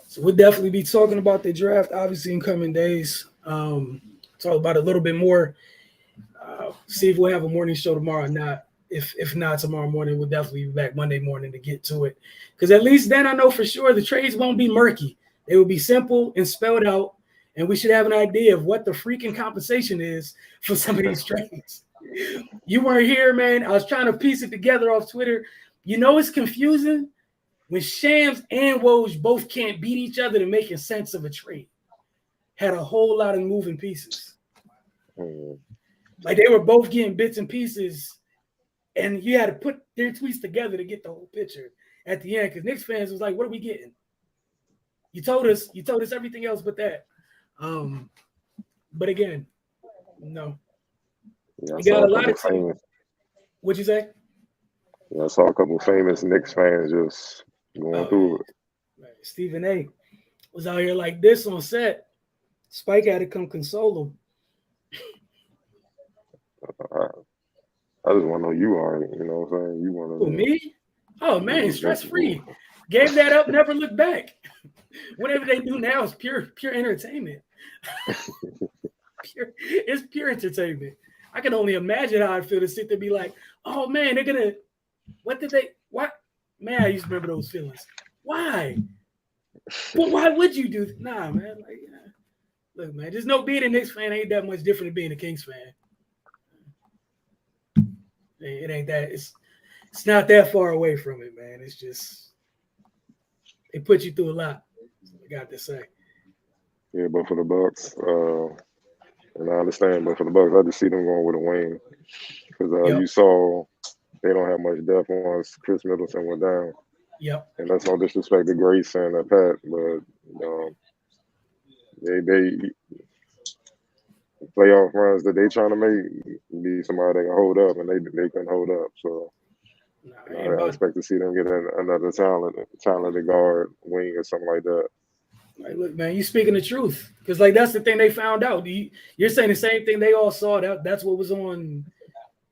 S1: So we'll definitely be talking about the draft, obviously, in coming days. Talk about it a little bit more. See if we'll have a morning show tomorrow or not. If not tomorrow morning, we'll definitely be back Monday morning to get to it. Because at least then I know for sure the trades won't be murky. They will be simple and spelled out, and we should have an idea of what the freaking compensation is for some of these trades. You weren't here, man. I was trying to piece it together off Twitter. It's confusing when Shams and Woj both can't beat each other to making sense of a trade. Had a whole lot of moving pieces. Like they were both getting bits and pieces, and you had to put their tweets together to get the whole picture at the end. Because Knicks fans was like, "What are we getting? You told us everything else but that." But again, no.
S2: Yeah,
S1: you got a lot of famous. What'd you say?
S2: Yeah, I saw a couple of famous Knicks fans just going through it.
S1: Right. Stephen A. was out here like this on set. Spike had to come console him.
S2: I just want to know you are. You know what I'm saying? You want to
S1: me? Oh man, stress free. Gave that up, never looked back. Whatever they do now is pure entertainment. It's pure entertainment. I can only imagine how I feel to sit there and be like, oh man, they're gonna. What? Man, I used to remember those feelings. Why? Well, why would you do that? Nah, man. Like, look, man, just know being a Knicks fan ain't that much different than being a Kings fan. It ain't that. It's not that far away from it, man. It's just they put you through a lot. I got to say.
S2: Yeah, but for the Bucks, and I understand, but for the Bucks, I just see them going with a wing because you saw they don't have much depth once Chris Middleton went down.
S1: Yep.
S2: And that's no disrespect to Grace and Pat, but they playoff runs that they trying to make need somebody that can hold up, and they couldn't hold up. So I expect to see them get another talented guard, wing, or something like that.
S1: Like, look, man, you speaking the truth because that's the thing they found out. You're saying the same thing they all saw. That's what was on,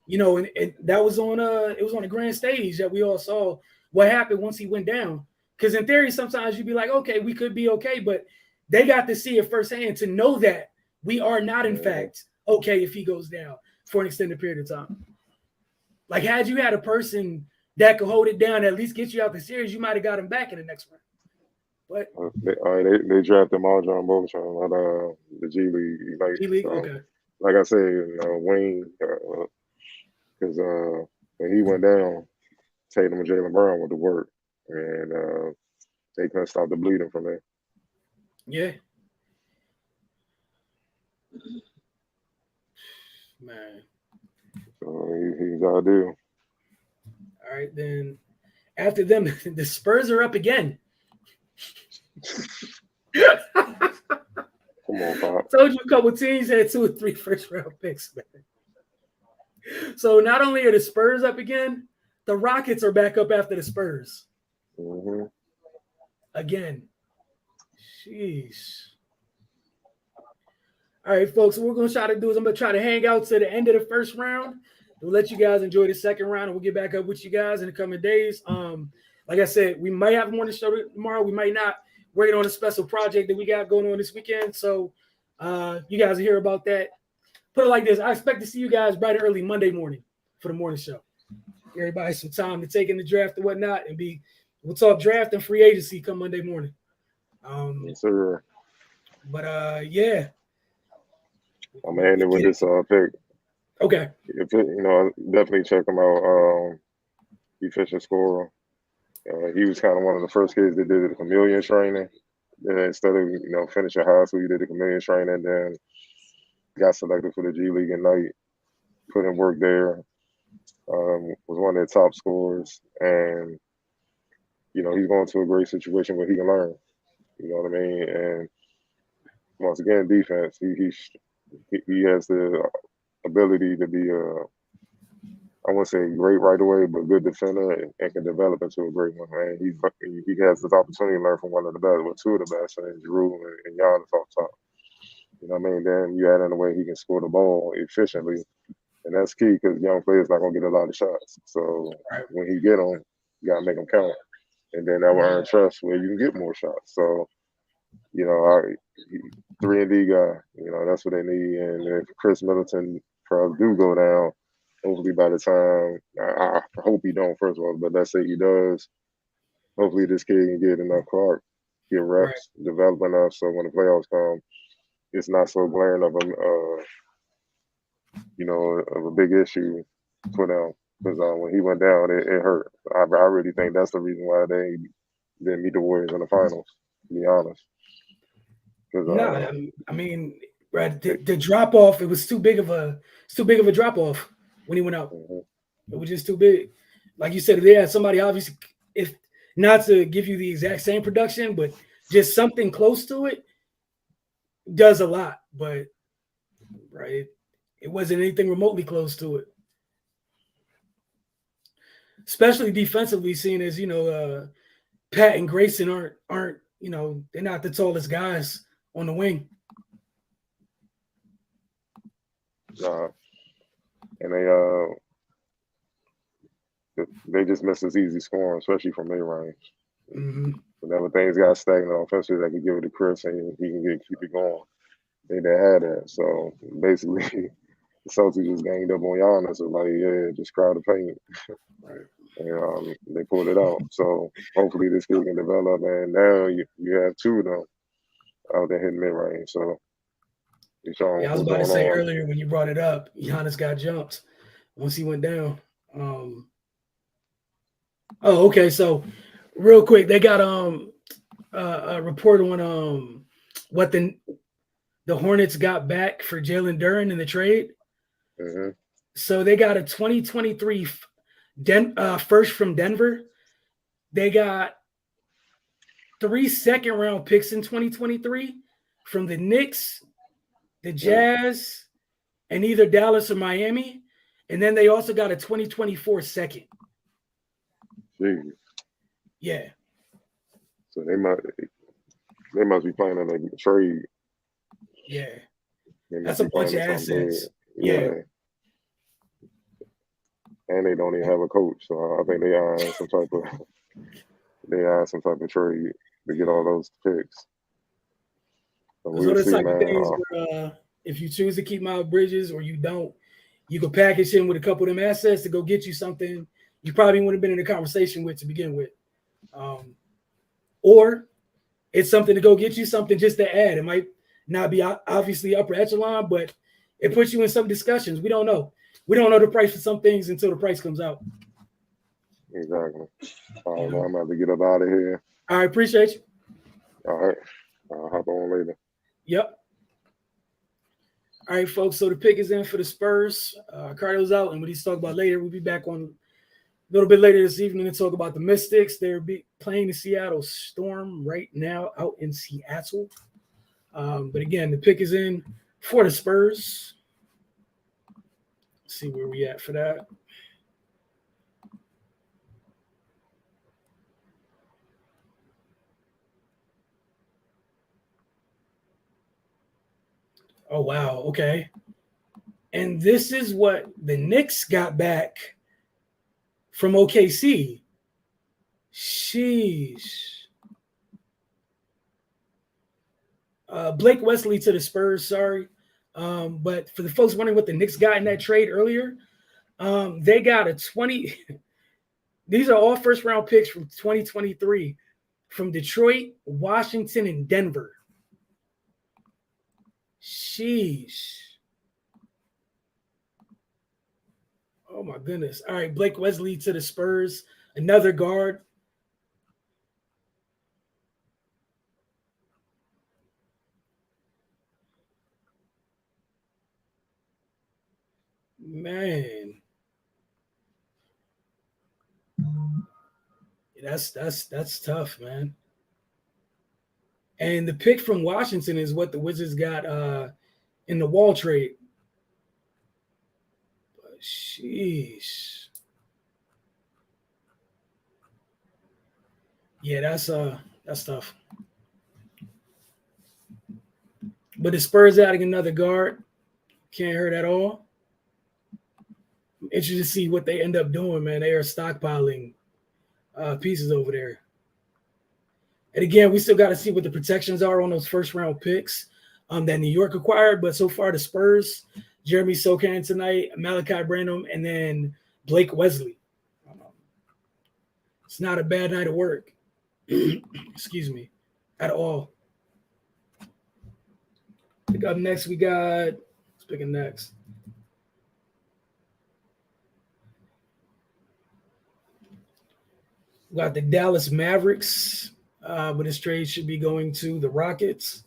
S1: and that was on. It was on the grand stage that we all saw what happened once he went down. Because in theory, sometimes you'd be like, okay, we could be okay, but they got to see it firsthand to know that we are not, in fact, okay if he goes down for an extended period of time. Like, had you had a person that could hold it down, at least get you out the series, you might have got him back in the next round. But
S2: they drafted Marjon Beauchamp out the G League. G
S1: League, okay.
S2: Like I said, Wayne, because when he went down, Tatum and Jaylen Brown went to work, and they couldn't stop the bleeding from there.
S1: Yeah. Man.
S2: So he's ideal.
S1: All right, then after them, the Spurs are up again.
S2: Come on, Pop.
S1: Told you a couple teams had 2 or 3 first-round picks, man. So not only are the Spurs up again, the Rockets are back up after the Spurs.
S2: Mm-hmm.
S1: Again. Sheesh. All right, folks, what we're going to try to do is I'm going to try to hang out to the end of the first round. We'll let you guys enjoy the second round, and we'll get back up with you guys in the coming days. Like I said, we might have a morning show tomorrow. We might not. Working on a special project that we got going on this weekend. So you guys will hear about that. Put it like this. I expect to see you guys bright and early Monday morning for the morning show. Give everybody some time to take in the draft and whatnot, and we'll talk draft and free agency come Monday morning.
S2: Yes, sir.
S1: But yeah.
S2: I'm gonna end it with this pick.
S1: Okay.
S2: If definitely check him out. Efficient scorer. He was kind of one of the first kids that did the chameleon training. Instead of finishing high school, he did the chameleon training. Then got selected for the G League at night. Put in work there. Was one of their top scorers, and he's going to a great situation where he can learn. You know what I mean? And once again, defense. He has the ability to be I won't say great right away, but good defender and can develop into a great one. And he has this opportunity to learn from one of the best, well, two of the best, and Drew and Giannis off top. You know what I mean? Then you add in the way he can score the ball efficiently, and that's key because young players not gonna get a lot of shots. So when he get them, you gotta make them count, and then that will earn trust where you can get more shots. So 3-and-D guy, that's what they need. And if Chris Middleton probably do go down, hopefully by the time I hope he don't first of all, but let's say he does, hopefully this kid can get enough clock, get reps, develop enough, so when the playoffs come, it's not so glaring of a big issue for them. Because when he went down, it hurt. I really think that's the reason why they didn't meet the Warriors in the finals. To be honest.
S1: No, I mean, right, the drop off, it was too big of a drop off when he went out. It was just too big. Like you said, if they had somebody, obviously, if not to give you the exact same production, but just something close to it, does a lot. But right, it wasn't anything remotely close to it. Especially defensively, seeing as Pat and Grayson aren't they're not the tallest guys on the wing.
S2: And they just miss his easy scoring, especially from mid-range.
S1: Mm-hmm.
S2: Whenever things got stagnant offensively, they could give it to Chris and he can keep it going. They had that. So basically, the Celtics just ganged up on Giannis. Like, just crowd the paint.
S1: Right.
S2: And they pulled it out. So hopefully this kid can develop. And now you have two of them out there hitting mid-range. So
S1: I was about to say earlier when you brought it up, Giannis got jumped once he went down. Okay. So real quick, they got a report on what the Hornets got back for Jalen Duren in the trade.
S2: Mm-hmm.
S1: So they got a 2023 first from Denver. They got 3 second-round picks in 2023 from the Knicks, the Jazz, and either Dallas or Miami. And then they also got a 2024 second.
S2: Jeez.
S1: Yeah.
S2: So they must be playing on a trade.
S1: Yeah. That's a bunch of assets. Yeah.
S2: And they don't even have a coach. So I think they are some type of trade to get all those picks. So
S1: we'll see, type of things where, if you choose to keep Miles Bridges or you don't, you could package him with a couple of them assets to go get you something you probably wouldn't have been in a conversation with to begin with. Or it's something to go get you something just to add. It might not be obviously upper echelon, but it puts you in some discussions. We don't know. We don't know the price for some things until the price comes out.
S2: Exactly. I'm about to get up out of here.
S1: I appreciate you.
S2: All right. I'll hop on later.
S1: Yep. All right, folks. So the pick is in for the Spurs. Cardo's out, and what he's talking about later, we'll be back on a little bit later this evening to talk about the Mystics. They're playing the Seattle Storm right now out in Seattle. But again, the pick is in for the Spurs. Let's see where we at for that. Oh, wow. Okay. And this is what the Knicks got back from OKC. Sheesh. Blake Wesley to the Spurs, sorry. But for the folks wondering what the Knicks got in that trade earlier, they got a 20. These are all first-round picks from 2023 from Detroit, Washington, and Denver. Sheesh. Oh, my goodness. All right, Blake Wesley to the Spurs, another guard. Man. That's tough, man. And the pick from Washington is what the Wizards got in the Wall trade. Sheesh. Yeah, that's tough. But the Spurs adding another guard can't hurt at all. I'm interested to see what they end up doing, man. They are stockpiling pieces over there. And again, we still got to see what the protections are on those first round picks that New York acquired. But so far, the Spurs, Jeremy Sochan tonight, Malachi Branham, and then Blake Wesley. It's not a bad night of work. Excuse me, at all. Pick up next, we got, picking next. We got the Dallas Mavericks, but this trade should be going to the Rockets.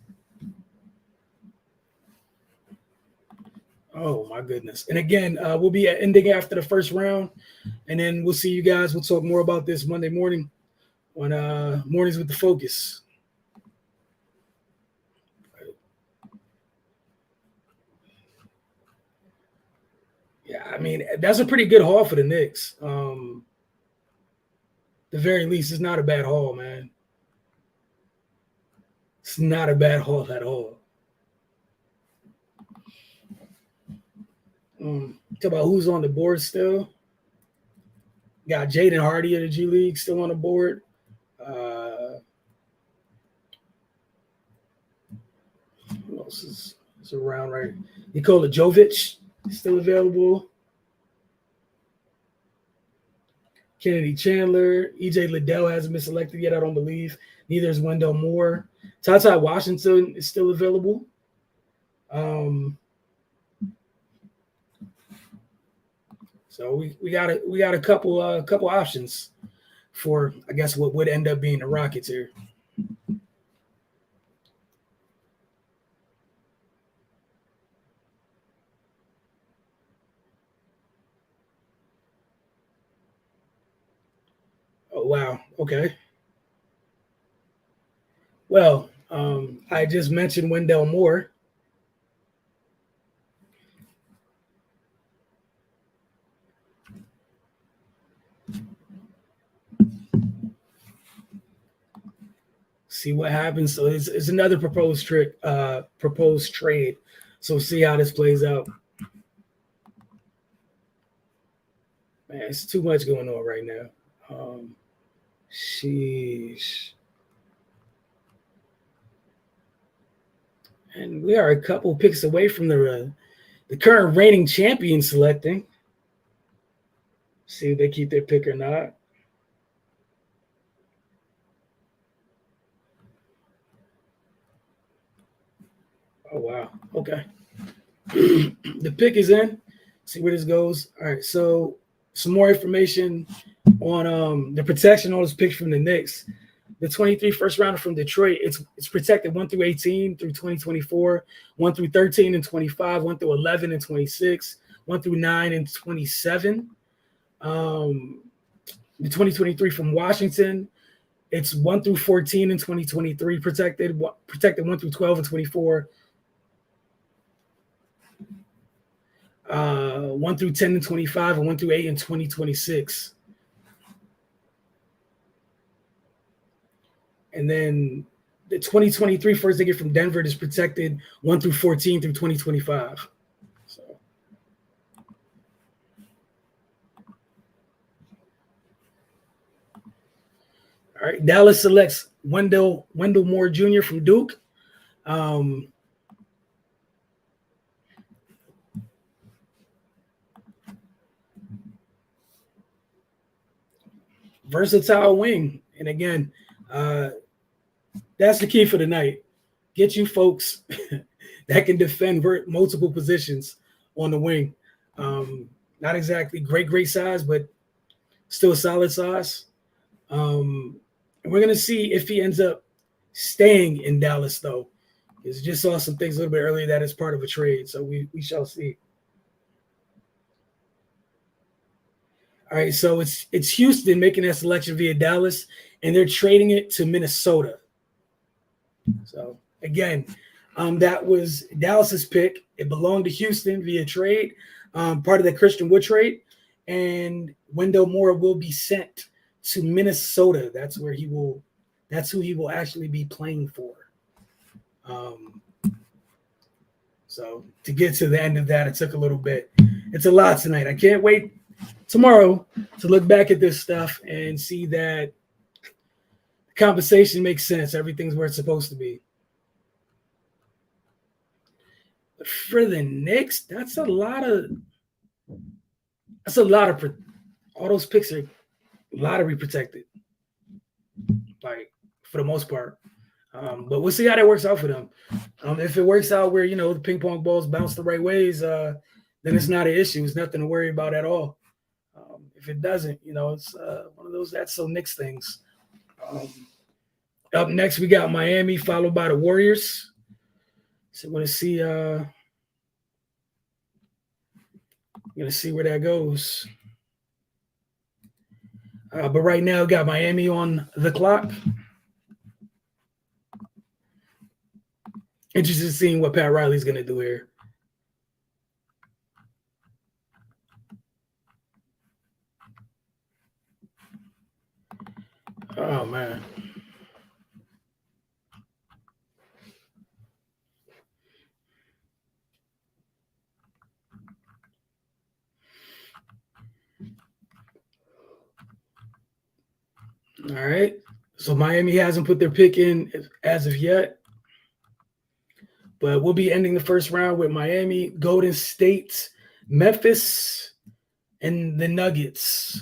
S1: Oh, my goodness. And again, we'll be ending after the first round, and then we'll see you guys. We'll talk more about this Monday morning on Mornings with the Focus. Yeah, I mean, that's a pretty good haul for the Knicks. The very least, it's not a bad haul, man. It's not a bad haul at all. Talk about who's on the board still. Got Jaden Hardy of the G League still on the board. Who else is around right? Nikola Jovic still available. Kennedy Chandler. EJ Liddell hasn't been selected yet, I don't believe. Neither is Wendell Moore. Ty Washington is still available. So we got a couple options for, I guess, what would end up being the Rockets here. Oh wow, okay. Well, I just mentioned Wendell Moore. See what happens. So it's another proposed trade. So see how this plays out. Man, it's too much going on right now. Sheesh. And we are a couple picks away from the current reigning champion selecting. See if they keep their pick or not. Oh, wow. Okay. The pick is in. See where this goes. All right. So some more information on the protection on this pick from the Knicks. The 23 first rounder from Detroit, it's protected 1 through 18 through 2024, 1 through 13 and 25, 1 through 11 and 26, 1 through 9 and 27. The 2023 from Washington, it's 1 through 14 in 2023 protected 1 through 12 and 24. 1 through 10 and 25 and 1 through 8 in 2026. And then the 2023 first they get from Denver is protected 1 through 14 through 2025. So all right, Dallas selects Wendell Moore Jr. from Duke. Versatile wing. And again, that's the key for the night. Get you folks that can defend multiple positions on the wing. Not exactly great size, but still solid size. And we're going to see if he ends up staying in Dallas, though. Because just saw some things a little bit earlier that is part of a trade. So we shall see. All right, so it's Houston making that selection via Dallas, and they're trading it to Minnesota. So again, that was Dallas's pick. It belonged to Houston via trade, part of the Christian Wood trade, and Wendell Moore will be sent to Minnesota. That's where he will. That's who he will actually be playing for. So to get to the end of that, it took a little bit. It's a lot tonight. I can't wait tomorrow to look back at this stuff and see that the compensation makes sense. Everything's where it's supposed to be. But for the Knicks, that's a lot of all those picks are lottery protected, like for the most part. But we'll see how that works out for them. If it works out where the ping pong balls bounce the right ways, then it's not an issue. It's nothing to worry about at all. If it doesn't, it's one of those that's so Knicks things. Up next, we got Miami, followed by the Warriors. So we're gonna see where that goes. But right now, got Miami on the clock. Interested in seeing what Pat Riley's gonna do here. Oh man. All right. So Miami hasn't put their pick in as of yet. But we'll be ending the first round with Miami, Golden State, Memphis, and the Nuggets.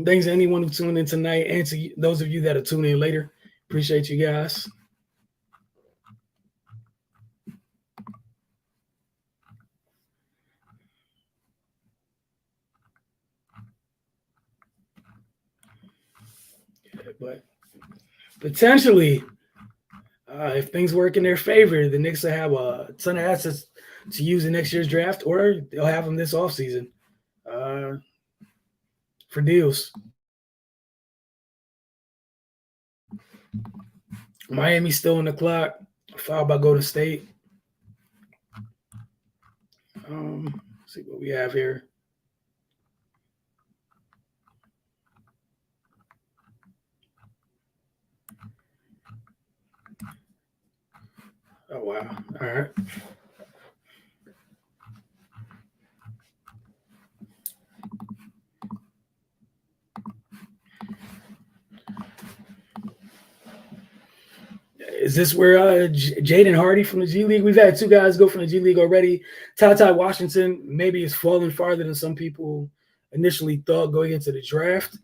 S1: Thanks to anyone who tuned in tonight and to those of you that are tuning in later. Appreciate you guys. But potentially, if things work in their favor, the Knicks will have a ton of assets to use in next year's draft, or they'll have them this offseason for deals. Miami's still on the clock, fouled by Golden State. Let's see what we have here. Oh, wow. All right. Is this where Jaden Hardy from the G League? We've had two guys go from the G League already. Ty Washington maybe is falling farther than some people initially thought going into the draft,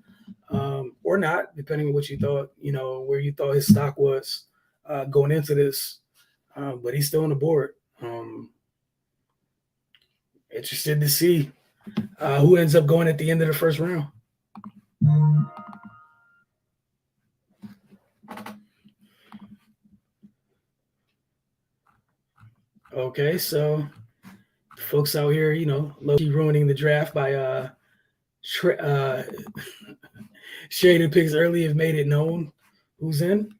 S1: or not, depending on what you thought, where you thought his stock was going into this. But he's still on the board. Interested to see who ends up going at the end of the first round. Okay, so folks out here, low-key ruining the draft by shading picks early have made it known who's in.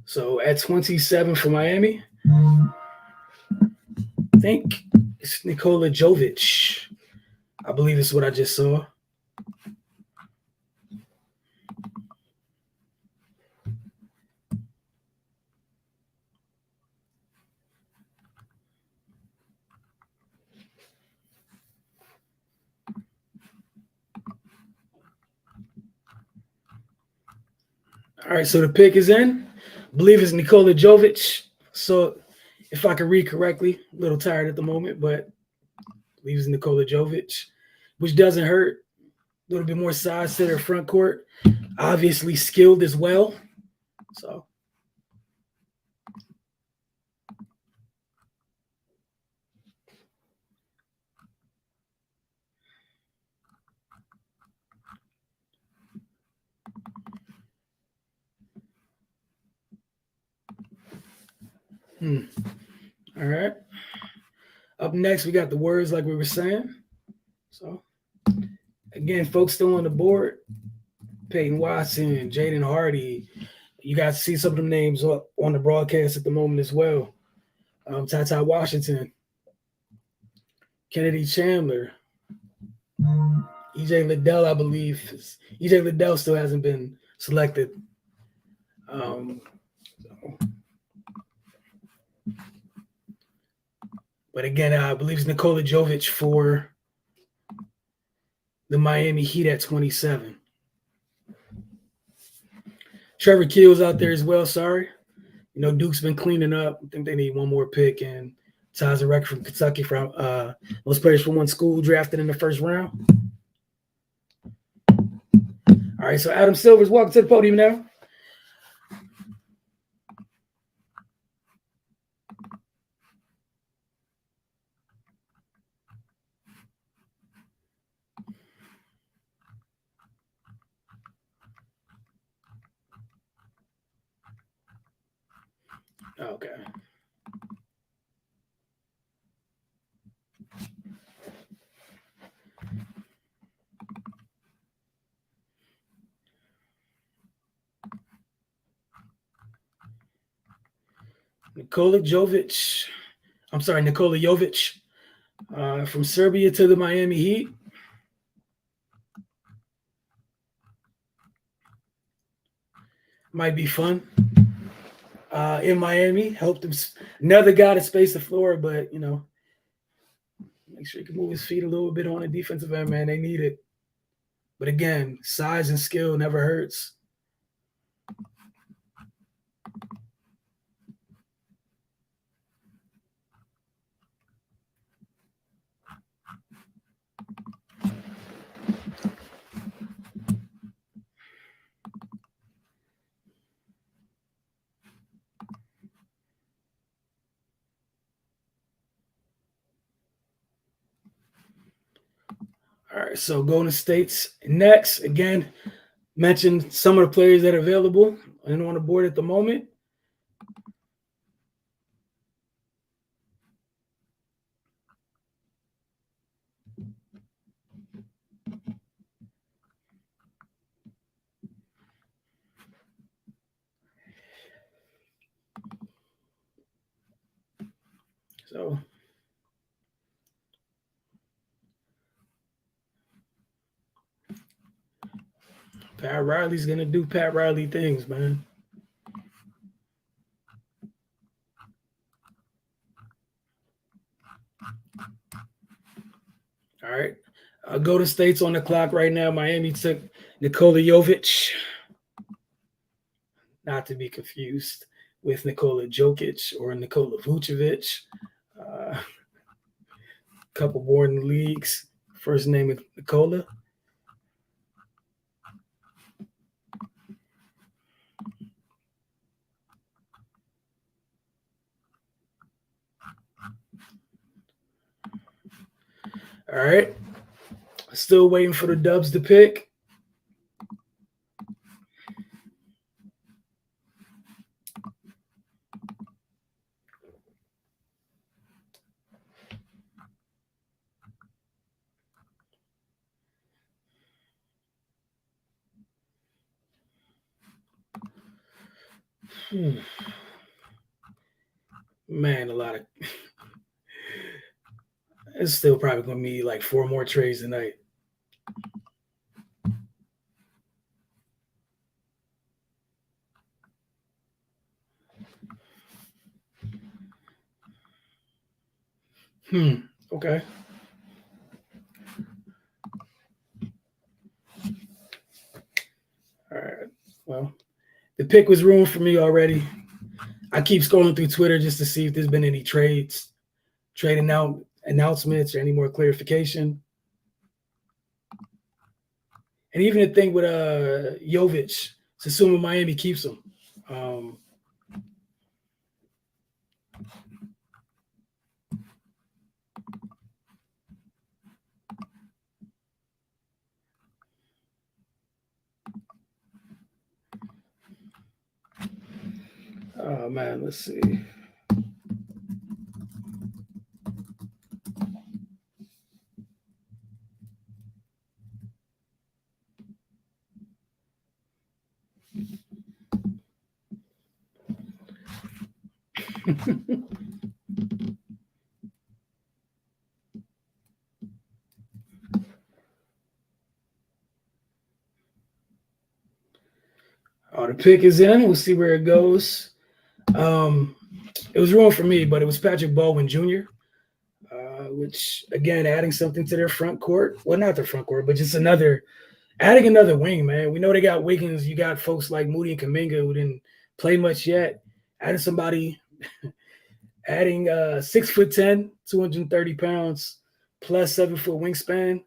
S1: So at 27 for Miami, I think it's Nikola Jovic. I believe it's what I just saw. All right, so the pick is in. I believe it's Nikola Jovic. So if I can read correctly, a little tired at the moment, but I believe it's Nikola Jovic, which doesn't hurt. A little bit more size to their front court. Obviously skilled as well. So All right. Up next, we got the words like we were saying. So, again, folks still on the board. Peyton Watson, Jaden Hardy. You guys see some of them names on the broadcast at the moment as well. Ty Washington, Kennedy Chandler, EJ Liddell, I believe. EJ Liddell still hasn't been selected. But again, I believe it's Nikola Jovic for the Miami Heat at 27. Trevor Keel's out there as well. Sorry. Duke's been cleaning up. I think they need one more pick, and ties a record from Kentucky from most players from one school drafted in the first round. All right, so Adam Silver's walking to the podium now. Okay. Nikola Jovic from Serbia to the Miami Heat. Might be fun. In Miami, helped him. Another guy to space the floor, but make sure he can move his feet a little bit on the defensive end, man. They need it. But again, size and skill never hurts. All right, so Golden State's next. Again, mentioned some of the players that are available and on the board at the moment. So Pat Riley's going to do Pat Riley things, man. All right. Golden State's on the clock right now. Miami took Nikola Jovic. Not to be confused with Nikola Jokic or Nikola Vucevic. Couple born in the leagues. First name is Nikola. All right. Still waiting for the Dubs to pick. Man, a lot of it's still probably going to be like 4 more trades tonight. Okay. All right. Well, the pick was ruined for me already. I keep scrolling through Twitter just to see if there's been any trade announcements or any more clarification. And even the thing with Jovic, it's assuming Miami keeps him. Oh man, let's see. Oh, the pick is in. We'll see where it goes. It was wrong for me, but it was Patrick Baldwin Jr., which, again, adding something to their front court. Well, not their front court, but just adding another wing, man. We know they got Wiggins. You got folks like Moody and Kuminga who didn't play much yet. Adding somebody, adding 6'10", 230 pounds, plus 7-foot wingspan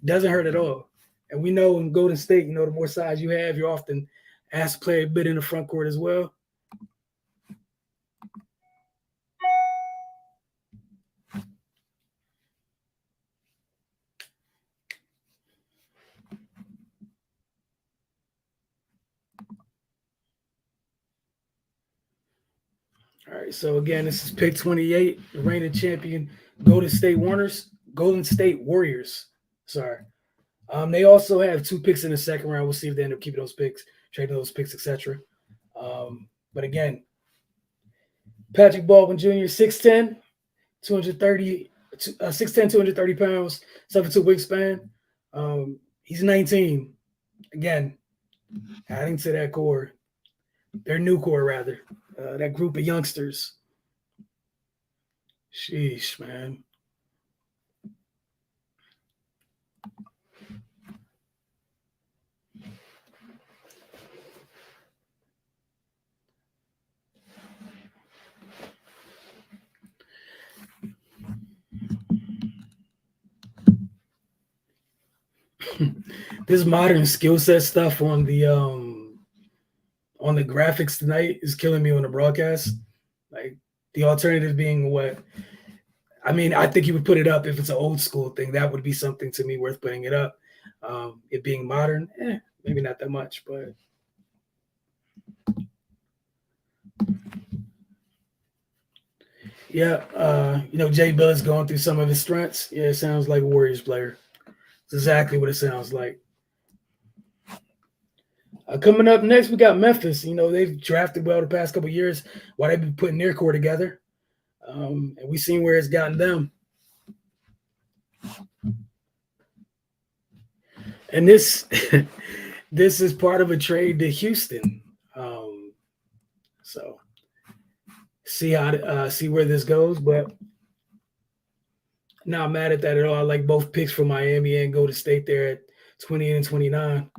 S1: doesn't hurt at all. And we know in Golden State, the more size you have, you're often asked to play a bit in the front court as well. All right, so again, this is pick 28, the reigning champion, Golden State Warriors. Sorry. They also have 2 picks in the second round. We'll see if they end up keeping those picks, trading those picks, etc. But again, Patrick Baldwin Jr., 6'10", 230 pounds, 7'2" wingspan. He's 19. Again, adding to that core, their new core rather. That group of youngsters. Sheesh, man. This modern skill set stuff on the graphics tonight is killing me on the broadcast. Like the alternative being what? I mean, I think you would put it up if it's an old school thing. That would be something to me worth putting it up. It being modern, maybe not that much, but yeah. Jay Billis going through some of his strengths. Yeah, it sounds like a Warriors player. It's exactly what it sounds like. Coming up next, we got Memphis. They've drafted well the past couple of years while they've been putting their core together. And we've seen where it's gotten them. And this is part of a trade to Houston. So see where this goes, but not mad at that at all. I like both picks for Miami and Golden State there at 20 and 29.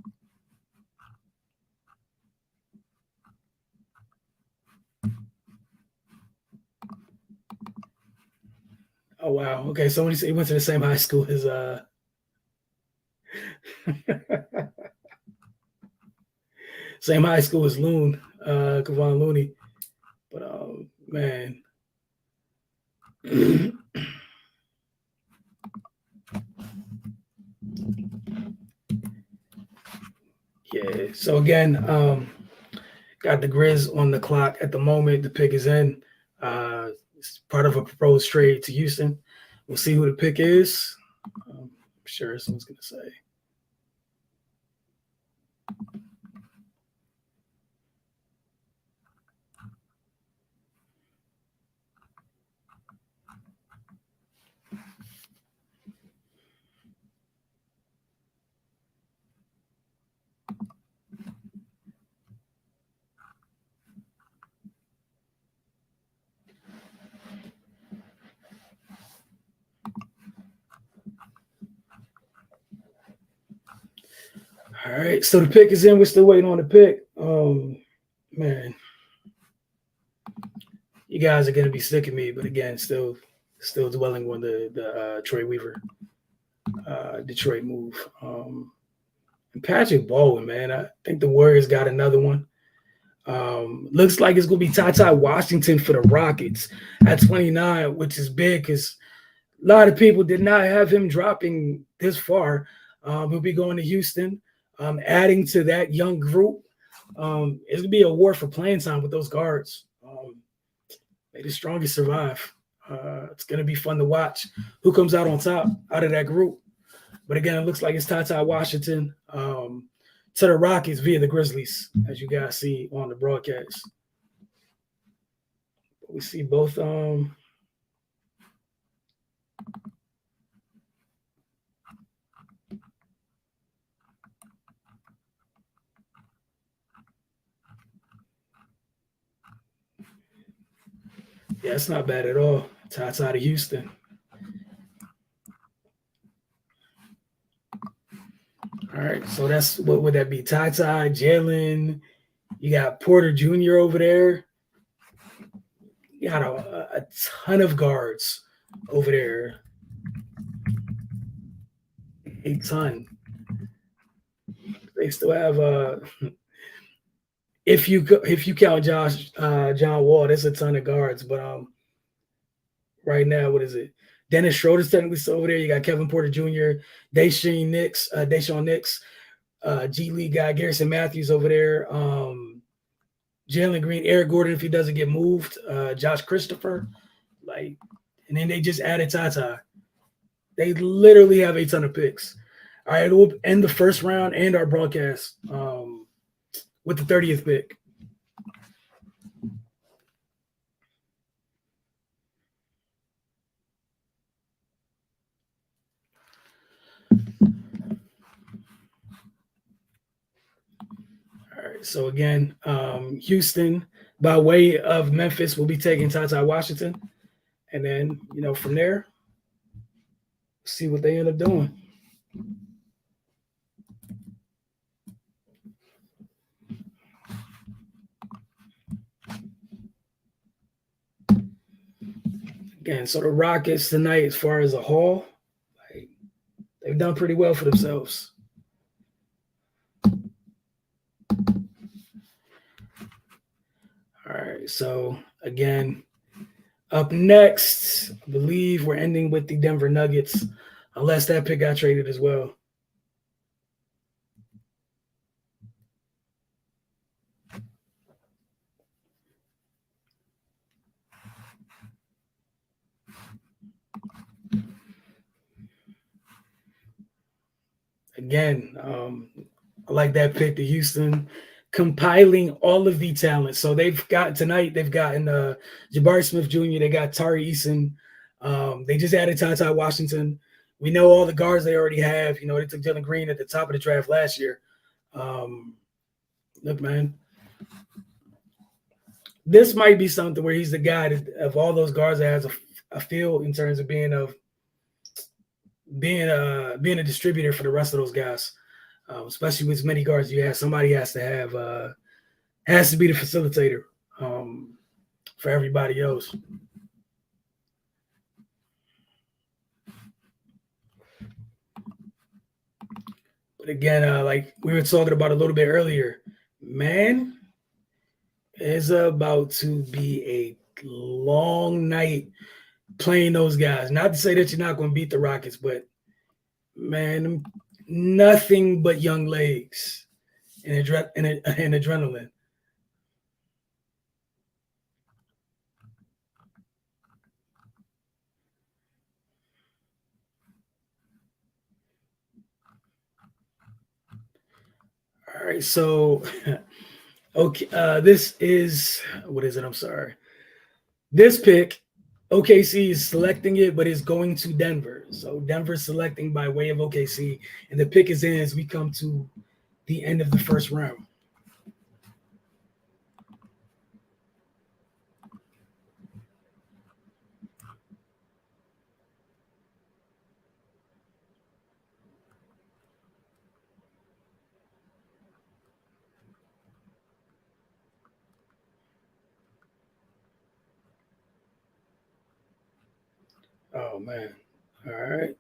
S1: Oh wow. Okay, somebody said he went to the same high school as same high school as Loon, Kevon Looney. But man. Yeah. So again, got the Grizz on the clock at the moment. The pick is in. It's part of a proposed trade to Houston. We'll see who the pick is. I'm sure someone's going to say. All right, so the pick is in. We're still waiting on the pick. Man, you guys are gonna be sick of me, but again, still dwelling on the Troy Weaver Detroit move. And Patrick Baldwin, man, I think the Warriors got another one. Looks like it's gonna be Ty Washington for the Rockets at 29, which is big because a lot of people did not have him dropping this far. He'll be going to Houston. Adding to that young group, it's going to be a war for playing time with those guards. May the strongest survive. It's going to be fun to watch who comes out on top out of that group. But again, it looks like it's Ty Washington to the Rockets via the Grizzlies, as you guys see on the broadcast. We see both. Yeah, it's not bad at all. Tots out of Houston. All right, so that's what would that be? Ty, Jalen. You got Porter Jr. over there. You got a ton of guards over there. A ton. They still have if you count John Wall, there's a ton of guards. But right now, what is it? Dennis Schroeder's technically still over there. You got Kevin Porter Jr., Dayshawn Nix, G League guy, Garrison Matthews over there. Jalen Green, Eric Gordon, if he doesn't get moved, Josh Christopher, and then they just added Tata. They literally have a ton of picks. All right, we'll end the first round and our broadcast with the 30th pick. All right, so again, Houston, by way of Memphis, will be taking Tata Washington. And then, from there, see what they end up doing. Again, so the Rockets tonight, as far as a whole, they've done pretty well for themselves. All right, so again, up next, I believe we're ending with the Denver Nuggets, unless that pick got traded as well. Again, I like that pick to Houston, compiling all of the talent. So they've gotten Jabari Smith Jr., they got Tari Eason. They just added Tata Washington. We know all the guards they already have. They took Jalen Green at the top of the draft last year. Look, man, this might be something where he's the guy of all those guards that has a feel in terms of being a distributor for the rest of those guys, especially with as many guards you have. Somebody has to be the facilitator for everybody else. But again, like we were talking about a little bit earlier, man, it's about to be a long night playing those guys. Not to say that you're not going to beat the Rockets, but man, nothing but young legs and adrenaline. All right, so okay, this is what is it? I'm sorry. This pick, OKC is selecting it, but it's going to Denver. So Denver's selecting by way of OKC, and the pick is in as we come to the end of the first round. Oh man. All right.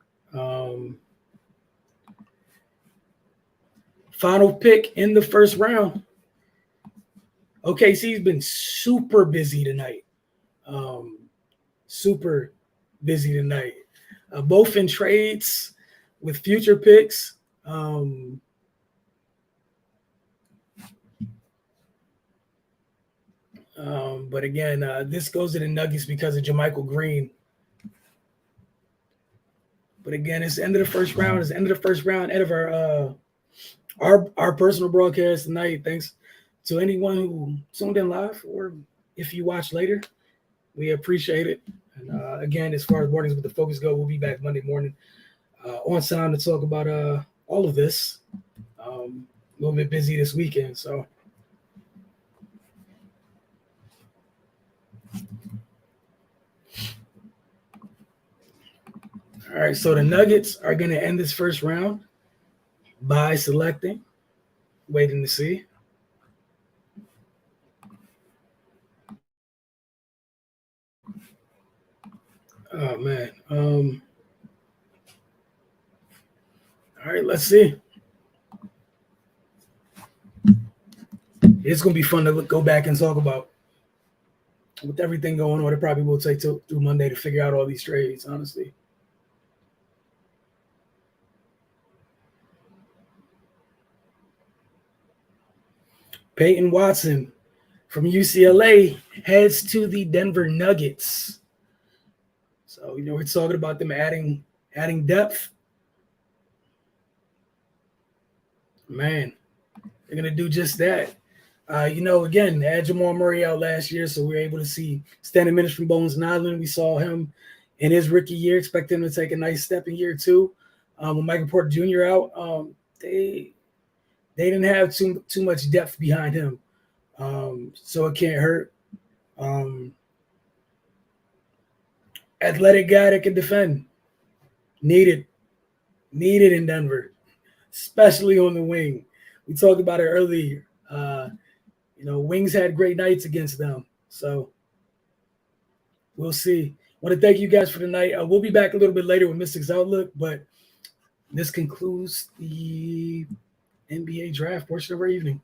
S1: Final pick in the first round. OKC's been super busy tonight. Both in trades with future picks. But again, this goes to the Nuggets because of JaMychal Green. But again, it's the end of the first round. It's the end of the first round. End of our personal broadcast tonight. Thanks to anyone who tuned in live or if you watch later. We appreciate it. And again, as far as mornings with the focus go, we'll be back Monday morning on time to talk about all of this. A little bit busy this weekend, so. All right, so the Nuggets are going to end this first round by selecting, waiting to see. Oh, man. All right, let's see. It's going to be fun to go back and talk about with everything going on. It probably will take through Monday to figure out all these trades, honestly. Peyton Watson from UCLA heads to the Denver Nuggets. So, we're talking about them adding depth. Man, they're going to do just that. Again, they had Jamal Murray out last year, so we were able to see standing minutes from Bones Nyland. We saw him in his rookie year, expect him to take a nice step in year two. With Michael Porter Jr. out, they didn't have too much depth behind him, so it can't hurt. Athletic guy that can defend, needed in Denver, especially on the wing. We talked about it earlier. Wings had great nights against them, so we'll see. I want to thank you guys for tonight. We'll be back a little bit later with Mystics Outlook, but this concludes the NBA draft portion of our evening.